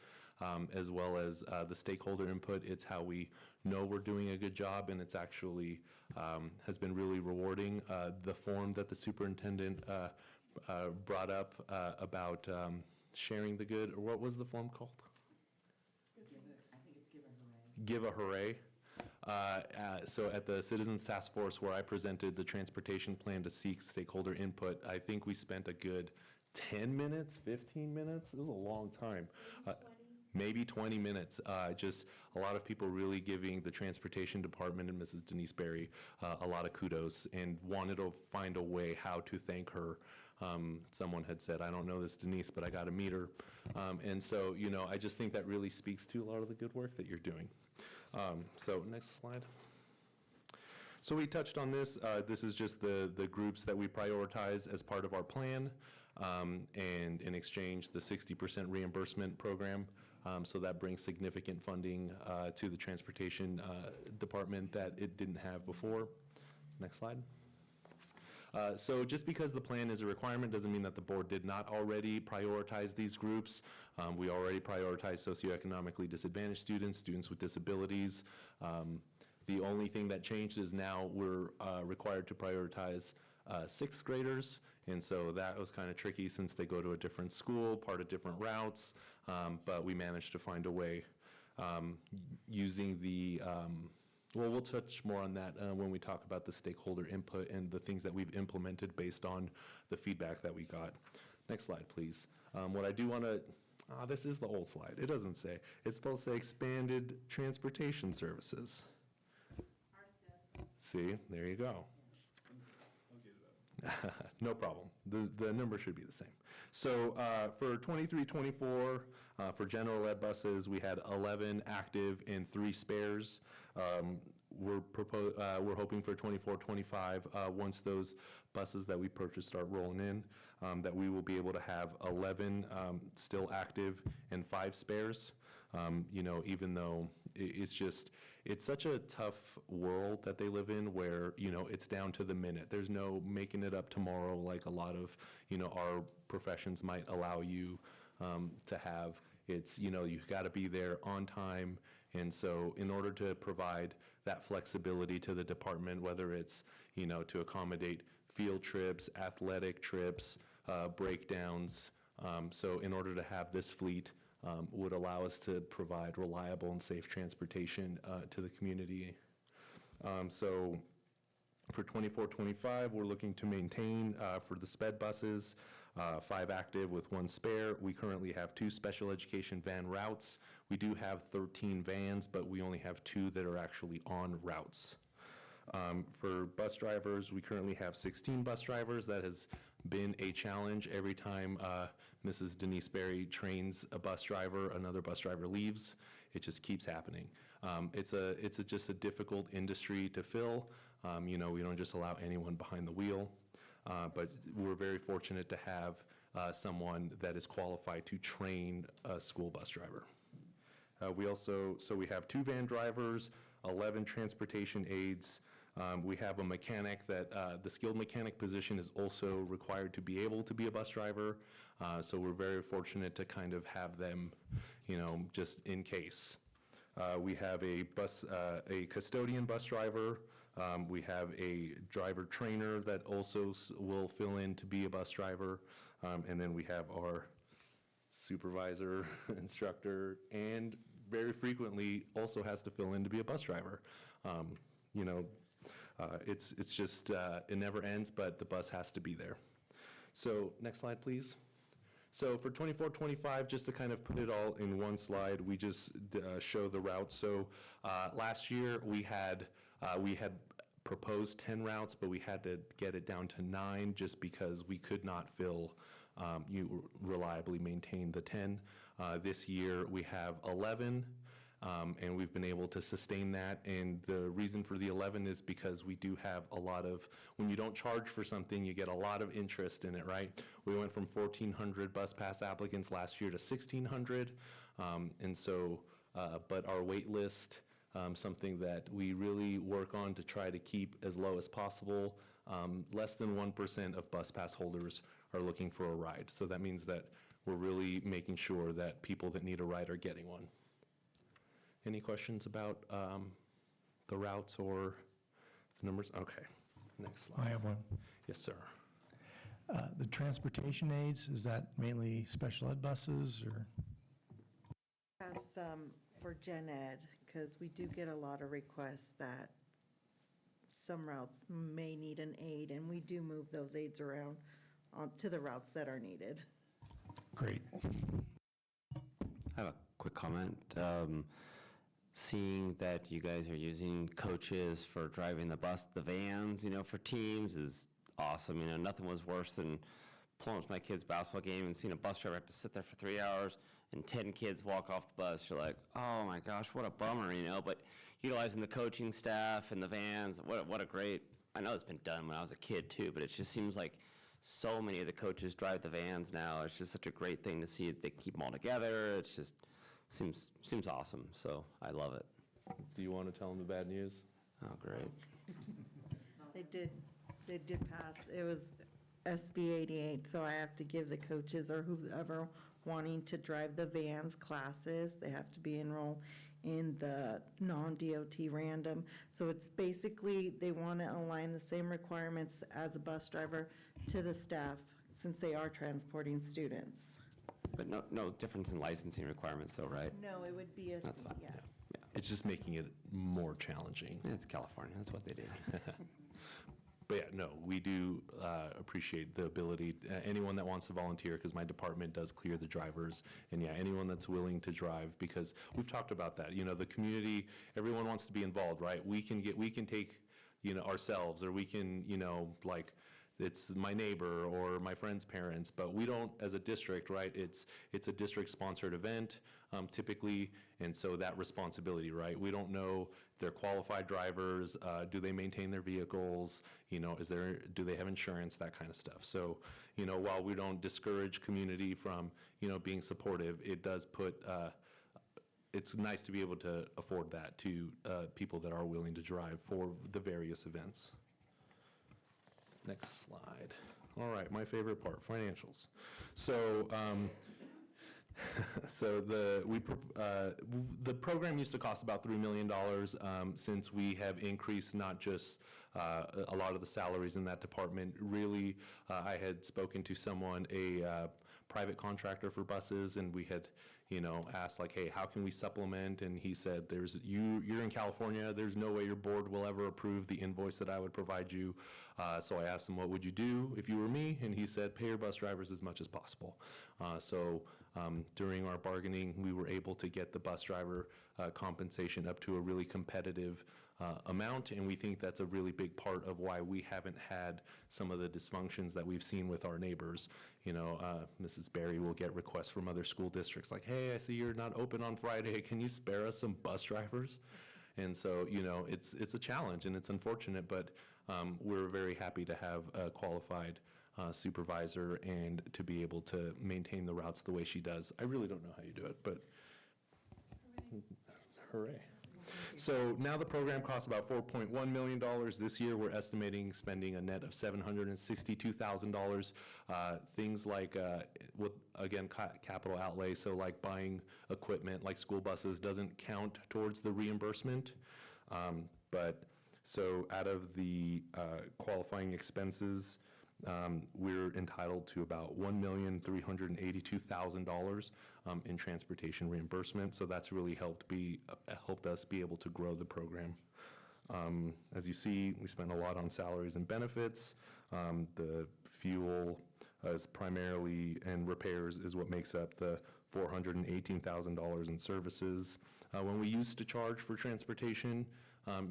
as well as the stakeholder input. It's how we know we're doing a good job, and it's actually has been really rewarding. The form that the superintendent brought up about sharing the good, or what was the form called? I think it's Give a Hooray. So at the Citizens Task Force where I presented the transportation plan to seek stakeholder input, I think we spent a good 10 minutes, 15 minutes? It was a long time. Maybe 20 minutes. Just a lot of people really giving the transportation department and Mrs. Denise Berry a lot of kudos and wanted to find a way how to thank her. Someone had said, I don't know this Denise, but I got to meet her. And so, you know, I just think that really speaks to a lot of the good work that you're doing. So next slide. So we touched on this. This is just the groups that we prioritize as part of our plan, and in exchange, the 60% reimbursement program. So that brings significant funding to the transportation department that it didn't have before. Next slide. So just because the plan is a requirement doesn't mean that the board did not already prioritize these groups. We already prioritize socioeconomically disadvantaged students, students with disabilities. The only thing that changed is now we're required to prioritize 6th graders, and so that was kind of tricky since they go to a different school, part of different routes, but we managed to find a way using the well, we'll touch more on that when we talk about the stakeholder input and the things that we've implemented based on the feedback that we got. Next slide, please. What I do want to, this is the old slide. It doesn't say. It's supposed to say expanded transportation services. See, there you go. No problem. The number should be the same. So for 23-24, for general ed buses, we had 11 active and 3 spares. We're hoping for 24-25 once those buses that we purchased start rolling in. that we will be able to have 11 still active and 5 spares. You know, even though it's such a tough world that they live in where, you know, it's down to the minute. There's no making it up tomorrow like a lot of, you know, our professions might allow you to have. It's, you know, you've got to be there on time. And so in order to provide that flexibility to the department, whether it's, you know, to accommodate field trips, athletic trips, breakdowns, so in order to have this fleet, would allow us to provide reliable and safe transportation to the community. So for 24-25, we're looking to maintain for the SPED buses, 5 active with 1 spare. We currently have 2 special education van routes. We do have 13 vans, but we only have 2 that are actually on routes. For bus drivers, we currently have 16 bus drivers. That has been a challenge. Every time Mrs. Denise Berry trains a bus driver, another bus driver leaves. It just keeps happening. It's just a difficult industry to fill. You know, we don't just allow anyone behind the wheel, but we're very fortunate to have someone that is qualified to train a school bus driver. We have 2 van drivers, 11 transportation aides. We have a mechanic that, the skilled mechanic position is also required to be able to be a bus driver. So we're very fortunate to kind of have them, you know, just in case. We have a custodian bus driver. We have a driver trainer that also will fill in to be a bus driver. And then we have our supervisor, instructor, and very frequently also has to fill in to be a bus driver. You know, it's just, it never ends, but the bus has to be there. So next slide, please. So for 24-25, just to kind of put it all in one slide, we just show the routes. So last year we had proposed 10 routes, but we had to get it down to 9 just because we could not reliably maintain the 10. This year we have 11. And we've been able to sustain that. And the reason for the 11 is because we do have a lot of, when you don't charge for something, you get a lot of interest in it, right? We went from 1,400 bus pass applicants last year to 1,600. And so, but our wait list, something that we really work on to try to keep as low as possible. Less than 1% of bus pass holders are looking for a ride. So that means that we're really making sure that people that need a ride are getting one. Any questions about the routes or the numbers? Okay, next slide. I have one. Yes, sir. The transportation aids, is that mainly special ed buses or? Have some for gen ed, because we do get a lot of requests that some routes may need an aid, and we do move those aids around to the routes that are needed. Great. I have a quick comment. Seeing that you guys are using coaches for driving the bus, the vans, you know, for teams is awesome. You know, nothing was worse than pulling up to my kid's basketball game and seeing a bus driver have to sit there for 3 hours and 10 kids walk off the bus. You're like, oh my gosh, what a bummer, you know. But utilizing the coaching staff and the vans, what a great, I know it's been done when I was a kid too, but it just seems like so many of the coaches drive the vans now. It's just such a great thing to see. They keep them all together. It's just, seems awesome, so I love it. Do you want to tell them the bad news? Oh, great. They did pass. It was SB 88, so I have to give the coaches or whoever wanting to drive the vans classes, they have to be enrolled in the non-DOT random. So it's basically, they want to align the same requirements as a bus driver to the staff, since they are transporting students. But no difference in licensing requirements though, right? No, it would be a, That's fine. yeah. It's just making it more challenging. It's California, that's what they do. But yeah, no, we do appreciate the ability, anyone that wants to volunteer, because my department does clear the drivers, and yeah, anyone that's willing to drive, because we've talked about that, you know, the community, everyone wants to be involved, right? We can take, you know, ourselves, or we can, you know, like, it's my neighbor or my friend's parents, but we don't, as a district, right? It's a district-sponsored event. typically, and so that responsibility, right? We don't know if they're qualified drivers, do they maintain their vehicles, do they have insurance, that kind of stuff. So, while we don't discourage community from, being supportive, it does put, it's nice to be able to afford that to people that are willing to drive for the various events. Next slide. All right, my favorite part, financials. So, the program used to cost about $3 million. Since we have increased not just a lot of the salaries in that department, really, I had spoken to someone, a private contractor for buses, and we had asked like, hey, how can we supplement? And he said, you're in California, there's no way your board will ever approve the invoice that I would provide you. So I asked him, what would you do if you were me? And he said, pay your bus drivers as much as possible. During our bargaining, we were able to get the bus driver compensation up to a really competitive amount, and we think that's a really big part of why we haven't had some of the dysfunctions that we've seen with our neighbors. Mrs. Berry will get requests from other school districts like, hey, I see you're not open on Friday, can you spare us some bus drivers? And so, it's a challenge and it's unfortunate, but we're very happy to have a qualified supervisor and to be able to maintain the routes the way she does. I really don't know how you do it, but hooray. So now the program costs about $4.1 million. This year, we're estimating spending a net of $762,000. Things like, capital outlay, so like buying equipment like school buses doesn't count towards the reimbursement. So out of the qualifying expenses, we're entitled to about $1,382,000 in transportation reimbursement. So that's really helped us be able to grow the program. As you see, we spend a lot on salaries and benefits. The fuel is primarily, and repairs is what makes up the $418,000 in services. When we used to charge for transportation, I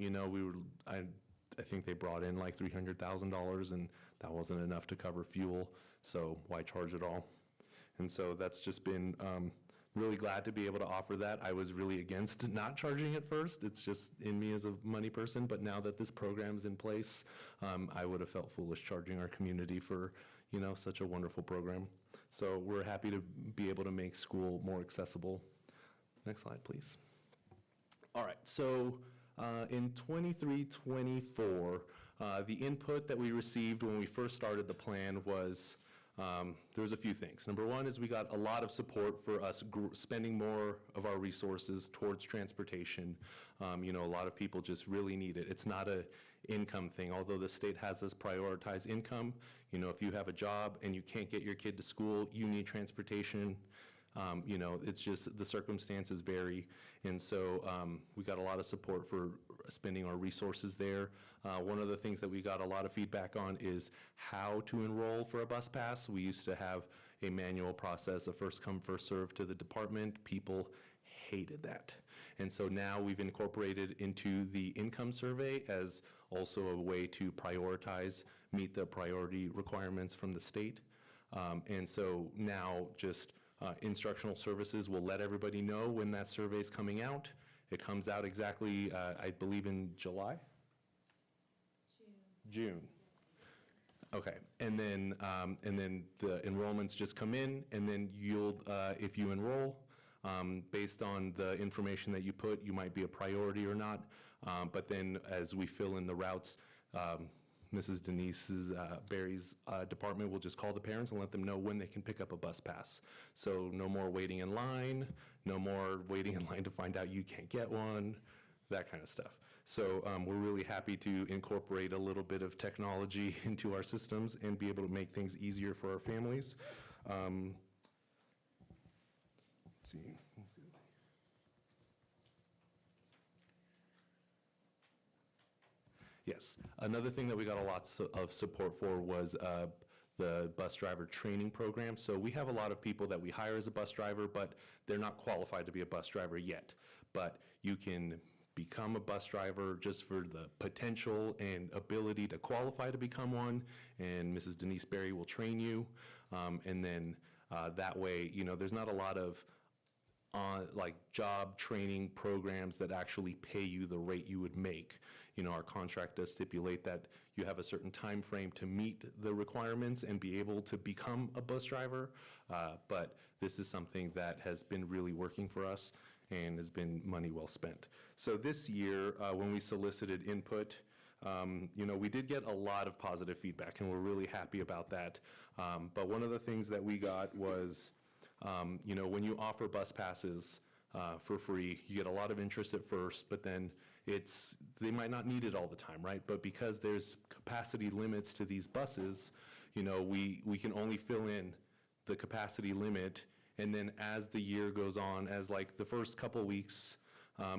think they brought in like $300,000, and that wasn't enough to cover fuel, so why charge it all? And so that's just been really glad to be able to offer that. I was really against not charging at first. It's just in me as a money person, but now that this program's in place, I would have felt foolish charging our community for, such a wonderful program. So we're happy to be able to make school more accessible. Next slide, please. All right, so in 23-24, the input that we received when we first started the plan was, there was a few things. Number one is we got a lot of support for us spending more of our resources towards transportation. A lot of people just really need it. It's not an income thing, although the state has us prioritize income. If you have a job and you can't get your kid to school, you need transportation. It's just the circumstances vary. And so we got a lot of support for spending our resources there. One of the things that we got a lot of feedback on is how to enroll for a bus pass. We used to have a manual process, a first come, first serve to the department. People hated that. And so now we've incorporated into the income survey as also a way to prioritize, meet the priority requirements from the state. And so now just instructional services will let everybody know when that survey is coming out. It comes out exactly, I believe, in July? June. Okay, and then the enrollments just come in, and then if you enroll, based on the information that you put, you might be a priority or not. But then as we fill in the routes, Mrs. Denise's, Barry's department will just call the parents and let them know when they can pick up a bus pass. So no more waiting in line, no more waiting in line to find out you can't get one, that kind of stuff. So we're really happy to incorporate a little bit of technology into our systems and be able to make things easier for our families. Let's see. Yes. Another thing that we got a lot of support for was the bus driver training program. So we have a lot of people that we hire as a bus driver, but they're not qualified to be a bus driver yet. But you can become a bus driver just for the potential and ability to qualify to become one, and Mrs. Denise Berry will train you. And then that way, there's not a lot of like job training programs that actually pay you the rate you would make. You know, our contract does stipulate that you have a certain time frame to meet the requirements and be able to become a bus driver, but this is something that has been really working for us and has been money well spent. So this year, when we solicited input, you know, we did get a lot of positive feedback, and we're really happy about that. But one of the things that we got was, you know, when you offer bus passes for free, you get a lot of interest at first, but then they might not need it all the time, right? But because there's capacity limits to these buses, you know, we can only fill in the capacity limit, and then as the year goes on, as like the first couple weeks,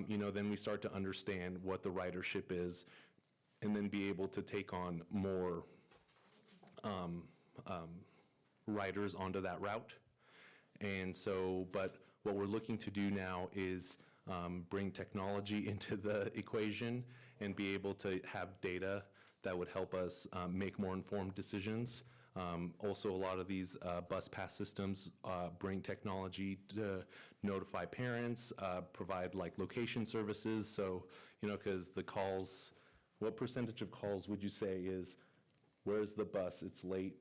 you know, then we start to understand what the ridership is, and then be able to take on more riders onto that route. And so, but what we're looking to do now is bring technology into the equation and be able to have data that would help us make more informed decisions. Also, a lot of these bus pass systems bring technology to notify parents, provide like location services. So, you know, because the calls, what percentage of calls would you say is, where's the bus? It's late,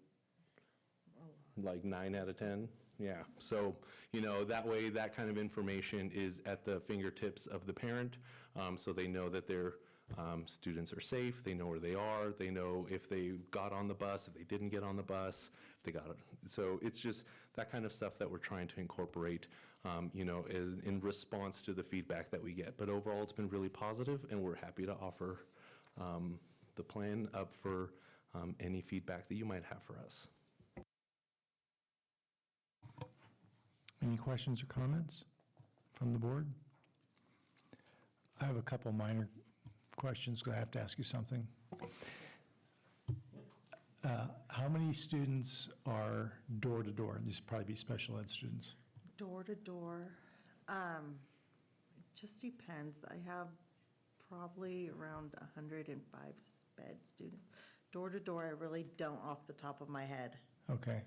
like 9 out of 10? Yeah, so, you know, that way, that kind of information is at the fingertips of the parent, so they know that their students are safe, they know where they are, they know if they got on the bus, if they didn't get on the bus, if they got it. So it's just that kind of stuff that we're trying to incorporate, you know, in response to the feedback that we get. But overall, it's been really positive, and we're happy to offer the plan up for any feedback that you might have for us. Any questions or comments from the board? I have a couple minor questions, because I have to ask you something. How many students are door-to-door? These would probably be special ed students. Door to door, it just depends. I have probably around 105 sped students. Door to door, I really don't off the top of my head. Okay.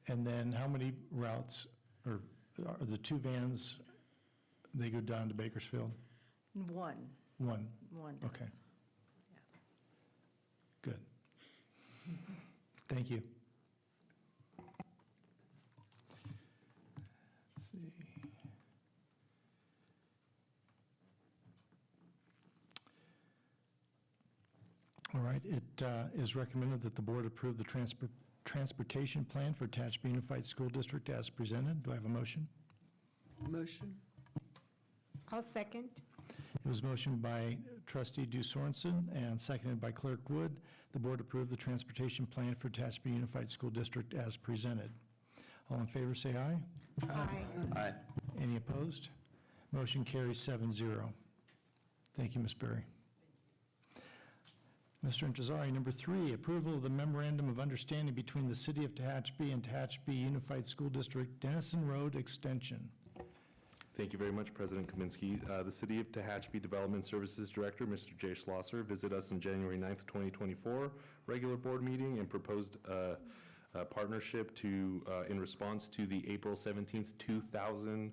And then how many routes, or are the two vans, they go down to Bakersfield? One. One? One does. Okay, Yes. good. Thank you. Let's see. All right, it is recommended that the board approve the transportation plan for Tehachapi Unified School District as presented. Do I have a motion? Motion? I'll second. It was motioned by trustee Du Sorensen and seconded by clerk Wood. The board approved the transportation plan for Tehachapi Unified School District as presented. All in favor, say aye. Aye. Aye. Any opposed? Motion carries 7-0. Thank you, Ms. Berry. Mr. Intezari, number 3, approval of the memorandum of understanding between the City of Tehachapi and Tehachapi Unified School District Dennison Road Extension. Thank you very much, President Kaminsky. The City of Tehachapi Development Services Director, Mr. Jay Schlosser, visited us on January 9th, 2024, regular board meeting, and proposed a partnership in response to the April 17th, 2000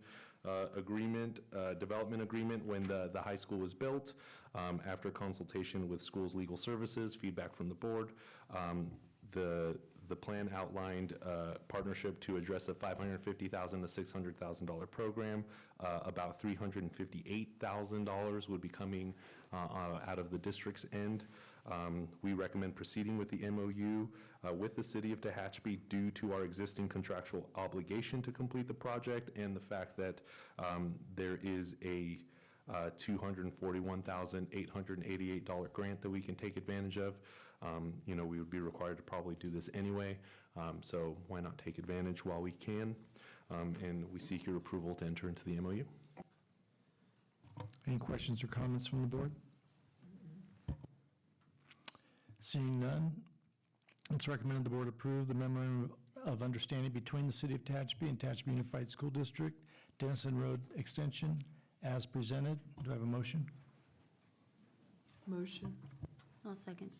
development agreement when the high school was built. After consultation with schools legal services, feedback from the board, the plan outlined partnership to address a $550,000 to $600,000 program. About $358,000 would be coming out of the district's end. We recommend proceeding with the MOU with the City of Tehachapi due to our existing contractual obligation to complete the project and the fact that there is a $241,888 grant that we can take advantage of. You know, we would be required to probably do this anyway, so why not take advantage while we can? And we seek your approval to enter into the MOU. Any questions or comments from the board? Seeing none, it's recommended the board approve the memorandum of understanding between the City of Tehachapi and Tehachapi Unified School District Dennison Road Extension as presented. Do I have a motion? Motion? I'll second.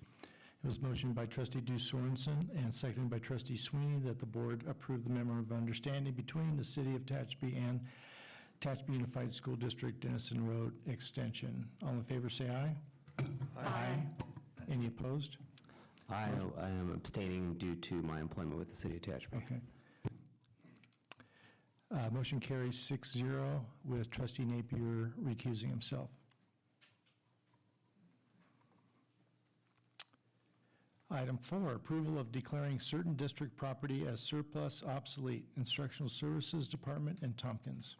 It was motioned by trustee Du Sorensen and seconded by trustee Sweeney that the board approve the memorandum of understanding between the City of Tehachapi and Tehachapi Unified School District Dennison Road Extension. All in favor, say aye. Aye. Any opposed? I am abstaining due to my employment with the city of Tehachapi. Okay. Motion carries 6-0 with trustee Napier recusing himself. Item 4, approval of declaring certain district property as surplus obsolete, Instructional Services Department and Tompkins.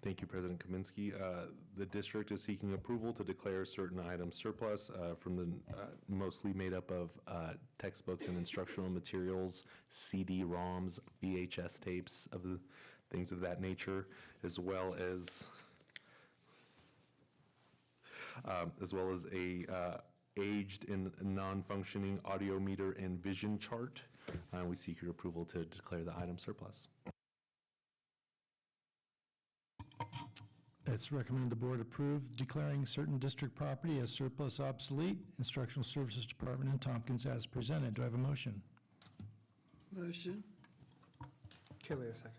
Thank you, President Kaminsky. The district is seeking approval to declare certain items surplus from the mostly made up of textbooks and instructional materials, CD-ROMs, VHS tapes, of the things of that nature, as well as a aged and non-functioning audio meter and vision chart. We seek your approval to declare the item surplus. It's recommended the board approve declaring certain district property as surplus obsolete, Instructional Services Department and Tompkins as presented. Do I have a motion? Motion. Kelly, a second.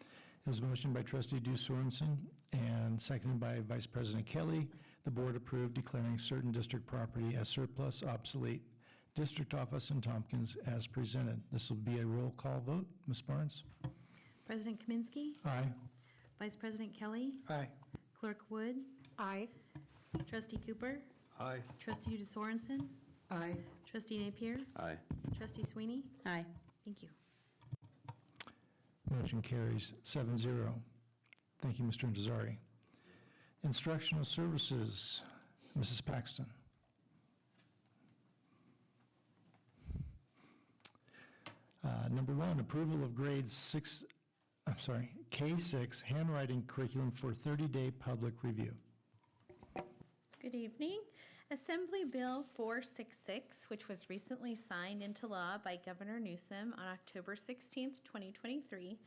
It was a motion by trustee Due Sorensen and seconded by Vice President Kelly. The board approved declaring certain district property as surplus obsolete, District Office in Tompkins as presented. This will be a roll call vote. Ms. Barnes? President Kaminsky. Aye. Vice President Kelly. Aye. Clerk Wood. Aye. Trustee Cooper. Aye. Trustee Uda Sorensen. Aye. Trustee Napier. Aye. Trustee Sweeney. Aye. Thank you. Motion carries 7-0. Thank you, Mr. Intezari. Instructional Services, Mrs. Paxton. Number 1, approval of K6 handwriting curriculum for 30-day public review. Good evening. Assembly Bill 466, which was recently signed into law by Governor Newsom on October 16, 2023,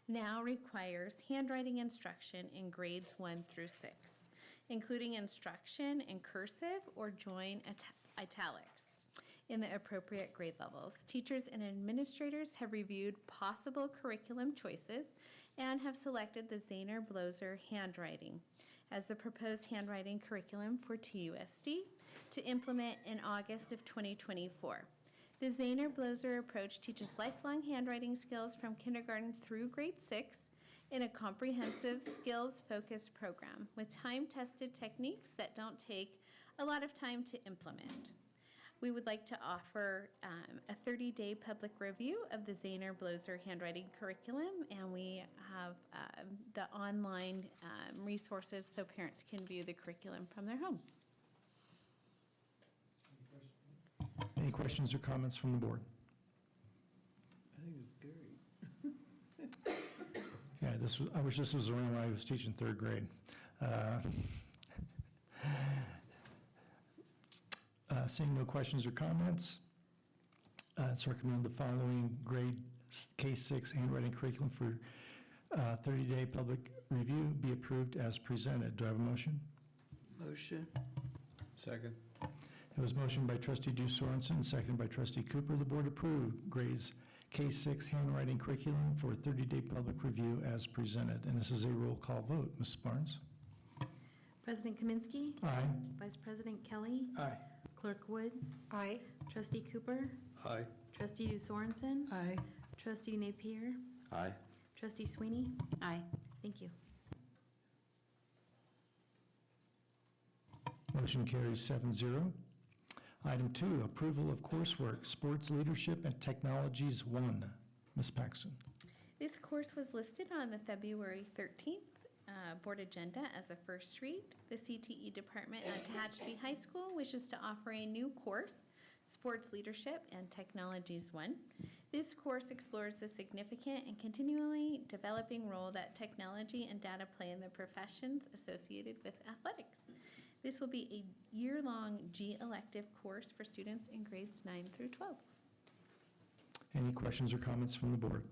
now requires handwriting instruction in grades 1 through 6, including instruction in cursive or join italics in the appropriate grade levels. Teachers and administrators have reviewed possible curriculum choices and have selected the Zahner-Bloser handwriting as the proposed handwriting curriculum for TUSD to implement in August of 2024. The Zahner-Bloser approach teaches lifelong handwriting skills from kindergarten through grade 6 in a comprehensive, skills-focused program with time-tested techniques that don't take a lot of time to implement. We would like to offer a 30-day public review of the Zahner-Bloser handwriting curriculum, and we have the online resources so parents can view the curriculum from their home. Any questions or comments from the board? I think it's great. Yeah, I wish this was around when I was teaching 3rd grade. Seeing no questions or comments, it's recommended the following grade K6 handwriting curriculum for 30-day public review be approved as presented. Do I have a motion? Motion. Second. It was motioned by trustee Due Sorensen, seconded by trustee Cooper. The board approved grades K6 handwriting curriculum for 30-day public review as presented. And this is a roll call vote. Mrs. Barnes? President Kaminsky. Aye. Vice President Kelly. Aye. Clerk Wood. Aye. Trustee Cooper. Aye. Trustee Uda Sorensen. Aye. Trustee Napier. Aye. Trustee Sweeney. Aye. Thank you. Motion carries 7-0. Item 2, approval of coursework, Sports Leadership and Technologies 1. Ms. Paxton. This course was listed on the February 13th board agenda as a first read. The CTE department at Tehachapi High School wishes to offer a new course, Sports Leadership and Technologies 1. This course explores the significant and continually developing role that technology and data play in the professions associated with athletics. This will be a year-long G elective course for students in grades 9 through 12. Any questions or comments from the board?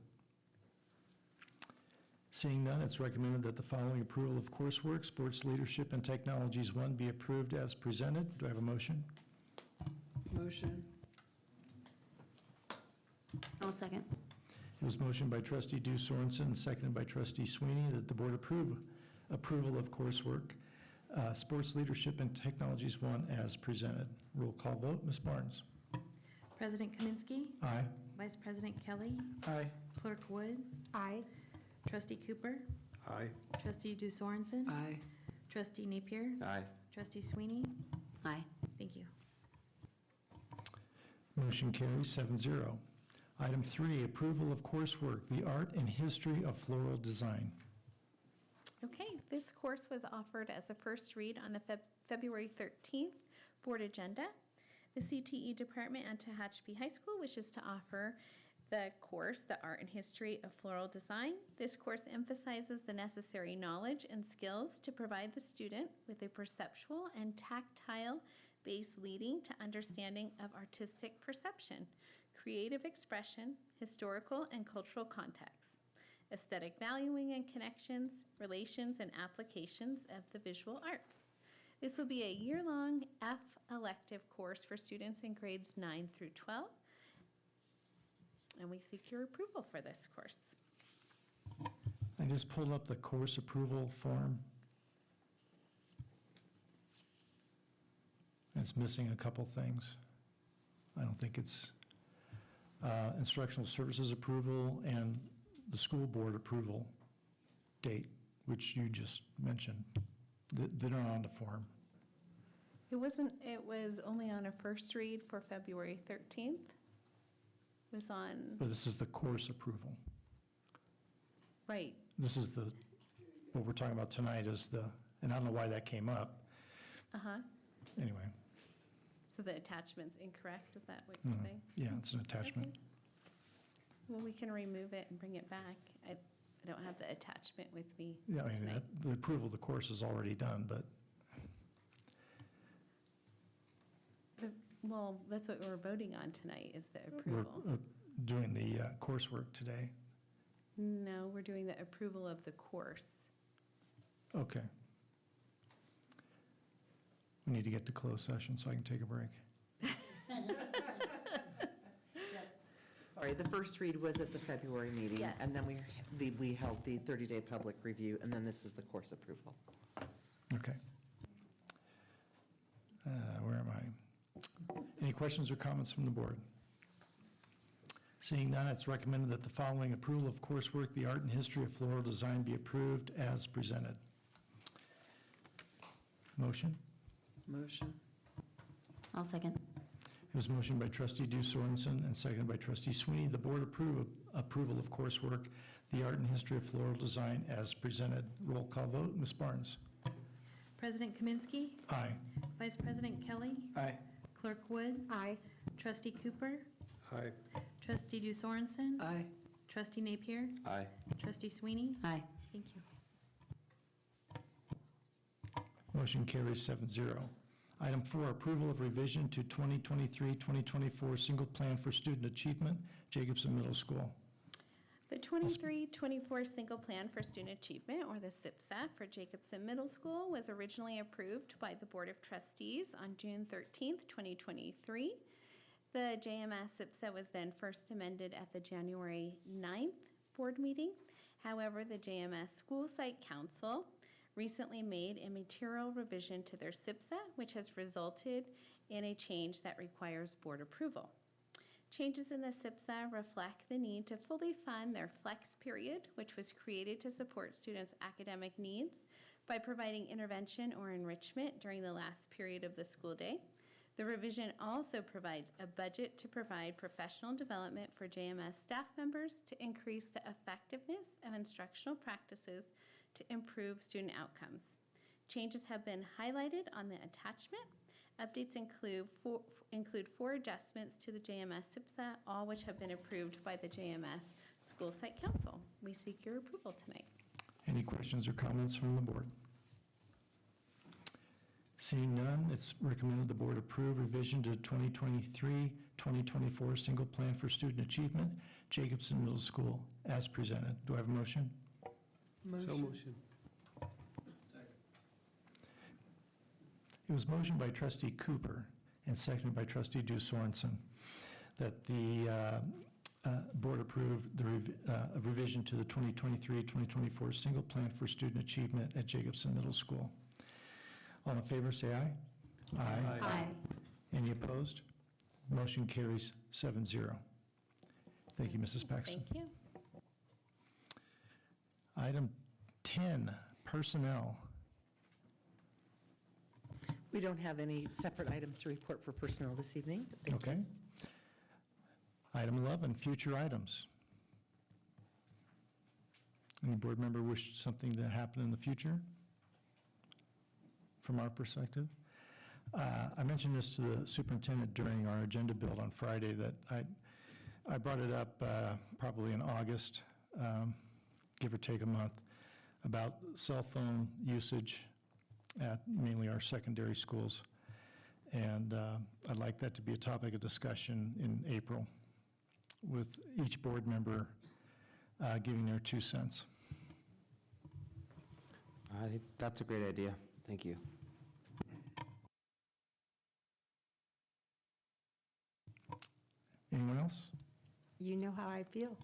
Seeing none, it's recommended that the following approval of coursework, Sports Leadership and Technologies 1 be approved as presented. Do I have a motion? Motion. I'll second. It was motioned by trustee Dew Sorensen, and seconded by trustee Sweeney, that the board approval of coursework, Sports Leadership and Technologies 1 as presented. Roll call vote, Ms. Barnes. President Kaminsky. Aye. Vice President Kelly. Aye. Clerk Wood. Aye. Trustee Cooper. Aye. Trustee Dew Sorensen. Aye. Trustee Napier. Aye. Trustee Sweeney. Aye. Thank you. Motion carries 7-0. Item 3, approval of coursework, the art and history of floral design. Okay, this course was offered as a first read on the February 13th board agenda. The CTE department at Tehachapi High School wishes to offer the course, The Art and History of Floral Design. This course emphasizes the necessary knowledge and skills to provide the student with a perceptual and tactile base leading to understanding of artistic perception, creative expression, historical and cultural context, aesthetic valuing and connections, relations and applications of the visual arts. This will be a year-long F elective course for students in grades 9 through 12, and we seek your approval for this course. I just pulled up the course approval form. It's missing a couple things. I don't think it's instructional services approval and the school board approval date, which you just mentioned. They're not on the form. It was only on a first read for February 13th. It was on, But this is the course approval. right, This is what we're talking about tonight is and I don't know why that came up. uh-huh. Anyway, So the attachment's incorrect, is that what you're saying? yeah, it's an attachment. Okay. Well, we can remove it and bring it back. I don't have the attachment with me Yeah, I mean, tonight. the approval of the course is already done, but Well, that's what we're voting on tonight, is the we're approval. doing the coursework today. No, we're doing the approval of the course. Okay. We need to get to closed session so I can take a break. Sorry, the first read was at the February meeting. Yes. And then we held the 30-day public review, and then this is the course approval. Okay. Where am I? Any questions or comments from the board? Seeing none, it's recommended that the following approval of coursework, the art and history of floral design, be approved as presented. Motion? Motion. I'll second. It was motioned by trustee Dew Sorensen and seconded by trustee Sweeney. The board approval of coursework, the art and history of floral design as presented. Roll call vote, Ms. Barnes. President Kaminsky. Aye. Vice President Kelly. Aye. Clerk Wood. Aye. Trustee Cooper. Aye. Trustee Dew Sorensen. Aye. Trustee Napier. Aye. Trustee Sweeney. Aye. Thank you. Motion carries 7-0. Item 4, approval of revision to 2023-2024 single plan for student achievement, Jacobson Middle School. The 23-24 Single Plan for Student Achievement, or the SIPSA, for Jacobson Middle School was originally approved by the Board of Trustees on June 13th, 2023. The JMS SIPSA was then first amended at the January 9th board meeting. However, the JMS School Site Council recently made a material revision to their SIPSA, which has resulted in a change that requires board approval. Changes in the SIPSA reflect the need to fully fund their flex period, which was created to support students' academic needs by providing intervention or enrichment during the last period of the school day. The revision also provides a budget to provide professional development for JMS staff members to increase the effectiveness of instructional practices to improve student outcomes. Changes have been highlighted on the attachment. Updates include four adjustments to the JMS SIPSA, all which have been approved by the JMS School Site Council. We seek your approval tonight. Any questions or comments from the board? Seeing none, it's recommended the board approve revision to 2023-2024 single plan for student achievement, Jacobson Middle School, as presented. Do I have a motion? So motion. It was motioned by trustee Cooper and seconded by trustee Dew Sorensen that the Board approve the revision to the 2023-2024 Single Plan for Student Achievement at Jacobson Middle School. All in favor, say aye. Aye. Aye. Any opposed? Motion carries 7-0. Thank you, Mrs. Paxton. Thank you. Item 10, personnel. We don't have any separate items to report for personnel this evening. but thank you. Okay. Item 11, future items. Any board member wish something to happen in the future from our perspective? I mentioned this to the superintendent during our agenda build on Friday, that I brought it up probably in August, give or take a month, about cell phone usage at mainly our secondary schools. And I'd like that to be a topic of discussion in April, with each board member giving their 2 cents. I think that's a great idea. Thank you. Anyone else? You know how I feel.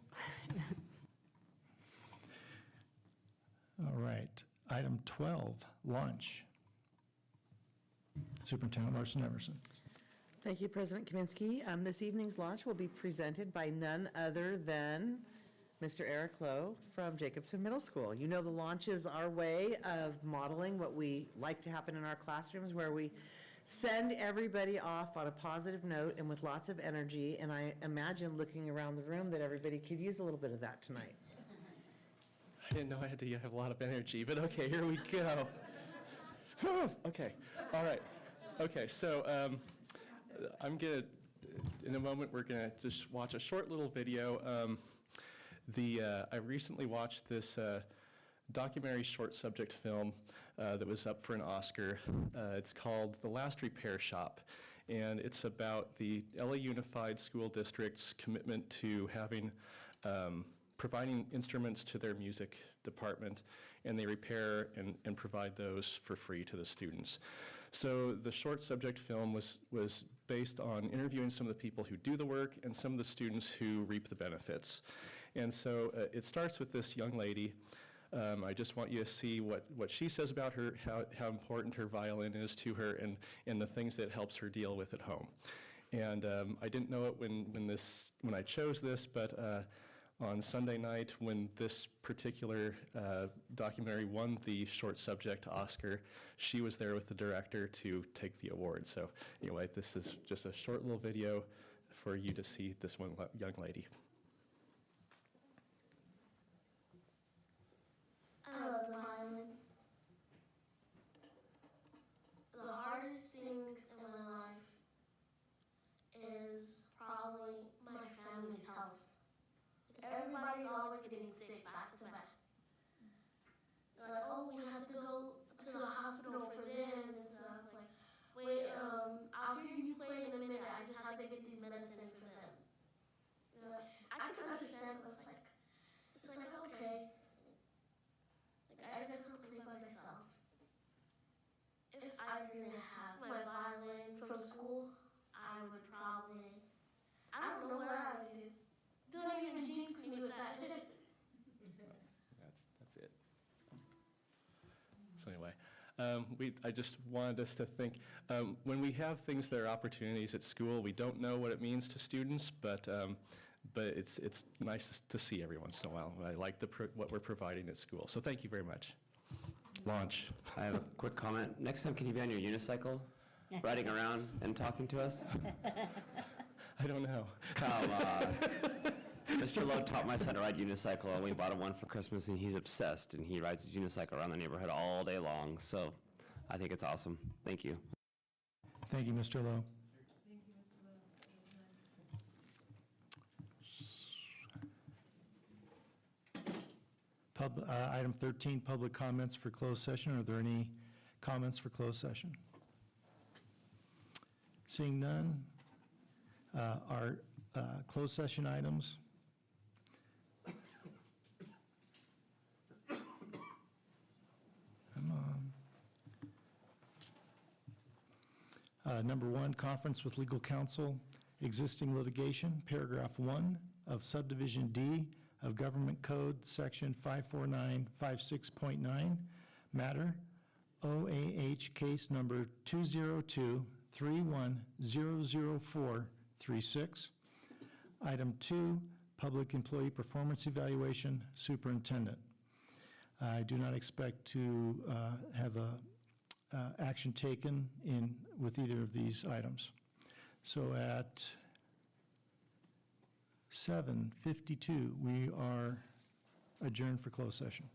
All right. Item 12, lunch. Superintendent Larson Everson. Thank you, President Kaminsky. This evening's lunch will be presented by none other than Mr. Eric Lowe from Jacobson Middle School. You know, the launch is our way of modeling what we like to happen in our classrooms, where we send everybody off on a positive note and with lots of energy. And I imagine, looking around the room, that everybody could use a little bit of that tonight. I didn't know I had to have a lot of energy, but okay, here we go. Okay, all right. Okay, so I'm going to, in a moment, we're going to just watch a short little video. I recently watched this documentary short subject film that was up for an Oscar. It's called The Last Repair Shop, and it's about the LA Unified School District's commitment to having providing instruments to their music department, and they repair and provide those for free to the students. So the short subject film was based on interviewing some of the people who do the work and some of the students who reap the benefits. And so it starts with this young lady. I just want you to see what she says about her, how important her violin is to her, and the things that it helps her deal with at home. And I didn't know it when I chose this, but on Sunday night, when this particular documentary won the short subject Oscar, she was there with the director to take the award. So anyway, this is just a short little video for you to see this one young lady. I love the violin. The hardest things in my life is probably my family's health. Everybody's always getting sick back to back. Like, oh, we have to go to the hospital for them and stuff. Like, wait, I'll hear you play in a minute. I just have to get these medicines for them. You know, I can understand. It's like okay. Like, I just want to play by myself. If I didn't have my violin from school, I would probably, I don't know what I would do. Don't even jinx me with that. That's it. So anyway, I just wanted us to think, when we have things that are opportunities at school, we don't know what it means to students, but it's nice to see every once in a while. I like what we're providing at school. So thank you very much. Launch. I have a quick comment. Next time, can you be on your unicycle, riding around and talking to us? I don't know. Come on. Mr. Lowe taught my son to ride unicycle, and we bought him one for Christmas, and he's obsessed, and he rides his unicycle around the neighborhood all day long. So I think it's awesome. Thank you. Thank you, Mr. Lowe. Item 13, public comments for closed session. Are there any comments for closed session? Seeing none, our closed session items. Come on. Number 1, conference with legal counsel, existing litigation, paragraph 1, of subdivision D of Government Code, Section 54956.9, matter OAH case number 202-3100436. Item 2, public employee performance evaluation, superintendent. I do not expect to have a action taken with either of these items. So at 7:52, we are adjourned for closed session.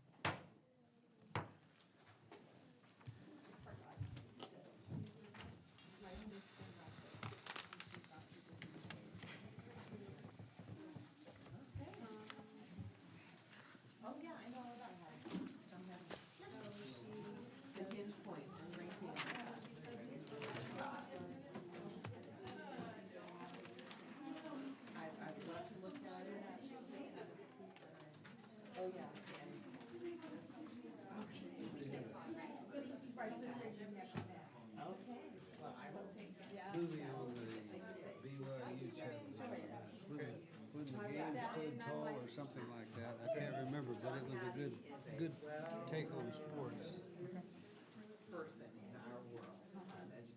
Movie on the BYU channel. When the game stood tall or something like that. I can't remember, but it was a good take on sports. Person in our world, education.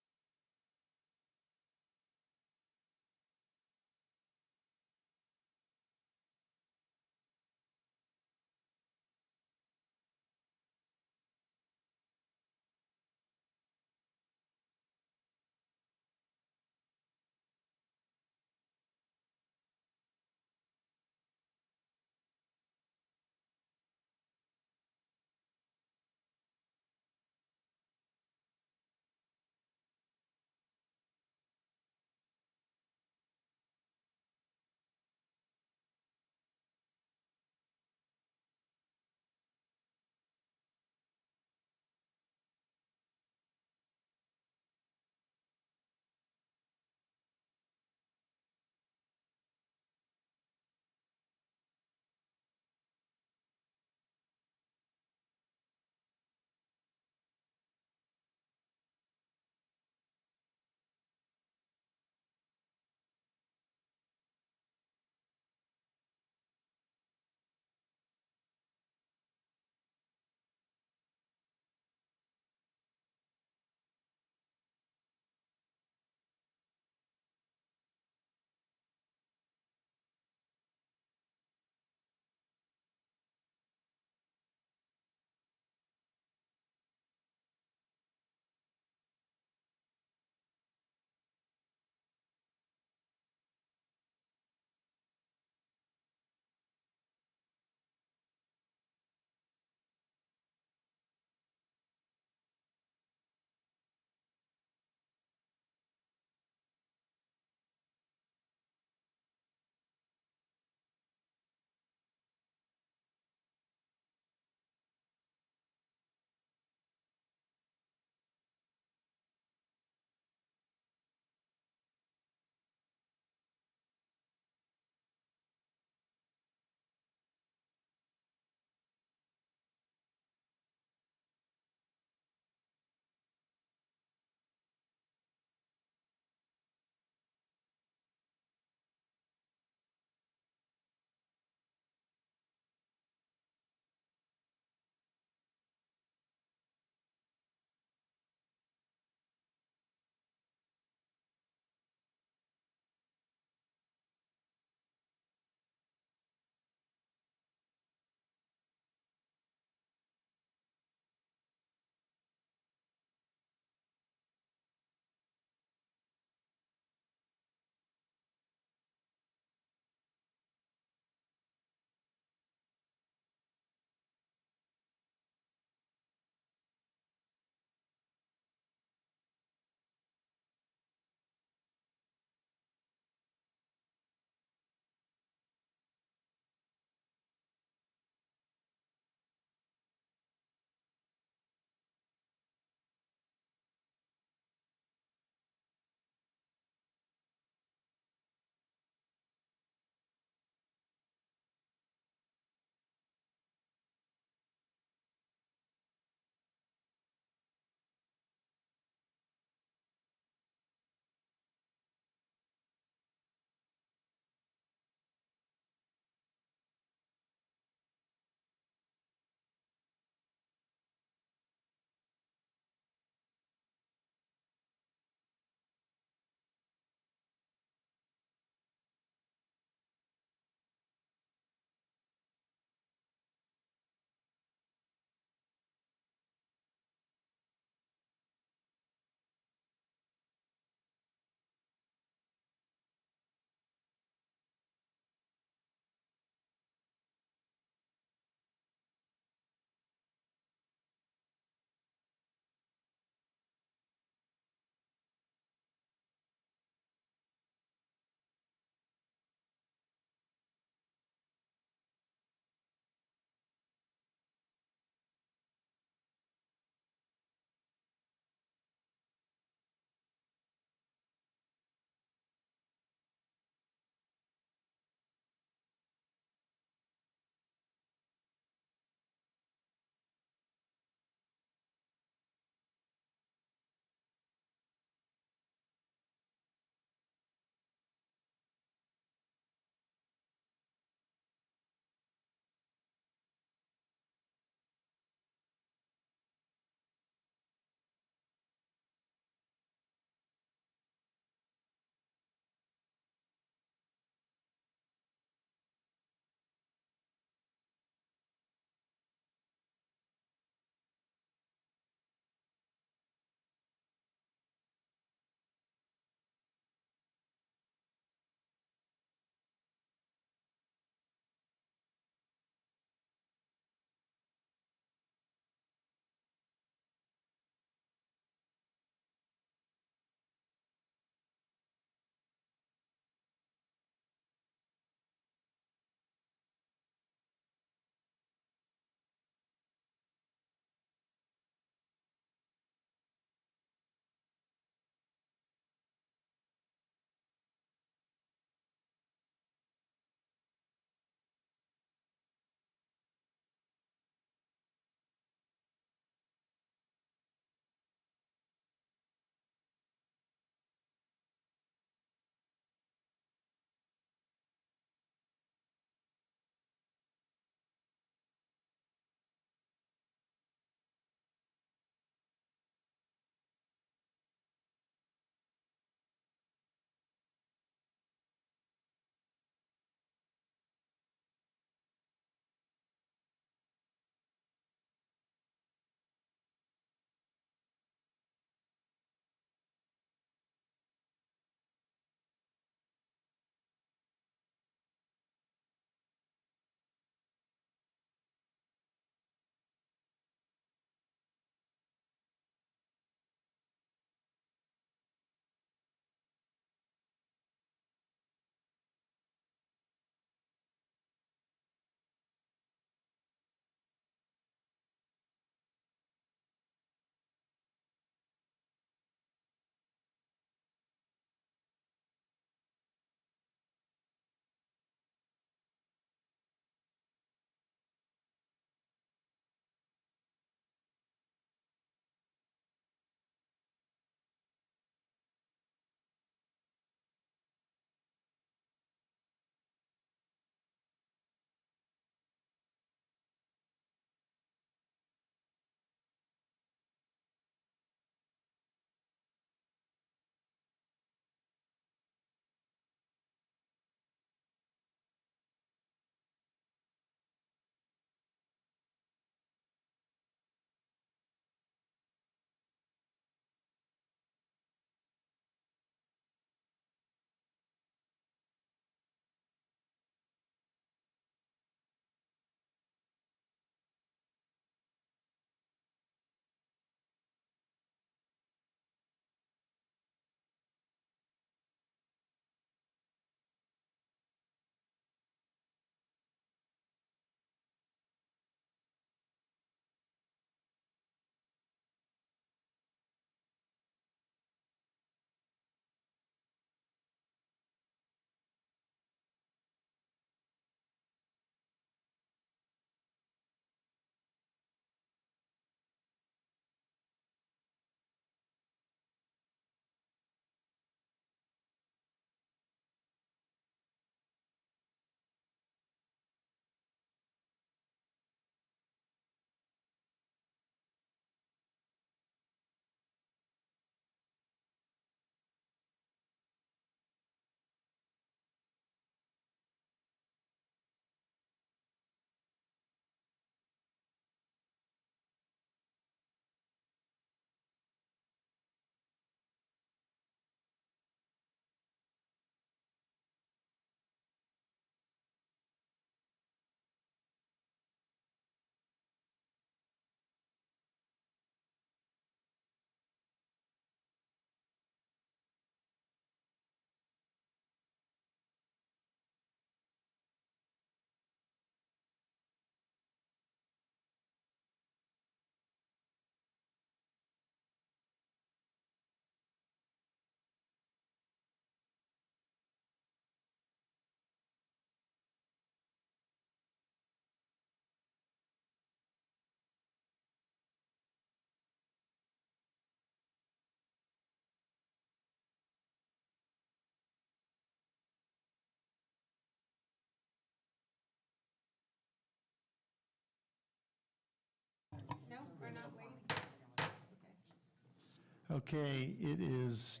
Okay, it is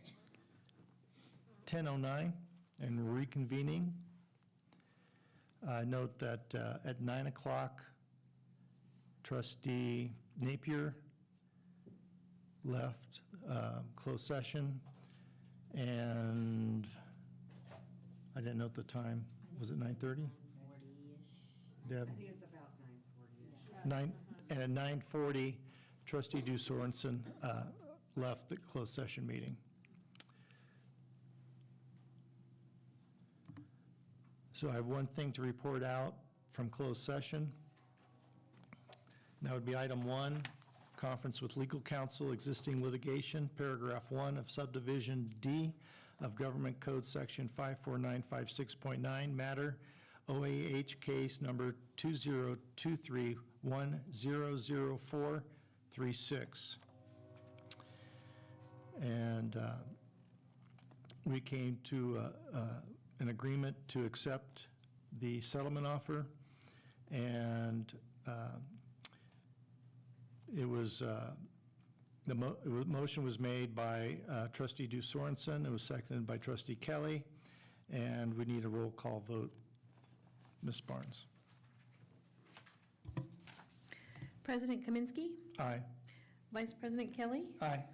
10:09 and reconvening. Note that at 9 o'clock, Trustee Napier left closed session, and I didn't note the time. Was it 9:30? 40-ish. Deb? I think it's about 9:40-ish. And at 9:40, Trustee Du Sorensen left the closed session meeting. So I have one thing to report out from closed session. That would be item 1, conference with legal counsel, existing litigation, paragraph 1 of subdivision D of Government Code Section 54956.9, matter OAH case number 2023100436. And we came to an agreement to accept the settlement offer, and it was, motion was made by Trustee Du Sorensen, it was seconded by Trustee Kelly, and we need a roll call vote. Ms. Barnes? President Kaminsky. Aye. Vice President Kelly. Aye.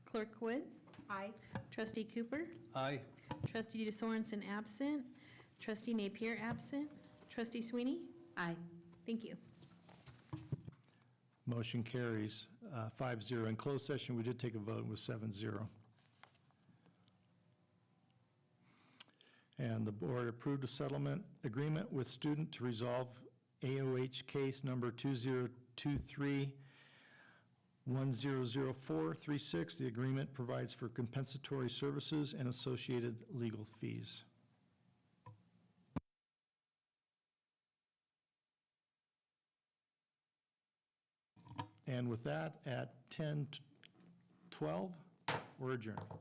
Clerk Wood. Aye. Trustee Cooper. Aye. Trustee Du Sorensen absent. Trustee Napier absent. Trustee Sweeney. Aye. Thank you. Motion carries 5-0. In closed session, we did take a vote, it was 7-0. And the board approved a settlement agreement with student to resolve AOH case number 2023100436. The agreement provides for compensatory services and associated legal fees. And with that, at 10:12, we're adjourned.